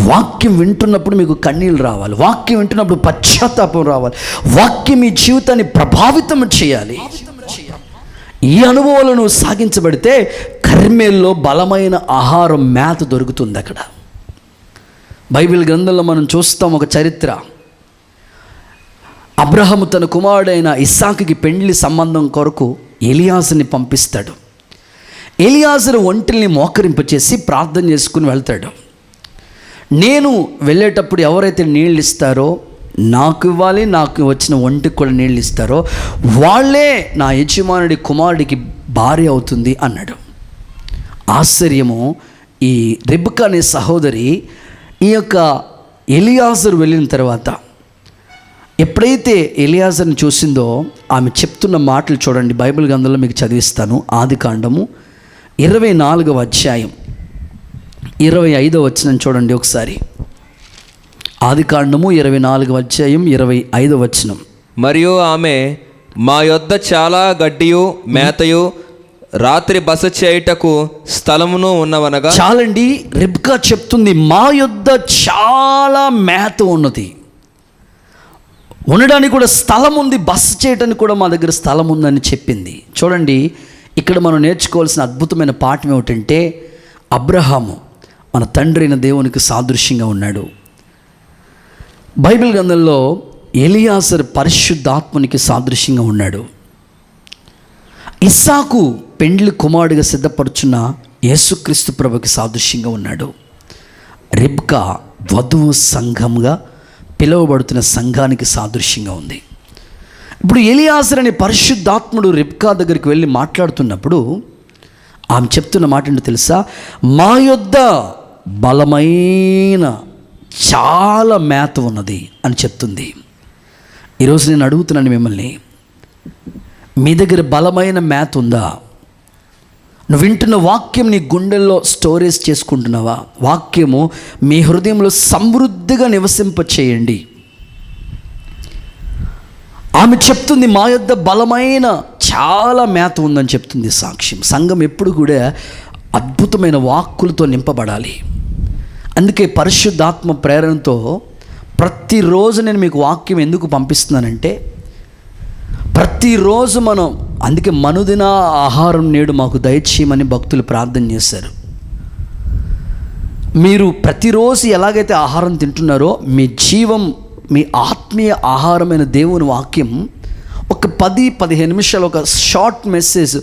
వాక్యం వింటున్నప్పుడు మీకు కన్నీళ్ళు రావాలి, వాక్యం వింటున్నప్పుడు పశ్చాత్తాపం రావాలి, వాక్యం మీ జీవితాన్ని ప్రభావితం చేయాలి. ఈ అనుభవాలను సాగించబడితే కర్మేల్లో బలమైన ఆహారం, మేత దొరుకుతుంది. అక్కడ బైబిల్ గ్రంథంలో మనం చూస్తాం ఒక చరిత్ర. అబ్రహాము తన కుమారుడైన ఇస్సాకుకి పెండ్లి సంబంధం కొరకు ఎలియాజరుని పంపిస్తాడు. ఎలియాజరు ఒంటిని మోకరింపచేసి ప్రార్థన చేసుకుని వెళ్తాడు. నేను వెళ్ళేటప్పుడు ఎవరైతే నీళ్ళు ఇస్తారో నాకు ఇవ్వాలి, నాకు వచ్చిన ఒంటికి కూడా నీళ్ళు ఇస్తారో వాళ్ళే నా యజమానుడి కుమారుడికి భార్య అవుతుంది అన్నాడు. ఆశ్చర్యము, ఈ రెబెకా అనే సహోదరి ఈ యొక్క ఎలియాజరు వెళ్ళిన తర్వాత ఎప్పుడైతే ఎలియాజర్ని చూసిందో ఆమె చెప్తున్న మాటలు చూడండి. బైబిల్ గ్రంథంలో మీకు చదివిస్తాను. ఆదికాండము 24వ అధ్యాయం 25వ వచనం చూడండి ఒకసారి. ఆదికాండము 24వ అధ్యాయం 25వ వచనం. మరియు ఆమె, మా యొద్ద చాలా గడ్డియు మేతయు రాత్రి బస చేయుటకు స్థలమును ఉన్నవనగా. చాలండి, రెబెకా చెప్తుంది మా యొద్ద చాలా మేత ఉన్నది, ఉండడానికి కూడా స్థలం ఉంది, బస చేయడానికి కూడా మా దగ్గర స్థలం ఉందని చెప్పింది. చూడండి, ఇక్కడ మనం నేర్చుకోవాల్సిన అద్భుతమైన పాఠం ఏమిటంటే అబ్రహాము మన తండ్రి అయిన దేవునికి సాదృశ్యంగా ఉన్నాడు. బైబిల్ గ్రంథంలో ఎలియాజరు పరిశుద్ధాత్మనికి సాదృశ్యంగా ఉన్నాడు. ఇస్సాకు పెండ్లి కుమారుడిగా సిద్ధపరుచున్న యేసుక్రీస్తు ప్రభుకి సాదృశ్యంగా ఉన్నాడు. రెబెకా వధువు సంఘంగా పిలువబడుతున్న సంఘానికి సాదృశ్యంగా ఉంది. ఇప్పుడు ఎలియాజరు అనే పరిశుద్ధాత్ముడు రెబెకా దగ్గరికి వెళ్ళి మాట్లాడుతున్నప్పుడు ఆమె చెప్తున్న మాట ఏంటో తెలుసా? మా యొద్ద బలమైన చాలా మేత ఉన్నది అని చెప్తుంది. ఈరోజు నేను అడుగుతున్నాను మిమ్మల్ని, మీ దగ్గర బలమైన మేత ఉందా? నువ్వు వింటున్న వాక్యం నీ గుండెల్లో స్టోరేజ్ చేసుకుంటున్నావా? వాక్యము మీ హృదయంలో సమృద్ధిగా నివసింప చేయండి. ఆమె చెప్తుంది మా యొద్ద బలమైన చాలా మేత ఉందని చెప్తుంది సాక్ష్యం. సంఘం ఎప్పుడు కూడా అద్భుతమైన వాక్కులతో నింపబడాలి. అందుకే పరిశుద్ధాత్మ ప్రేరణతో ప్రతిరోజు నేను మీకు వాక్యం ఎందుకు పంపిస్తున్నానంటే ప్రతిరోజు మనం, అందుకే మనుదిన ఆహారం నేడు మాకు దయచేయమని భక్తులు ప్రార్థన చేశారు. మీరు ప్రతిరోజు ఎలాగైతే ఆహారం తింటున్నారో మీ జీవం, మీ ఆత్మీయ ఆహారమైన దేవుని వాక్యం ఒక 10-15 నిమిషాలు, ఒక షార్ట్ మెసేజ్,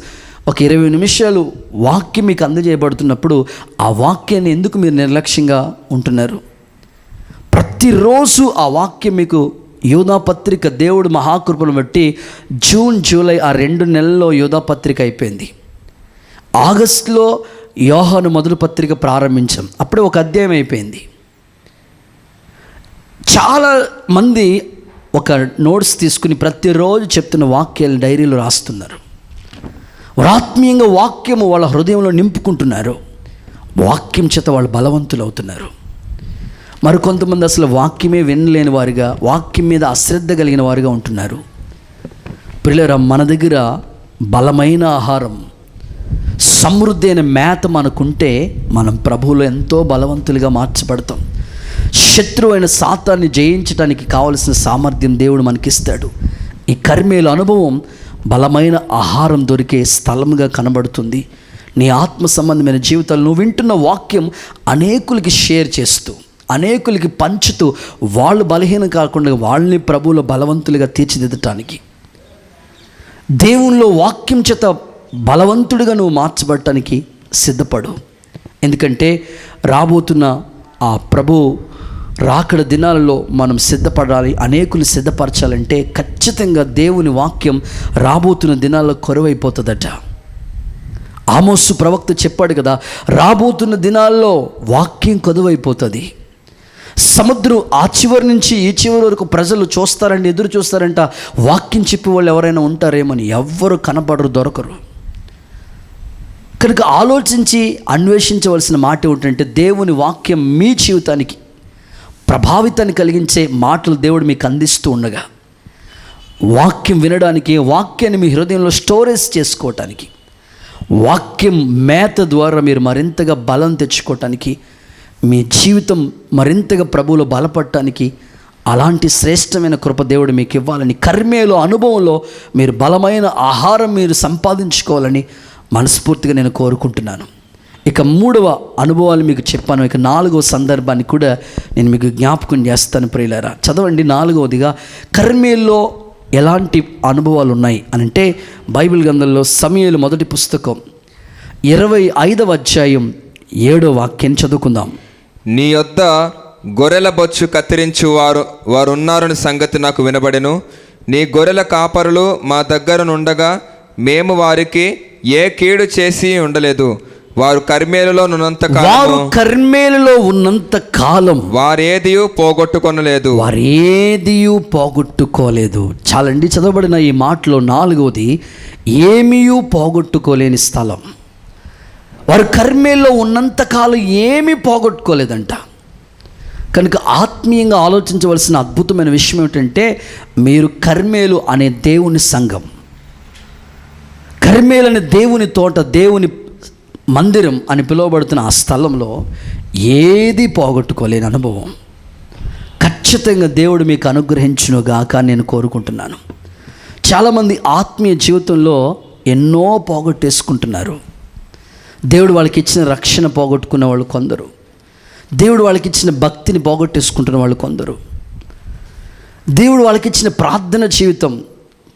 ఒక 20 నిమిషాలు వాక్యం మీకు అందజేయబడుతున్నప్పుడు ఆ వాక్యాన్ని ఎందుకు మీరు నిర్లక్ష్యంగా ఉంటున్నారు? ప్రతిరోజు ఆ వాక్యం మీకు యోధాపత్రిక, దేవుడు మహాకృపను బట్టి జూన్ జూలై ఆ 2 నెలల్లో యోధాపత్రిక అయిపోయింది. ఆగస్టులో యోహాను మొదటి పత్రిక ప్రారంభించాం, అప్పుడే ఒక అధ్యాయం అయిపోయింది. చాలా మంది ఒక నోట్స్ తీసుకుని ప్రతిరోజు చెప్తున్న వాక్యాలు డైరీలో రాస్తున్నారు. ఆత్మీయంగా వాక్యము వాళ్ళ హృదయంలో నింపుకుంటున్నారు. వాక్యం చేత వాళ్ళు బలవంతులు అవుతున్నారు. మరికొంతమంది అసలు వాక్యమే వినలేని వారిగా, వాక్యం మీద అశ్రద్ధ కలిగిన వారిగా ఉంటున్నారు. పిల్లరా, మన దగ్గర బలమైన ఆహారం, సమృద్ధి అయిన మేత మనకుంటే మనం ప్రభువులో ఎంతో బలవంతులుగా మార్చబడతాం. శత్రువు అయిన సాతాన్ని జయించడానికి కావలసిన సామర్థ్యం దేవుడు మనకిస్తాడు. ఈ కర్మేలు అనుభవం బలమైన ఆహారం దొరికే స్థలంగా కనబడుతుంది. నీ ఆత్మ సంబంధమైన జీవితాలు నువ్వు వింటున్న వాక్యం అనేకులకి షేర్ చేస్తూ, అనేకులకి పంచుతూ, వాళ్ళు బలహీనం కాకుండా వాళ్ళని ప్రభువులో బలవంతులుగా తీర్చిదిద్దటానికి, దేవునిలో వాక్యం చేత బలవంతుడిగా నువ్వు మార్చబడటానికి సిద్ధపడు. ఎందుకంటే రాబోతున్న ఆ ప్రభు రాకడ దినాలలో మనం సిద్ధపడాలి. అనేకులు సిద్ధపరచాలంటే ఖచ్చితంగా దేవుని వాక్యం రాబోతున్న దినాల్లో కొరవైపోతుందట. ఆమోసు ప్రవక్త చెప్పాడు కదా, రాబోతున్న దినాల్లో వాక్యం కొదువైపోతుంది. సముద్రం ఆ చివరి నుంచి ఈ చివరి వరకు ప్రజలు చూస్తారండి, ఎదురు చూస్తారంట. వాక్యం చెప్పే వాళ్ళు ఎవరైనా ఉంటారేమని. ఎవ్వరు కనబడరు, దొరకరు. కనుక ఆలోచించి అన్వేషించవలసిన మాట ఏమిటంటే దేవుని వాక్యం మీ జీవితానికి ప్రభావితాన్ని కలిగించే మాటలు దేవుడు మీకు అందిస్తూ ఉండగా, వాక్యం వినడానికి, వాక్యాన్ని మీ హృదయంలో స్టోరేజ్ చేసుకోవటానికి, వాక్యం మేత ద్వారా మీరు మరింతగా బలం తెచ్చుకోవటానికి మీ జీవితం మరింతగా ప్రభువులో బలపడటానికి అలాంటి శ్రేష్టమైన కృప దేవుడు మీకు ఇవ్వాలని, కర్మేలో అనుభవంలో మీరు బలమైన ఆహారం మీరు సంపాదించుకోవాలని మనస్ఫూర్తిగా నేను కోరుకుంటున్నాను. ఇక 3వ అనుభవాలు మీకు చెప్పాను. ఇక 4వ సందర్భాన్ని కూడా నేను మీకు జ్ఞాపకం చేస్తాను ప్రియులారా. చదవండి. 4వదిగా కర్మేల్లో ఎలాంటి అనుభవాలు ఉన్నాయి అని అంటే, బైబిల్ గ్రంథంలో సమూయేలు మొదటి పుస్తకం 25వ అధ్యాయం 7వ వాక్యం చదువుకుందాం. నీ యొద్ద గొర్రెల బొచ్చు కత్తిరించు వారున్నారని సంగతి నాకు వినబడెను. నీ గొర్రెల కాపరులు మా దగ్గర నుండగా మేము వారికి ఏ కీడు చేసి ఉండలేదు. వారు కర్మేలులో ఉన్నంత కాలం వారేదియూ పోగొట్టుకోలేదు. చాలండి, చదవబడిన ఈ మాటలో 4వది ఏమీయూ పోగొట్టుకోలేని స్థలం. వారు కర్మేల్లో ఉన్నంత కాలం ఏమీ పోగొట్టుకోలేదంట. కనుక ఆత్మీయంగా ఆలోచించవలసిన అద్భుతమైన విషయం ఏమిటంటే, మీరు కర్మేలు అనే దేవుని సంఘం, కర్మేలు అనే దేవుని తోట, దేవుని మందిరం అని పిలువబడుతున్న ఆ స్థలంలో ఏది పోగొట్టుకోలేని అనుభవం ఖచ్చితంగా దేవుడు మీకు అనుగ్రహించునుగాక నేను కోరుకుంటున్నాను. చాలామంది ఆత్మీయ జీవితంలో ఎన్నో పోగొట్టేసుకుంటున్నారు. దేవుడు వాళ్ళకి ఇచ్చిన రక్షణ పోగొట్టుకున్న వాళ్ళు కొందరు, దేవుడు వాళ్ళకి ఇచ్చిన భక్తిని పోగొట్టేసుకుంటున్న వాళ్ళు కొందరు, దేవుడు వాళ్ళకి ఇచ్చిన ప్రార్థన జీవితం,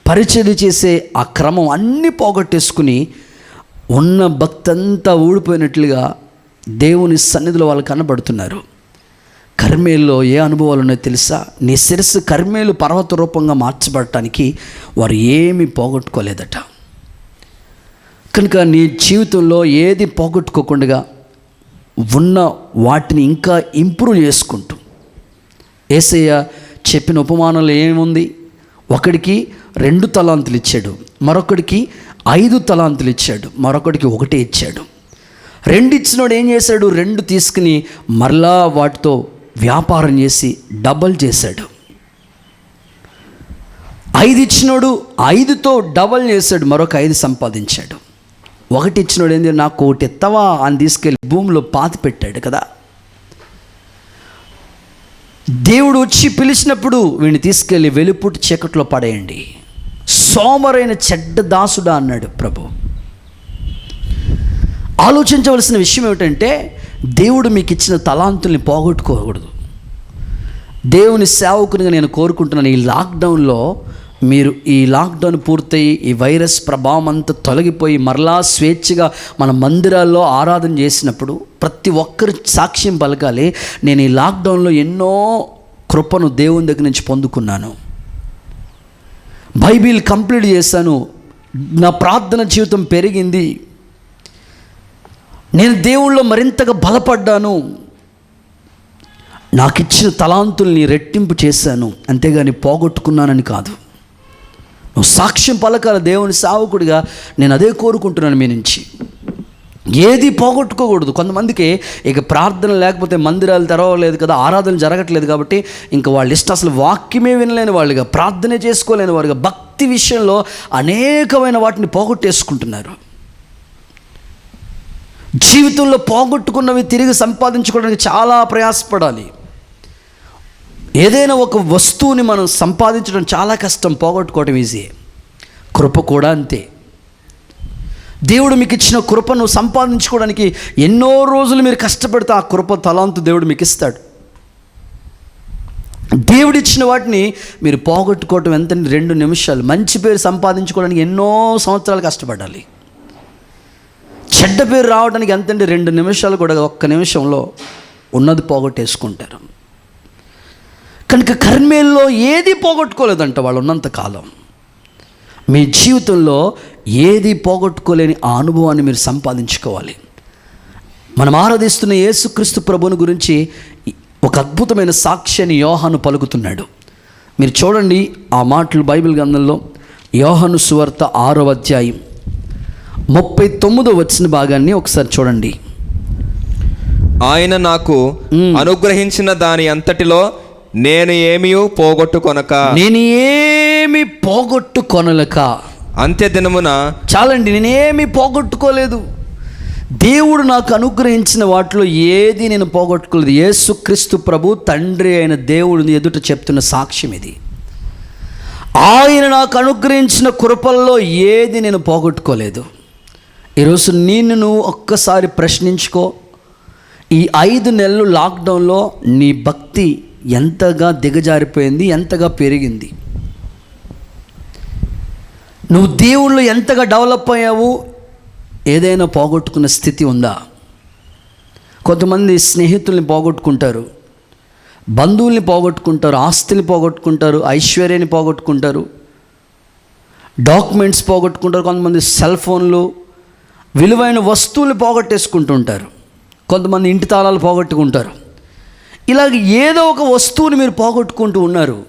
పరిచర్య చేసే ఆ క్రమం అన్నీ పోగొట్టేసుకుని ఉన్న భక్తి అంతా ఊడిపోయినట్లుగా దేవుని సన్నిధిలో వాళ్ళు కనబడుతున్నారు. కర్మేల్లో ఏ అనుభవాలు ఉన్నాయో తెలుసా? నీ శిరస్సు కర్మేలు పర్వత రూపంగా మార్చబడటానికి వారు ఏమీ పోగొట్టుకోలేదట. కనుక నీ జీవితంలో ఏది పోగొట్టుకోకుండా ఉన్న వాటిని ఇంకా ఇంప్రూవ్ చేసుకుంటూ, యేసయ్య చెప్పిన ఉపమానంలో ఏముంది? ఒకడికి 2 తలాంతులు ఇచ్చాడు, మరొకడికి 5 తలాంతులు ఇచ్చాడు, మరొకడికి 1 ఇచ్చాడు. 2 ఇచ్చినోడు ఏం చేశాడు? 2 తీసుకుని మరలా వాటితో వ్యాపారం చేసి డబల్ చేశాడు. 5 ఇచ్చినోడు 5తో డబల్ చేశాడు, మరొక 5 సంపాదించాడు. 1 ఇచ్చినోడు ఏంది? నాకు 1 ఎత్తవా అని తీసుకెళ్ళి భూమిలో పాతి పెట్టాడు కదా. దేవుడు వచ్చి పిలిచినప్పుడు వీడిని తీసుకెళ్ళి వెలుపుటి చీకట్లో పడేయండి, సోమరైన చెడ్డ దాసుడా అన్నాడు ప్రభు. ఆలోచించవలసిన విషయం ఏమిటంటే, దేవుడు మీకు ఇచ్చిన తలాంతుల్ని పోగొట్టుకోకూడదు. దేవుని సేవకునిగా నేను కోరుకుంటున్నాను, ఈ లాక్డౌన్లో మీరు ఈ లాక్డౌన్ పూర్తయి ఈ వైరస్ ప్రభావం అంతా తొలగిపోయి మరలా స్వేచ్ఛగా మన మందిరాల్లో ఆరాధన చేసినప్పుడు ప్రతి ఒక్కరు సాక్ష్యం పలకాలి, నేను ఈ లాక్డౌన్లో ఎన్నో కృపను దేవుని దగ్గర నుంచి పొందుకున్నాను, బైబిల్ కంప్లీట్ చేశాను, నా ప్రార్థన జీవితం పెరిగింది, నేను దేవుళ్ళో మరింతగా బలపడ్డాను, నాకు ఇచ్చిన తలాంతుల్ని రెట్టింపు చేశాను, అంతేగాని పోగొట్టుకున్నానని కాదు. నువ్వు సాక్ష్యం పలకాల దేవుని సేవకుడిగా. నేను అదే కోరుకుంటున్నాను మీ నుంచి. ఏది పోగొట్టుకోకూడదు. కొంతమందికి ఇక ప్రార్థన లేకపోతే మందిరాలు తెరవలేదు కదా, ఆరాధన జరగట్లేదు కాబట్టి ఇంకా వాళ్ళ ఇష్టం, అసలు వాక్యమే వినలేని వాళ్ళుగా, ప్రార్థనే చేసుకోలేని వారుగా, భక్తి విషయంలో అనేకమైన వాటిని పోగొట్టేసుకుంటున్నారు. జీవితంలో పోగొట్టుకున్నవి తిరిగి సంపాదించుకోవడానికి చాలా ప్రయాసపడాలి. ఏదైనా ఒక వస్తువుని మనం సంపాదించడం చాలా కష్టం, పోగొట్టుకోవడం ఈజీ. కృప కూడా అంతే. దేవుడు మీకు ఇచ్చిన కృపను సంపాదించుకోవడానికి ఎన్నో రోజులు మీరు కష్టపడితే ఆ కృప తలాంతు దేవుడు మీకు ఇస్తాడు. దేవుడిచ్చిన వాటిని మీరు పోగొట్టుకోవటం ఎంత? 2 నిమిషాలు. మంచి పేరు సంపాదించుకోవడానికి ఎన్నో సంవత్సరాలు కష్టపడాలి. చెడ్డ పేరు రావడానికి ఎంతంటే 2 నిమిషాలు కూడా, 1 నిమిషంలో ఉన్నది పోగొట్టేసుకుంటారు. కనుక కర్మేల్లో ఏది పోగొట్టుకోలేదంట వాళ్ళు ఉన్నంత కాలం. మీ జీవితంలో ఏది పోగొట్టుకోలేని ఆ అనుభవాన్ని మీరు సంపాదించుకోవాలి. మనం ఆరాధిస్తున్న యేసుక్రీస్తు ప్రభువుని గురించి ఒక అద్భుతమైన సాక్ష్యాన్ని యోహాను పలుకుతున్నాడు. మీరు చూడండి ఆ మాటలు బైబిల్ గ్రంథంలో. యోహాను సువార్త 6వ అధ్యాయం 39వ వచన భాగాన్ని ఒకసారి చూడండి. ఆయన నాకు అనుగ్రహించిన దాని అంతటిలో నేను ఏమీ పోగొట్టుకొనలక అంత్య దినమున. చాలండి, నేనేమి పోగొట్టుకోలేదు. దేవుడు నాకు అనుగ్రహించిన వాటిలో ఏది నేను పోగొట్టుకోలేదు. యేసుక్రీస్తు ప్రభు తండ్రి అయిన దేవుడిని ఎదుట చెప్తున్న సాక్ష్యం ఇది. ఆయన నాకు అనుగ్రహించిన కృపల్లో ఏది నేను పోగొట్టుకోలేదు. ఈరోజు నువ్వు ఒక్కసారి ప్రశ్నించుకో. ఈ 5 నెలలు లాక్డౌన్లో నీ భక్తి ఎంతగా దిగజారిపోయింది, ఎంతగా పెరిగింది? నువ్వు దేవుళ్ళు ఎంతగా డెవలప్ అయ్యావు? ఏదైనా పోగొట్టుకున్న స్థితి ఉందా? కొంతమంది స్నేహితుల్ని పోగొట్టుకుంటారు, బంధువుల్ని పోగొట్టుకుంటారు, ఆస్తుల్ని పోగొట్టుకుంటారు, ఐశ్వర్యాన్ని పోగొట్టుకుంటారు, డాక్యుమెంట్స్ పోగొట్టుకుంటారు, కొంతమంది సెల్ ఫోన్లు, విలువైన వస్తువులు పోగొట్టేసుకుంటుంటారు, కొంతమంది ఇంటి తాళాలు పోగొట్టుకుంటారు. ఇలాగ ఏదో ఒక వస్తువుని మీరు పోగొట్టుకుంటూ ఉన్నారు.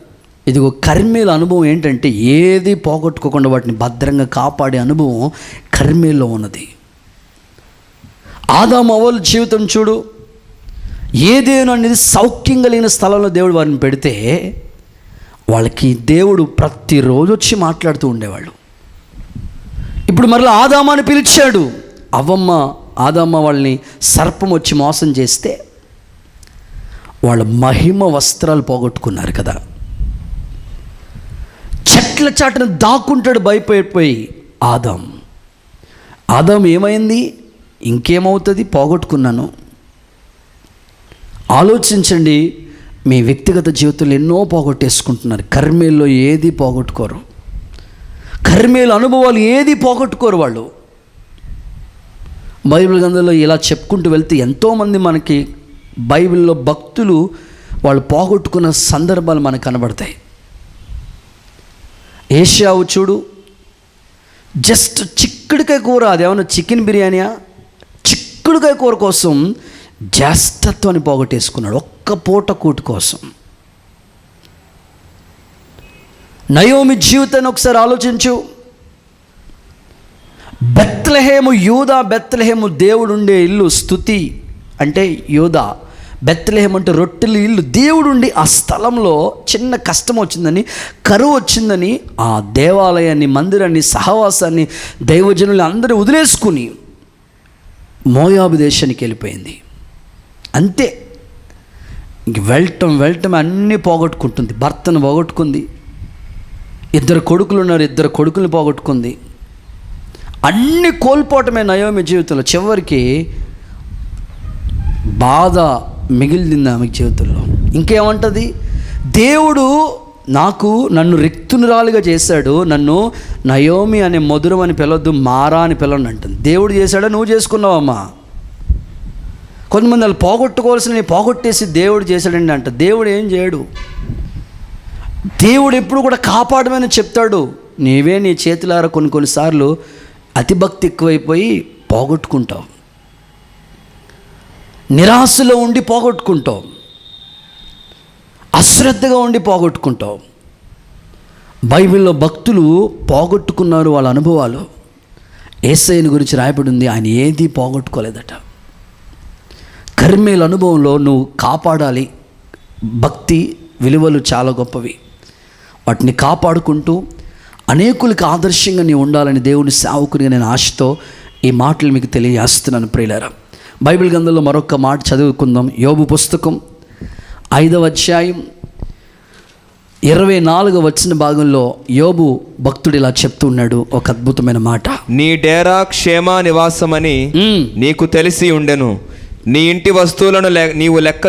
ఇదిగో కర్మేల అనుభవం ఏంటంటే ఏది పోగొట్టుకోకుండా వాటిని భద్రంగా కాపాడే అనుభవం కర్మేల్లో ఉన్నది. ఆదాము అవ్వల జీవితం చూడు. ఏదేనో అనేది సౌఖ్యం కలిగిన స్థలంలో దేవుడు వారిని పెడితే వాళ్ళకి దేవుడు ప్రతిరోజు వచ్చి మాట్లాడుతూ ఉండేవాళ్ళు. ఇప్పుడు మరలా ఆదామాని పిలిచాడు. ఆదమ్మ వాళ్ళని సర్పం వచ్చి మోసం చేస్తే వాళ్ళ మహిమ వస్త్రాలు పోగొట్టుకున్నారు కదా. చెట్ల చాటున దాక్కుంటాడు భయపడిపోయి ఆదాం ఏమైంది? ఇంకేమవుతుంది? పోగొట్టుకున్నాను. ఆలోచించండి. మీ వ్యక్తిగత జీవితంలో ఎన్నో పోగొట్టేసుకుంటున్నారు. కర్మేల్లో ఏది పోగొట్టుకోరు. కర్మేల అనుభవాలు ఏది పోగొట్టుకోరు వాళ్ళు. బైబిల్ గ్రంథంలో ఇలా చెప్పుకుంటూ వెళ్తే ఎంతోమంది మనకి బైబిల్లో భక్తులు వాళ్ళు పోగొట్టుకున్న సందర్భాలు మనకు కనబడతాయి. ఏషావు చూడు, జస్ట్ చిక్కుడుకాయ కూర, అదేమన్నా చికెన్ బిర్యానీయా? చిక్కుడుకాయ కూర కోసం జ్యేష్ఠత్వాన్ని పోగొట్టేసుకున్నాడు, ఒక్క పూట కూటు కోసం. నయోమి జీవితాన్ని ఒకసారి ఆలోచించు. యూదా బెత్లెహేము దేవుడు ఉండే ఇల్లు. స్తుతి అంటే యూదా, బెత్లెహేము అంటే రొట్టెల ఇల్లు. దేవుడుండి ఆ స్థలంలో చిన్న కష్టం వచ్చిందని, కరువు వచ్చిందని ఆ దేవాలయాన్ని, మందిరాన్ని, సహవాసాన్ని, దైవజనులు అందరూ వదిలేసుకుని మోయాబు దేశానికి వెళ్ళిపోయింది. అంతే. ఇంక వెళ్ళటం అన్నీ పోగొట్టుకుంటుంది. భర్తను పోగొట్టుకుంది, 2 కొడుకులు ఉన్నారు, 2 కొడుకులు పోగొట్టుకుంది. అన్నీ కోల్పోవటమే నయోమి జీవితంలో. చివరికి బాధ మిగిలింది ఆమె జీవితంలో. ఇంకేమంటుంది? దేవుడు నన్ను రిక్తునురాలుగా చేశాడు, నన్ను నయోమి అనే మధురం అని పిలవద్దు, మారా అని పిలవని అంటుంది. దేవుడు చేశాడా? నువ్వు చేసుకున్నావమ్మా. కొంతమంది వాళ్ళు పోగొట్టుకోవాల్సిన పోగొట్టేసి దేవుడు చేశాడండి అంట. దేవుడు ఏం చేయడు. దేవుడు ఎప్పుడు కూడా కాపాడమని చెప్తాడు. నీవే నీ చేతులారా కొన్నిసార్లు అతిభక్తి ఎక్కువైపోయి పోగొట్టుకుంటావు, నిరాశలో ఉండి పోగొట్టుకుంటావు, అశ్రద్ధగా ఉండి పోగొట్టుకుంటావు. బైబిల్లో భక్తులు పోగొట్టుకున్నారు వాళ్ళ అనుభవాలు. యేసయ్యని గురించి రాయబడి ఉంది, ఆయన ఏది పోగొట్టుకోలేదట. కర్మేల అనుభవంలో నువ్వు కాపాడాలి. భక్తి విలువలు చాలా గొప్పవి. వాటిని కాపాడుకుంటూ అనేకులకు ఆదర్శంగా నీవు ఉండాలని దేవుని సేవకునిగా నేను ఆశతో ఈ మాటలు మీకు తెలియజేస్తున్నాను. ప్రియులారా, బైబిల్ గ్రంథంలో మరొక మాట చదువుకుందాం. యోబు పుస్తకం 5వ అధ్యాయం 24వ వచన భాగంలో యోబు భక్తుడు ఇలా చెప్తూ ఉన్నాడు ఒక అద్భుతమైన మాట. నీ డేరా క్షేమ నివాసమని నీకు తెలిసి ఉండెను. నీ ఇంటి వస్తువులను నీవు లెక్క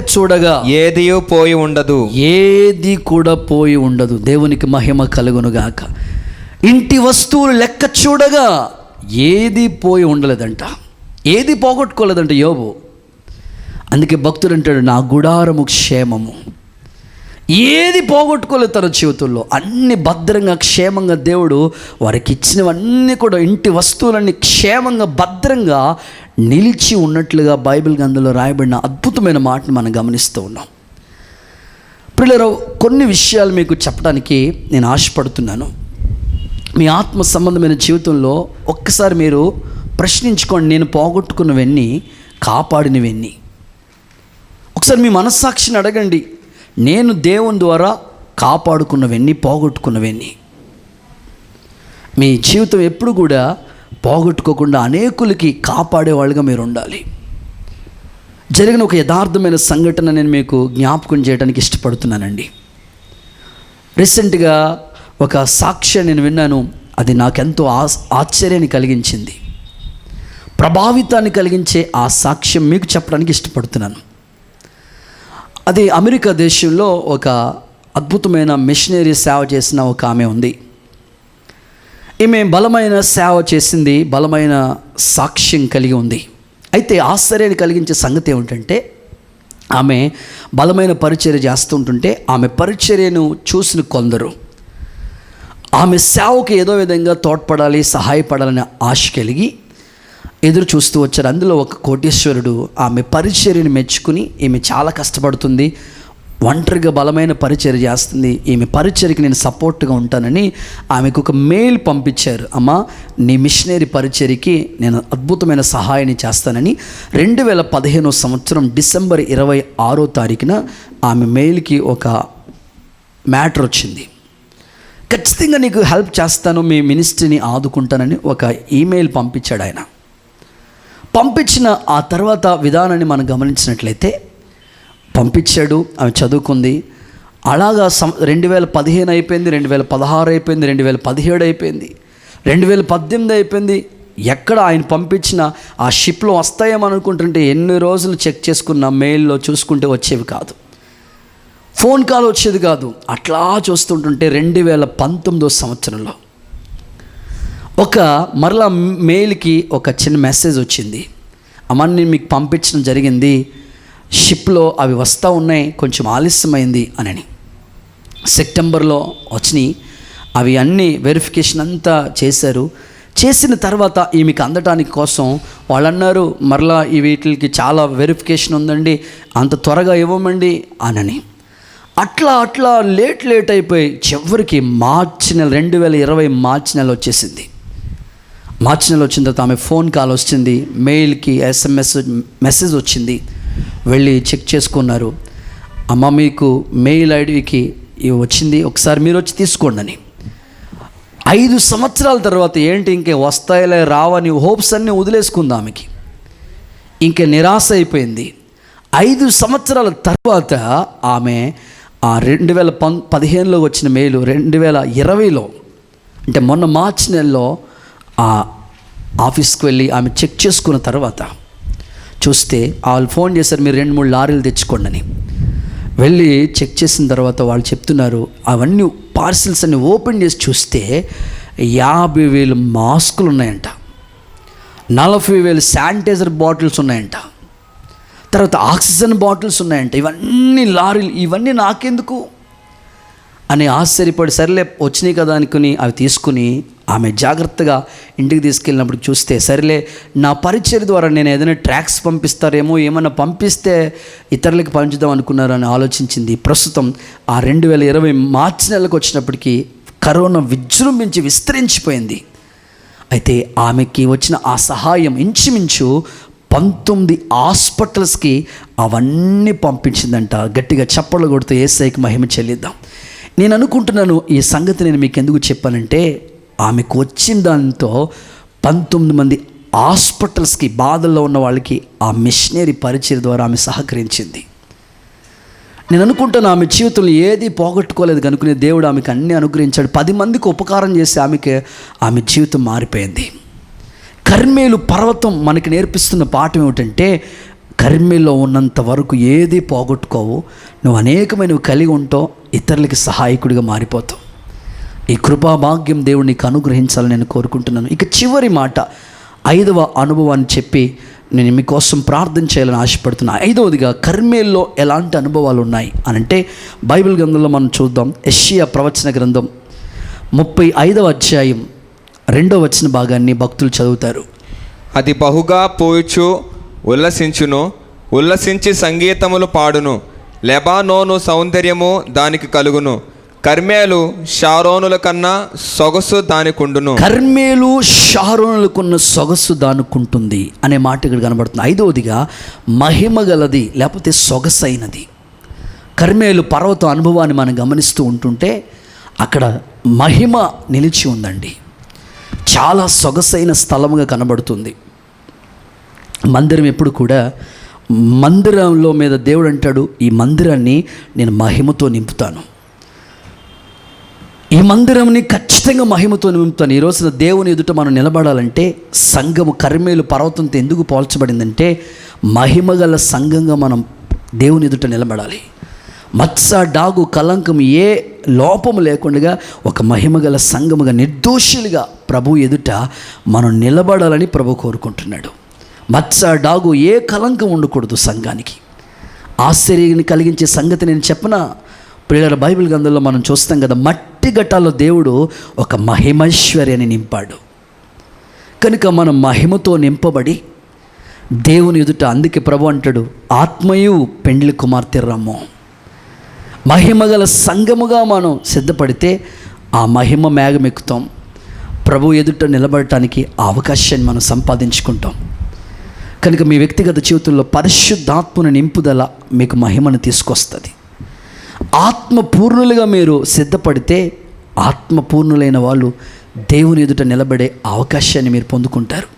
చూడగా ఏదియో పోయి ఉండదు, ఏది కూడా పోయి ఉండదు. దేవునికి మహిమ కలుగునుగాక. ఇంటి వస్తువులు లెక్క చూడగా ఏది పోయి ఉండలేదంట, ఏది పోగొట్టుకోలేదంట యోబు. అందుకే భక్తుడు అంటాడు, నా గుడారము క్షేమము. ఏది పోగొట్టుకోలేదు తన జీవితంలో. అన్ని భద్రంగా క్షేమంగా దేవుడు వారికి ఇచ్చినవన్నీ కూడా, ఇంటి వస్తువులన్నీ క్షేమంగా భద్రంగా నిలిచి ఉన్నట్లుగా బైబిల్ గ్రంథంలో రాయబడిన అద్భుతమైన మాటను మనం గమనిస్తూ ఉన్నాం. పిల్లలు, కొన్ని విషయాలు మీకు చెప్పడానికి నేను ఆశపడుతున్నాను. మీ ఆత్మ సంబంధమైన జీవితంలో ఒక్కసారి మీరు ప్రశ్నించుకోండి, నేను పోగొట్టుకున్నవన్నీ, కాపాడినవన్నీ. ఒకసారి మీ మనస్సాక్షిని అడగండి, నేను దేవుని ద్వారా కాపాడుకున్నవన్నీ, పోగొట్టుకున్నవన్నీ. మీ జీవితం ఎప్పుడు కూడా పోగొట్టుకోకుండా అనేకులకి కాపాడేవాళ్ళుగా మీరు ఉండాలి. జరిగిన ఒక యథార్థమైన సంఘటన నేను మీకు జ్ఞాపకం చేయడానికి ఇష్టపడుతున్నానండి. రీసెంట్గా ఒక సాక్ష్యం నేను విన్నాను. అది నాకెంతో ఆశ్చర్యాన్ని కలిగించింది, ప్రభావితాన్ని కలిగించే ఆ సాక్ష్యం మీకు చెప్పడానికి ఇష్టపడుతున్నాను. అది అమెరికా దేశంలో ఒక అద్భుతమైన మిషనరీ సేవ చేసిన ఒక ఆమె ఉంది. ఈమె బలమైన సేవ చేసింది, బలమైన సాక్ష్యం కలిగి ఉంది. అయితే ఆశ్చర్యాన్ని కలిగించే సంగతి ఏమిటంటే, ఆమె బలమైన పరిచర్య చేస్తుంటుంటే ఆమె పరిచర్యను చూసిన కొందరు ఆమె సేవకు ఏదో విధంగా తోడ్పడాలి, సహాయపడాలని ఆశ కలిగి ఎదురు చూస్తూ వచ్చారు. అందులో ఒక కోటీశ్వరుడు ఆమె పరిచర్యను మెచ్చుకుని, ఈమె చాలా కష్టపడుతుంది, ఒంటరిగా బలమైన పరిచర్య చేస్తుంది, ఈమె పరిచర్యకి నేను సపోర్ట్గా ఉంటానని ఆమెకు ఒక మెయిల్ పంపించారు. అమ్మా, నీ మిషనరీ పరిచర్యకి నేను అద్భుతమైన సహాయాన్ని చేస్తానని 2015 సంవత్సరం డిసెంబర్ 26వ తారీఖున ఆమె మెయిల్కి ఒక మ్యాటర్ వచ్చింది. ఖచ్చితంగా నీకు హెల్ప్ చేస్తాను, మీ మినిస్ట్రీని ఆదుకుంటానని ఒక ఈమెయిల్ పంపించాడు ఆయన. పంపించిన ఆ తర్వాత విధానాన్ని మనం గమనించినట్లయితే, పంపించాడు, ఆమె చదువుకుంది. అలాగా 2015 అయిపోయింది, 2016 అయిపోయింది, 2017 అయిపోయింది, 2018 అయిపోయింది. ఎక్కడ ఆయన పంపించిన ఆ షిప్లో వస్తాయేమో అనుకుంటుంటే ఎన్ని రోజులు చెక్ చేసుకున్న మెయిల్లో చూసుకుంటే వచ్చేవి కాదు, ఫోన్ కాల్ వచ్చేది కాదు. అట్లా చూస్తుంటుంటే 2019 సంవత్సరంలో మరలా మెయిల్కి ఒక చిన్న మెసేజ్ వచ్చింది. అమ్మ, నేను మీకు పంపించడం జరిగింది, షిప్లో అవి వస్తూ ఉన్నాయి, కొంచెం ఆలస్యమైంది అని. సెప్టెంబర్లో వచ్చినాయి అవి, అన్నీ వెరిఫికేషన్ అంతా చేశారు. చేసిన తర్వాత ఈమెకి అందటానికి కోసం వాళ్ళు అన్నారు, మరలా ఈ వీటికి చాలా వెరిఫికేషన్ ఉందండి, అంత త్వరగా ఇవ్వమండి అని. అట్లా లేట్ అయిపోయి చివరికి మార్చి నెల 2020 మార్చి నెల వచ్చేసింది. మార్చి నెల వచ్చిన తర్వాత ఆమె ఫోన్ కాల్ వచ్చింది, మెయిల్కి SMS మెసేజ్ వచ్చింది. వెళ్ళి చెక్ చేసుకున్నారు. అమ్మ, మీకు మెయిల్ ఐడికి వచ్చింది, ఒకసారి మీరు వచ్చి తీసుకోండి అని. 5 సంవత్సరాల తర్వాత ఏంటి ఇంకే వస్తాయిలే రావని హోప్స్ అన్నీ వదిలేసుకుంది ఆమెకి. ఇంకే నిరాశ అయిపోయింది. 5 సంవత్సరాల తర్వాత ఆమె ఆ 2015లో వచ్చిన మెయిల్ 2020లో అంటే మొన్న మార్చి నెలలో ఆ ఆఫీస్కి వెళ్ళి ఆమె చెక్ చేసుకున్న తర్వాత చూస్తే వాళ్ళు ఫోన్ చేశారు, మీరు 2-3 లారీలు తెచ్చుకోండి అని. వెళ్ళి చెక్ చేసిన తర్వాత వాళ్ళు చెప్తున్నారు, అవన్నీ పార్సిల్స్ అన్ని ఓపెన్ చేసి చూస్తే 50,000 మాస్కులు ఉన్నాయంట, 40,000 శానిటైజర్ బాటిల్స్ ఉన్నాయంట, తర్వాత ఆక్సిజన్ బాటిల్స్ ఉన్నాయంట. ఇవన్నీ లారీలు, ఇవన్నీ నాకెందుకు అని ఆశ్చర్యపడి, సరేలే వచ్చినాయి కదా అనుకుని అవి తీసుకుని ఆమె జాగ్రత్తగా ఇంటికి తీసుకెళ్ళినప్పుడు చూస్తే, సరేలే నా పరిచర్య ద్వారా నేను ఏదైనా ట్రాక్స్ పంపిస్తారేమో, ఏమైనా పంపిస్తే ఇతరులకి పంచుదాం అనుకున్నారు అని ఆలోచించింది. ప్రస్తుతం ఆ 2020 మార్చి నెలకు వచ్చినప్పటికీ కరోనా విజృంభించి విస్తరించిపోయింది. అయితే ఆమెకి వచ్చిన ఆ సహాయం ఇంచుమించు 19 హాస్పిటల్స్కి అవన్నీ పంపించిందంట. గట్టిగా చప్పట్లు కొడుతూ యేసయ్యకి మహిమ చెల్లిద్దాం. నేను అనుకుంటున్నాను, ఈ సంగతి నేను మీకు ఎందుకు చెప్పానంటే, ఆమెకు వచ్చిన దాంతో 19 మంది హాస్పిటల్స్కి బాధల్లో ఉన్న వాళ్ళకి ఆ మిషనరీ పరిచర్య ద్వారా ఆమె సహకరించింది. నేను అనుకుంటాను ఆమె జీవితంలో ఏది పోగొట్టుకోలేదు కనుకునే దేవుడు ఆమెకు అన్నీ అనుగ్రహించాడు. 10 మందికి ఉపకారం చేసి ఆమె జీవితం మారిపోయింది. కర్మేలు పర్వతం మనకి నేర్పిస్తున్న పాఠం ఏమిటంటే, కర్మేల్లో ఉన్నంత వరకు ఏది పోగొట్టుకోవు, నువ్వు అనేకమైనవి కలిగి ఉంటావు, ఇతరులకి సహాయకుడిగా మారిపోతావు. ఈ కృపాభాగ్యం దేవుడు నీకు అనుగ్రహించాలని నేను కోరుకుంటున్నాను. ఇక చివరి మాట, 5వ అనుభవాన్ని చెప్పి నేను మీకోసం ప్రార్థన చేయాలని ఆశపడుతున్నాను. 5వదిగా కర్మేల్లో ఎలాంటి అనుభవాలు ఉన్నాయి అని అంటే, బైబిల్ గ్రంథంలో మనం చూద్దాం. యెషయా ప్రవచన గ్రంథం 35వ అధ్యాయం 2వ వచన భాగాన్ని భక్తులు చదువుతారు. అది బహుగా పోయిచు ఉల్లసించును, ఉల్లసించి సంగీతములు పాడును, లెబానోను సౌందర్యము దానికి కలుగును, కర్మేలు షారోనుల కన్నా సొగసు దానికుండును. కర్మేలు షారోనులకున్న సొగసు దానుకుంటుంది అనే మాట ఇక్కడ కనబడుతుంది. 5వదిగా మహిమ గలది లేకపోతే సొగసైనది. కర్మేలు పర్వత అనుభవాన్ని మనం గమనిస్తూ ఉంటుంటే అక్కడ మహిమ నిలిచి ఉందండి. చాలా సొగసైన స్థలముగా కనబడుతుంది. మందిరం ఎప్పుడు కూడా మందిరంలో మీద దేవుడు అంటాడు, ఈ మందిరాన్ని నేను మహిమతో నింపుతాను, ఈ మందిరంని ఖచ్చితంగా మహిమతో నింపుతాను. ఈ రోజున దేవుని ఎదుట మనం నిలబడాలంటే సంఘము కర్మేలు పర్వతంతో ఎందుకు పోల్చబడిందంటే మహిమగల సంఘంగా మనం దేవుని ఎదుట నిలబడాలి. మత్స డాగు కలంకం ఏ లోపము లేకుండా ఒక మహిమగల సంఘముగా నిర్దోషులుగా ప్రభు ఎదుట మనం నిలబడాలని ప్రభు కోరుకుంటున్నాడు. మత్స డాగు ఏ కలంకం ఉండకూడదు సంఘానికి. ఆశ్చర్యాన్ని కలిగించే సంగతి నేను చెప్పనా, ప్రియులారా, బైబిల్ గ్రంథంలో మనం చూస్తాం కదా, మట్టి ఘట్టాల్లో దేవుడు ఒక మహిమైశ్వర్యాన్ని నింపాడు. కనుక మనం మహిమతో నింపబడి దేవుని ఎదుట, అందుకే ప్రభు అంటాడు, ఆత్మయు పెండ్లి కుమార్తె రమ్ము. మహిమగల సంఘముగా మనం సిద్ధపడితే ఆ మహిమ మేఘమెక్కుతాం. ప్రభు ఎదుట నిలబడటానికి ఆ అవకాశాన్ని మనం సంపాదించుకుంటాం. కనుక మీ వ్యక్తిగత జీవితంలో పరిశుద్ధాత్మను నింపుదల మీకు మహిమను తీసుకొస్తుంది. ఆత్మపూర్ణులుగా మీరు సిద్ధపడితే ఆత్మపూర్ణులైన వాళ్ళు దేవుని ఎదుట నిలబడే అవకాశాన్ని మీరు పొందుకుంటారు.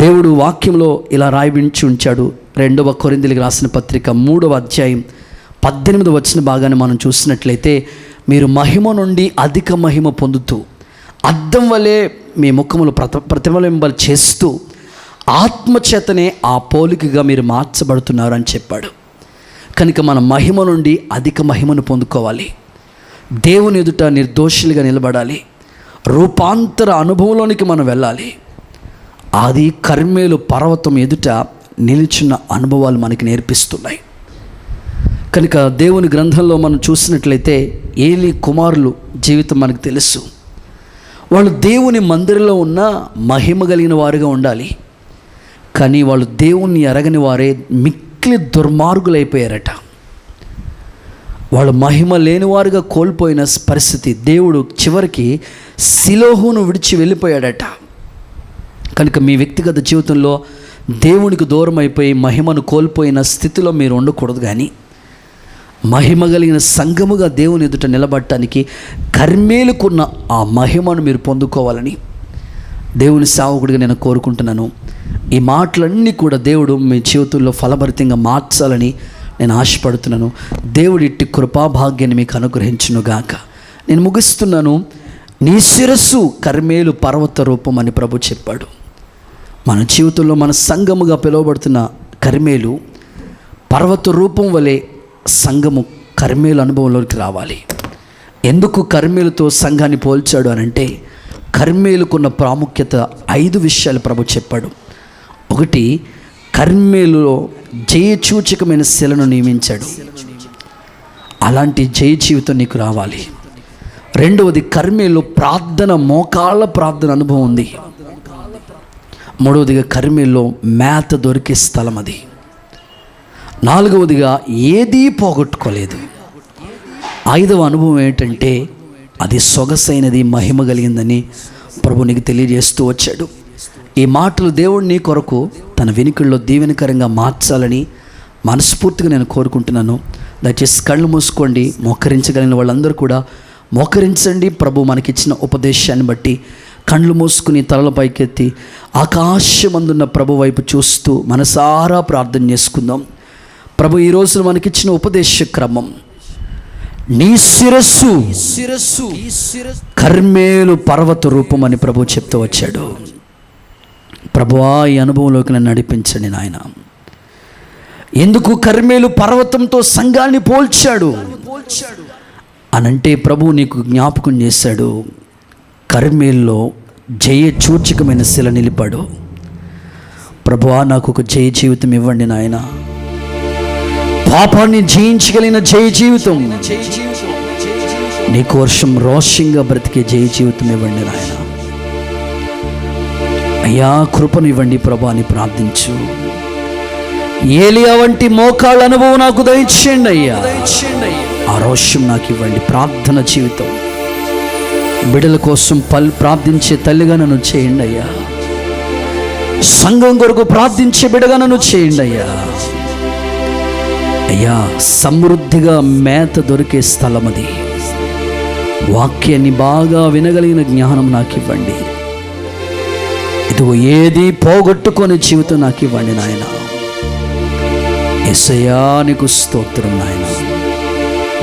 దేవుడు వాక్యంలో ఇలా రాయించి ఉంచాడు. 2వ కొరింథీయులకు రాసిన పత్రిక 3వ అధ్యాయం 18వ వచన భాగాన్ని మనం చూసినట్లయితే, మీరు మహిమ నుండి అధిక మహిమ పొందుతూ అద్దం వలె మీ ముఖములు ప్రతిఫలింప చేస్తూ ఆత్మచేతనే ఆ పోలికగా మీరు మార్చబడుతున్నారు అని చెప్పాడు. కనుక మన మహిమ నుండి అధిక మహిమను పొందుకోవాలి. దేవుని ఎదుట నిర్దోషులుగా నిలబడాలి. రూపాంతర అనుభవంలోనికి మనం వెళ్ళాలి. అది కర్మేలు పర్వతం ఎదుట నిలిచిన అనుభవాలు మనకి నేర్పిస్తున్నాయి. కనుక దేవుని గ్రంథంలో మనం చూసినట్లయితే ఏలీ కుమారులు జీవితం మనకు తెలుసు. వాళ్ళు దేవుని మందిరంలో ఉన్న మహిమ కలిగిన వారుగా ఉండాలి. కానీ వాళ్ళు దేవుణ్ణి ఎరగని వారే మిక్కిలి దుర్మార్గులైపోయారట. వాళ్ళు మహిమ లేనివారుగా కోల్పోయిన పరిస్థితి. దేవుడు చివరికి సిలోహును విడిచి వెళ్ళిపోయాడట. కనుక మీ వ్యక్తిగత జీవితంలో దేవునికి దూరం అయిపోయి మహిమను కోల్పోయిన స్థితిలో మీరు ఉండకూడదు. కానీ మహిమ కలిగిన సంఘముగా దేవుని ఎదుట నిలబడటానికి కర్మేలుకున్న ఆ మహిమను మీరు పొందుకోవాలని దేవుని సేవకుడిగా నేను కోరుకుంటున్నాను. ఈ మాటలన్నీ కూడా దేవుడు మీ జీవితంలో ఫలభరితంగా మార్చాలని నేను ఆశపడుతున్నాను. దేవుడి ఇట్టి కృపాభాగ్యాన్ని మీకు అనుగ్రహించునుగాక. నేను ముగిస్తున్నాను. నీ శిరస్సు కర్మేలు పర్వత రూపం అని ప్రభు చెప్పాడు. మన జీవితంలో మన సంఘముగా పిలువబడుతున్న కర్మేలు పర్వత రూపం వలె సంఘము కర్మేలు అనుభవంలోకి రావాలి. ఎందుకు కర్మేలుతో సంఘాన్ని పోల్చాడు అనంటే, కర్మేలుకున్న ప్రాముఖ్యత 5 విషయాలు ప్రభు చెప్పాడు. 1, కర్మేలులో జయసూచకమైన శిలను నియమించాడు. అలాంటి జయ జీవితం నీకు రావాలి. 2వది, కర్మేలు ప్రార్థన, మోకాళ్ళ ప్రార్థన అనుభవం ఉంది. 3వదిగా కర్మేల్లో మేత దొరికే స్థలం అది. 4వదిగా ఏదీ పోగొట్టుకోలేదు. 5వ అనుభవం ఏంటంటే అది సొగసైనది, మహిమ కలిగిందని ప్రభు నీకు తెలియజేస్తూ వచ్చాడు. ఈ మాటలు దేవుడు నీ కొరకు తన వెనుకల్లో దీవెనకరంగా మార్చాలని మనస్ఫూర్తిగా నేను కోరుకుంటున్నాను. దయచేసి కళ్ళు మూసుకోండి. మోకరించగలిగిన వాళ్ళందరూ కూడా మోకరించండి. ప్రభు మనకిచ్చిన ఉపదేశాన్ని బట్టి కళ్ళు మూసుకుని తలల పైకెత్తి ఆకాశమందున్న ప్రభు వైపు చూస్తూ మనసారా ప్రార్థన చేసుకుందాం. ప్రభు ఈ రోజున మనకిచ్చిన ఉపదేశ క్రమం, నీ శిరస్సు కర్మేలు పర్వత రూపం అని ప్రభు చెప్తూ వచ్చాడు. ప్రభువా, ఈ అనుభవంలోకి నన్ను నడిపించండి నాయన. ఎందుకు కర్మేలు పర్వతంతో సంఘాన్ని పోల్చాడు అనంటే, ప్రభు నీకు జ్ఞాపకం చేశాడు. కర్మేల్లో జయసూచకమైన శిల నిలిపాడు. ప్రభువా, నాకు ఒక జయ జీవితం ఇవ్వండి నాయన. పాపాన్ని జయించగలిగిన జయ జీవితం, నీకు వర్షం రోషంగా బ్రతికే జయ జీవితం ఇవ్వండి నాయన. అయ్యా, కృపను ఇవ్వండి ప్రభా అని ప్రార్థించు. ఏలియా వంటి మోకాళ్ళ అనుభవం నాకు దయచేయండి అయ్యా. ఆ రోషం నాకు ఇవ్వండి. ప్రార్థన జీవితం, బిడ్డల కోసం ప్రార్థించే తల్లిగా నన్ను చేయండి అయ్యా. సంఘం కొరకు ప్రార్థించే బిడ్డగా నన్ను చేయండి అయ్యా. అయ్యా, సమృద్ధిగా మేత దొరికే స్థలం అది. వాక్యాన్ని బాగా వినగలిగిన జ్ఞానం నాకు ఇవ్వండి. ఇదిగో ఏది పోగొట్టుకొని జీవితం నాకు ఇవ్వండి నాయన. యేసయ్యా నీకు స్తోత్రం నాయన.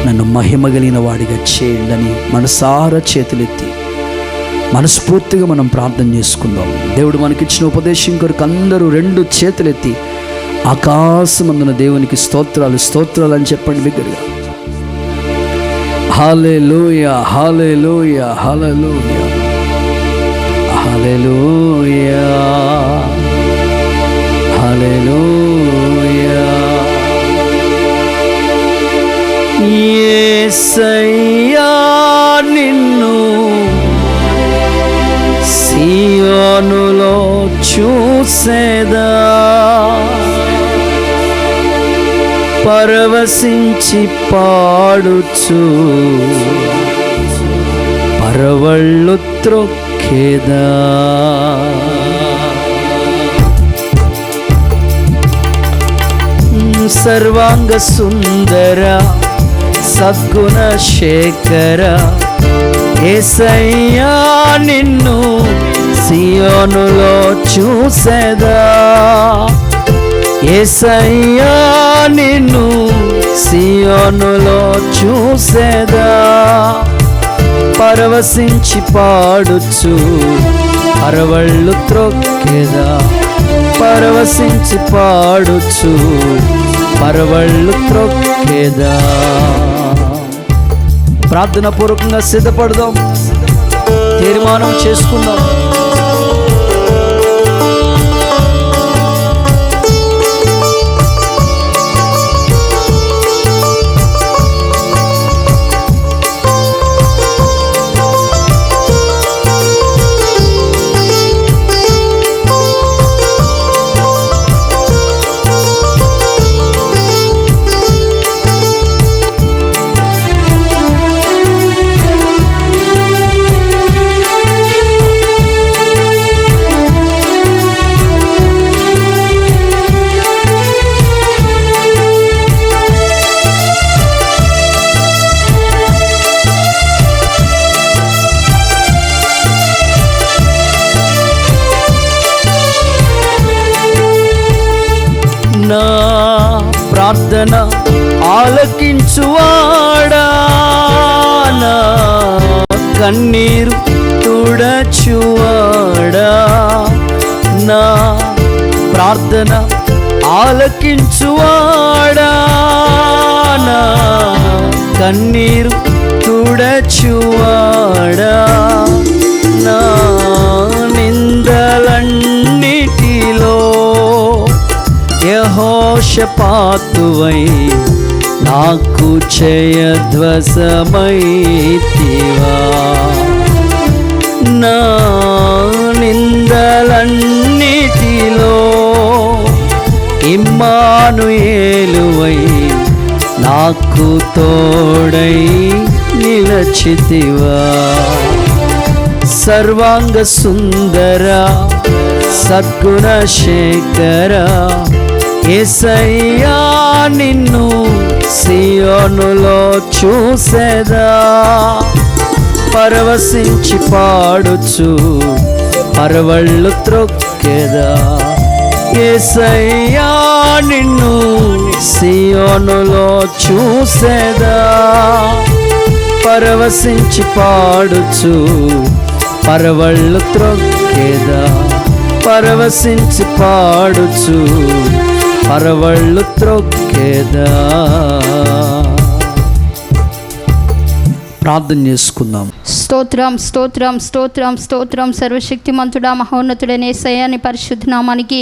నన్ను మహిమ కలిగిన వాడిగా చేయండి మనసారా చేతులెత్తి మనస్ఫూర్తిగా మనం ప్రార్థన చేసుకుందాం. దేవుడు మనకిచ్చిన ఉపదేశం కొరకు అందరూ 2 చేతులెత్తి ఆకాశమందున దేవునికి స్తోత్రాలు స్తోత్రాలు అని చెప్పండి బిగ్గరగా. హల్లెలూయా హల్లెలూయా హల్లెలూయా హల్లెలూయా హల్లెలూయా. యేసయ్యా నిన్ను సియోనులో చూసేదా, పరవశించి పాడుచు పరవళ్ళు త్రొక్కేదా. సర్వాంగ సుందర సద్గుణ శేఖర యేసయ్యా నిన్ను సియోనులో చూసేదా, యేసయ్యా నిన్ను సియోనులో చూసేదా, పరవశించి పాడుచు పరవళ్ళు త్రొక్కేదా, పరవశించి పాడుచు పరవళ్ళు త్రొక్కేదా. ప్రార్థన పూర్వకంగా సిద్ధపడదాం, తీర్మానం చేసుకుందాం. నా ప్రార్థన ఆలకించువాడా, నా కన్నీరు తుడచువాడా, నా ప్రార్థన ఆలకించువాడా, నా కన్నీరు తుడచువాడా, నా నిందలన్నిటిలో యెహోషాపాతువై నాకు జయధ్వజమైతివా, నా నిందలన్నిటిలో ఇమ్మానుయేలువై నాకు తోడై నిలచితివా. సర్వాంగ సుందర సద్గుణ శేఖర యేసయ్యా నిన్ను సియోనులో చూసేదా, పరవశించి పాడుచు పరవళ్ళు త్రొక్కేదా, యేసయ్యా నిన్ను సియోనులో చూసేదా, పరవశించి పాడుచు పరవళ్ళు త్రొక్కేదా, పరవశించి పాడుచు పరవళ్ళు త్రొక్కేదా. ప్రార్థన చేసుకుందాం. స్తోత్రం స్తోత్రం స్తోత్రం స్తోత్రం. సర్వశక్తిమంతుడా మహోన్నతుడైన యేసయ్య పరిశుద్ధ నామానికి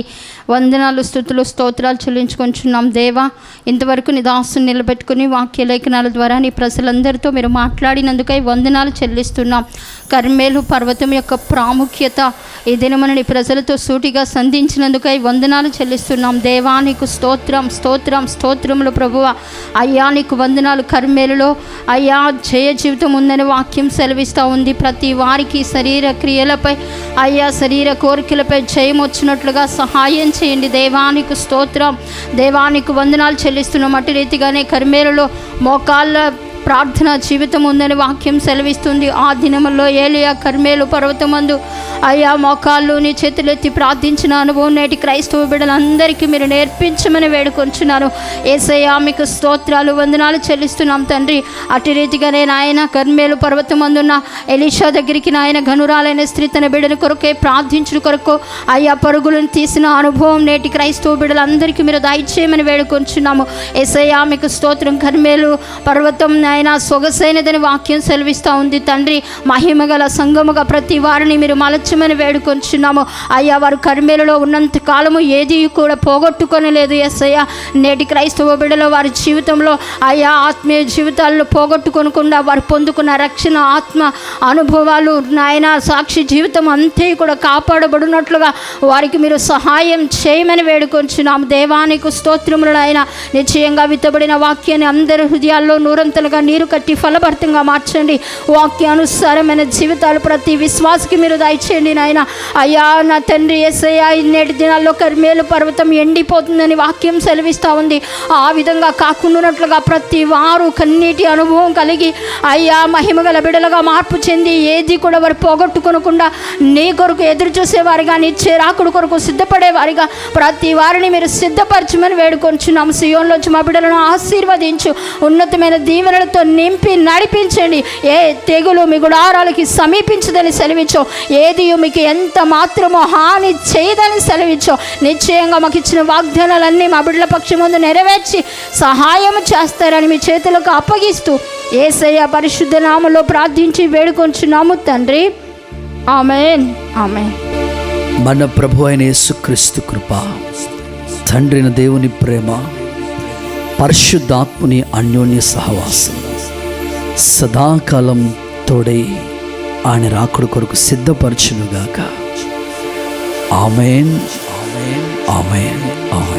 వందనాలు స్తుతులు స్తోత్రాలు చెల్లించుకుంటున్నాం. దేవా, ఇంతవరకు నీ దాసుని నిలబెట్టుకుని వాక్య లేఖనాల ద్వారా నీ ప్రజలందరితో మీరు మాట్లాడినందుకై వందనాలు చెల్లిస్తున్నాం. కర్మేలు పర్వతం యొక్క ప్రాముఖ్యత ఈ దినమున నీ ప్రజలతో సూటిగా సంధించినందుకై వందనాలు చెల్లిస్తున్నాం. దేవా నీకు స్తోత్రం స్తోత్రం స్తోత్రములు ప్రభువా. అయ్యా నీకు వందనాలు. కర్మేలులో అయ్యా జయ జీవితం ఉందని వాక్యం సెలవిస్తూ ఉంది. ప్రతి వారికి శరీర క్రియలపై అయ్యా శరీర కోరికలపై జయం వచ్చినట్లుగా సహాయం చేయండి. దేవానికి స్తోత్రం. దేవానికి వందనాలు చెల్లిస్తున్నాం. అటు రీతిగానే కర్మేలులో మోకాళ్ళ ప్రార్థన జీవితం ఉందని వాక్యం సెలవిస్తుంది. ఆ దినముల్లో ఏలియా కర్మేలు పర్వతమందు అయ్యా మోకాళ్ళు నీ చేతులెత్తి ప్రార్థించిన అనుభవం నేటి క్రైస్తవ బిడ్డలందరికీ మీరు నేర్పించమని వేడుకొంచున్నాను. యేసయ్యా మీకు స్తోత్రాలు వందనాలు చెల్లిస్తున్నాం తండ్రి. అటు రీతిగానే నాయన కర్మేలు పర్వతమందున్న ఎలీషా దగ్గరికి నాయన ఘనురాలైన స్త్రీ తన బిడ్డల కొరకే ప్రార్థించుడు కొరకు అయ్యా పరుగులను తీసిన అనుభవం నేటి క్రైస్తవ బిడ్డలందరికీ మీరు దయచేయమని వేడుకొంచున్నాము. యేసయ్యా మీకు స్తోత్రం. కర్మేలు పర్వతం నాయన సొగసైనదని వాక్యం సెలవిస్తూ ఉంది తండ్రి. మహిమగల సంగముగా ప్రతి వారిని మీరు మలచమని వేడుకొంచున్నాము. అయ్యా వారు కర్మేలులో ఉన్నంత కాలము ఏది కూడా పోగొట్టుకొని లేదు యేసయ్యా. నేటి క్రైస్తవ బిడ్డలో వారి జీవితంలో అయ్యా ఆత్మీయ జీవితాల్లో పోగొట్టుకొనకుండా వారు పొందుకున్న రక్షణ ఆత్మ అనుభవాలు నాయన సాక్షి జీవితం అంతే కూడా కాపాడబడినట్లుగా వారికి మీరు సహాయం చేయమని వేడుకొంచున్నాము. దేవానికి స్తోత్రములు ఆయన. నిశ్చయంగా విత్తబడిన వాక్యాన్ని అందరి హృదయాల్లో నూరంతలుగా నీరు కట్టి ఫలభరితంగా మార్చండి. వాక్యానుసారమైన జీవితాలు ప్రతి విశ్వాసకి మీరు దయచేయండి నాయన. అయ్యా నా తండ్రి యేసయ్యా నేటి దినాల్లో కర్మేలు పర్వతం ఎండిపోతుందని వాక్యం సెలవిస్తూ ఉంది. ఆ విధంగా కాకుండానట్లుగా ప్రతి వారు కన్నీటి అనుభవం కలిగి అయ్యా మహిమగల బిడలుగా మార్పు చెంది ఏది కూడా వారు పోగొట్టుకొనకుండా నీ కొరకు ఎదురు చూసేవారిగా నీ చేరాకుడు కొరకు సిద్ధపడేవారిగా ప్రతి వారిని మీరు సిద్ధపరచమని వేడుకొంచున్నాము. సియోన్లోంచి మా బిడ్డలను ఆశీర్వదించు. ఉన్నతమైన దీవెనలతో నింపి నడిపించండి. ఏ తెగులు మీ గుడారాలకి సమీపించదని సెలవించో. ఏది మీకు ఎంత మాత్రమో హాని చేయదని సెలవించో. నిశ్చయంగా మాకు ఇచ్చిన వాగ్దానాలన్నీ మా బిడ్డల పక్షం ముందు నెరవేర్చి సహాయం చేస్తారని మీ చేతులకు అప్పగిస్తూ యేసయ్య పరిశుద్ధ నామములో ప్రార్థించి వేడుకొంచున్నాము తండ్రి. ఆమేన్. ఆమేన్. మన ప్రభు అయిన యేసుక్రీస్తు కృప, తండ్రిన దేవుని ప్రేమ, పరిశుద్ధాత్ముని అన్యోన్య సహవాసం సదాకాలం తోడై ఆయన రాకడ కొరకు సిద్ధపరచునుగాక. ఆమేన్. ఆమేన్. ఆమేన్. ఆమేన్.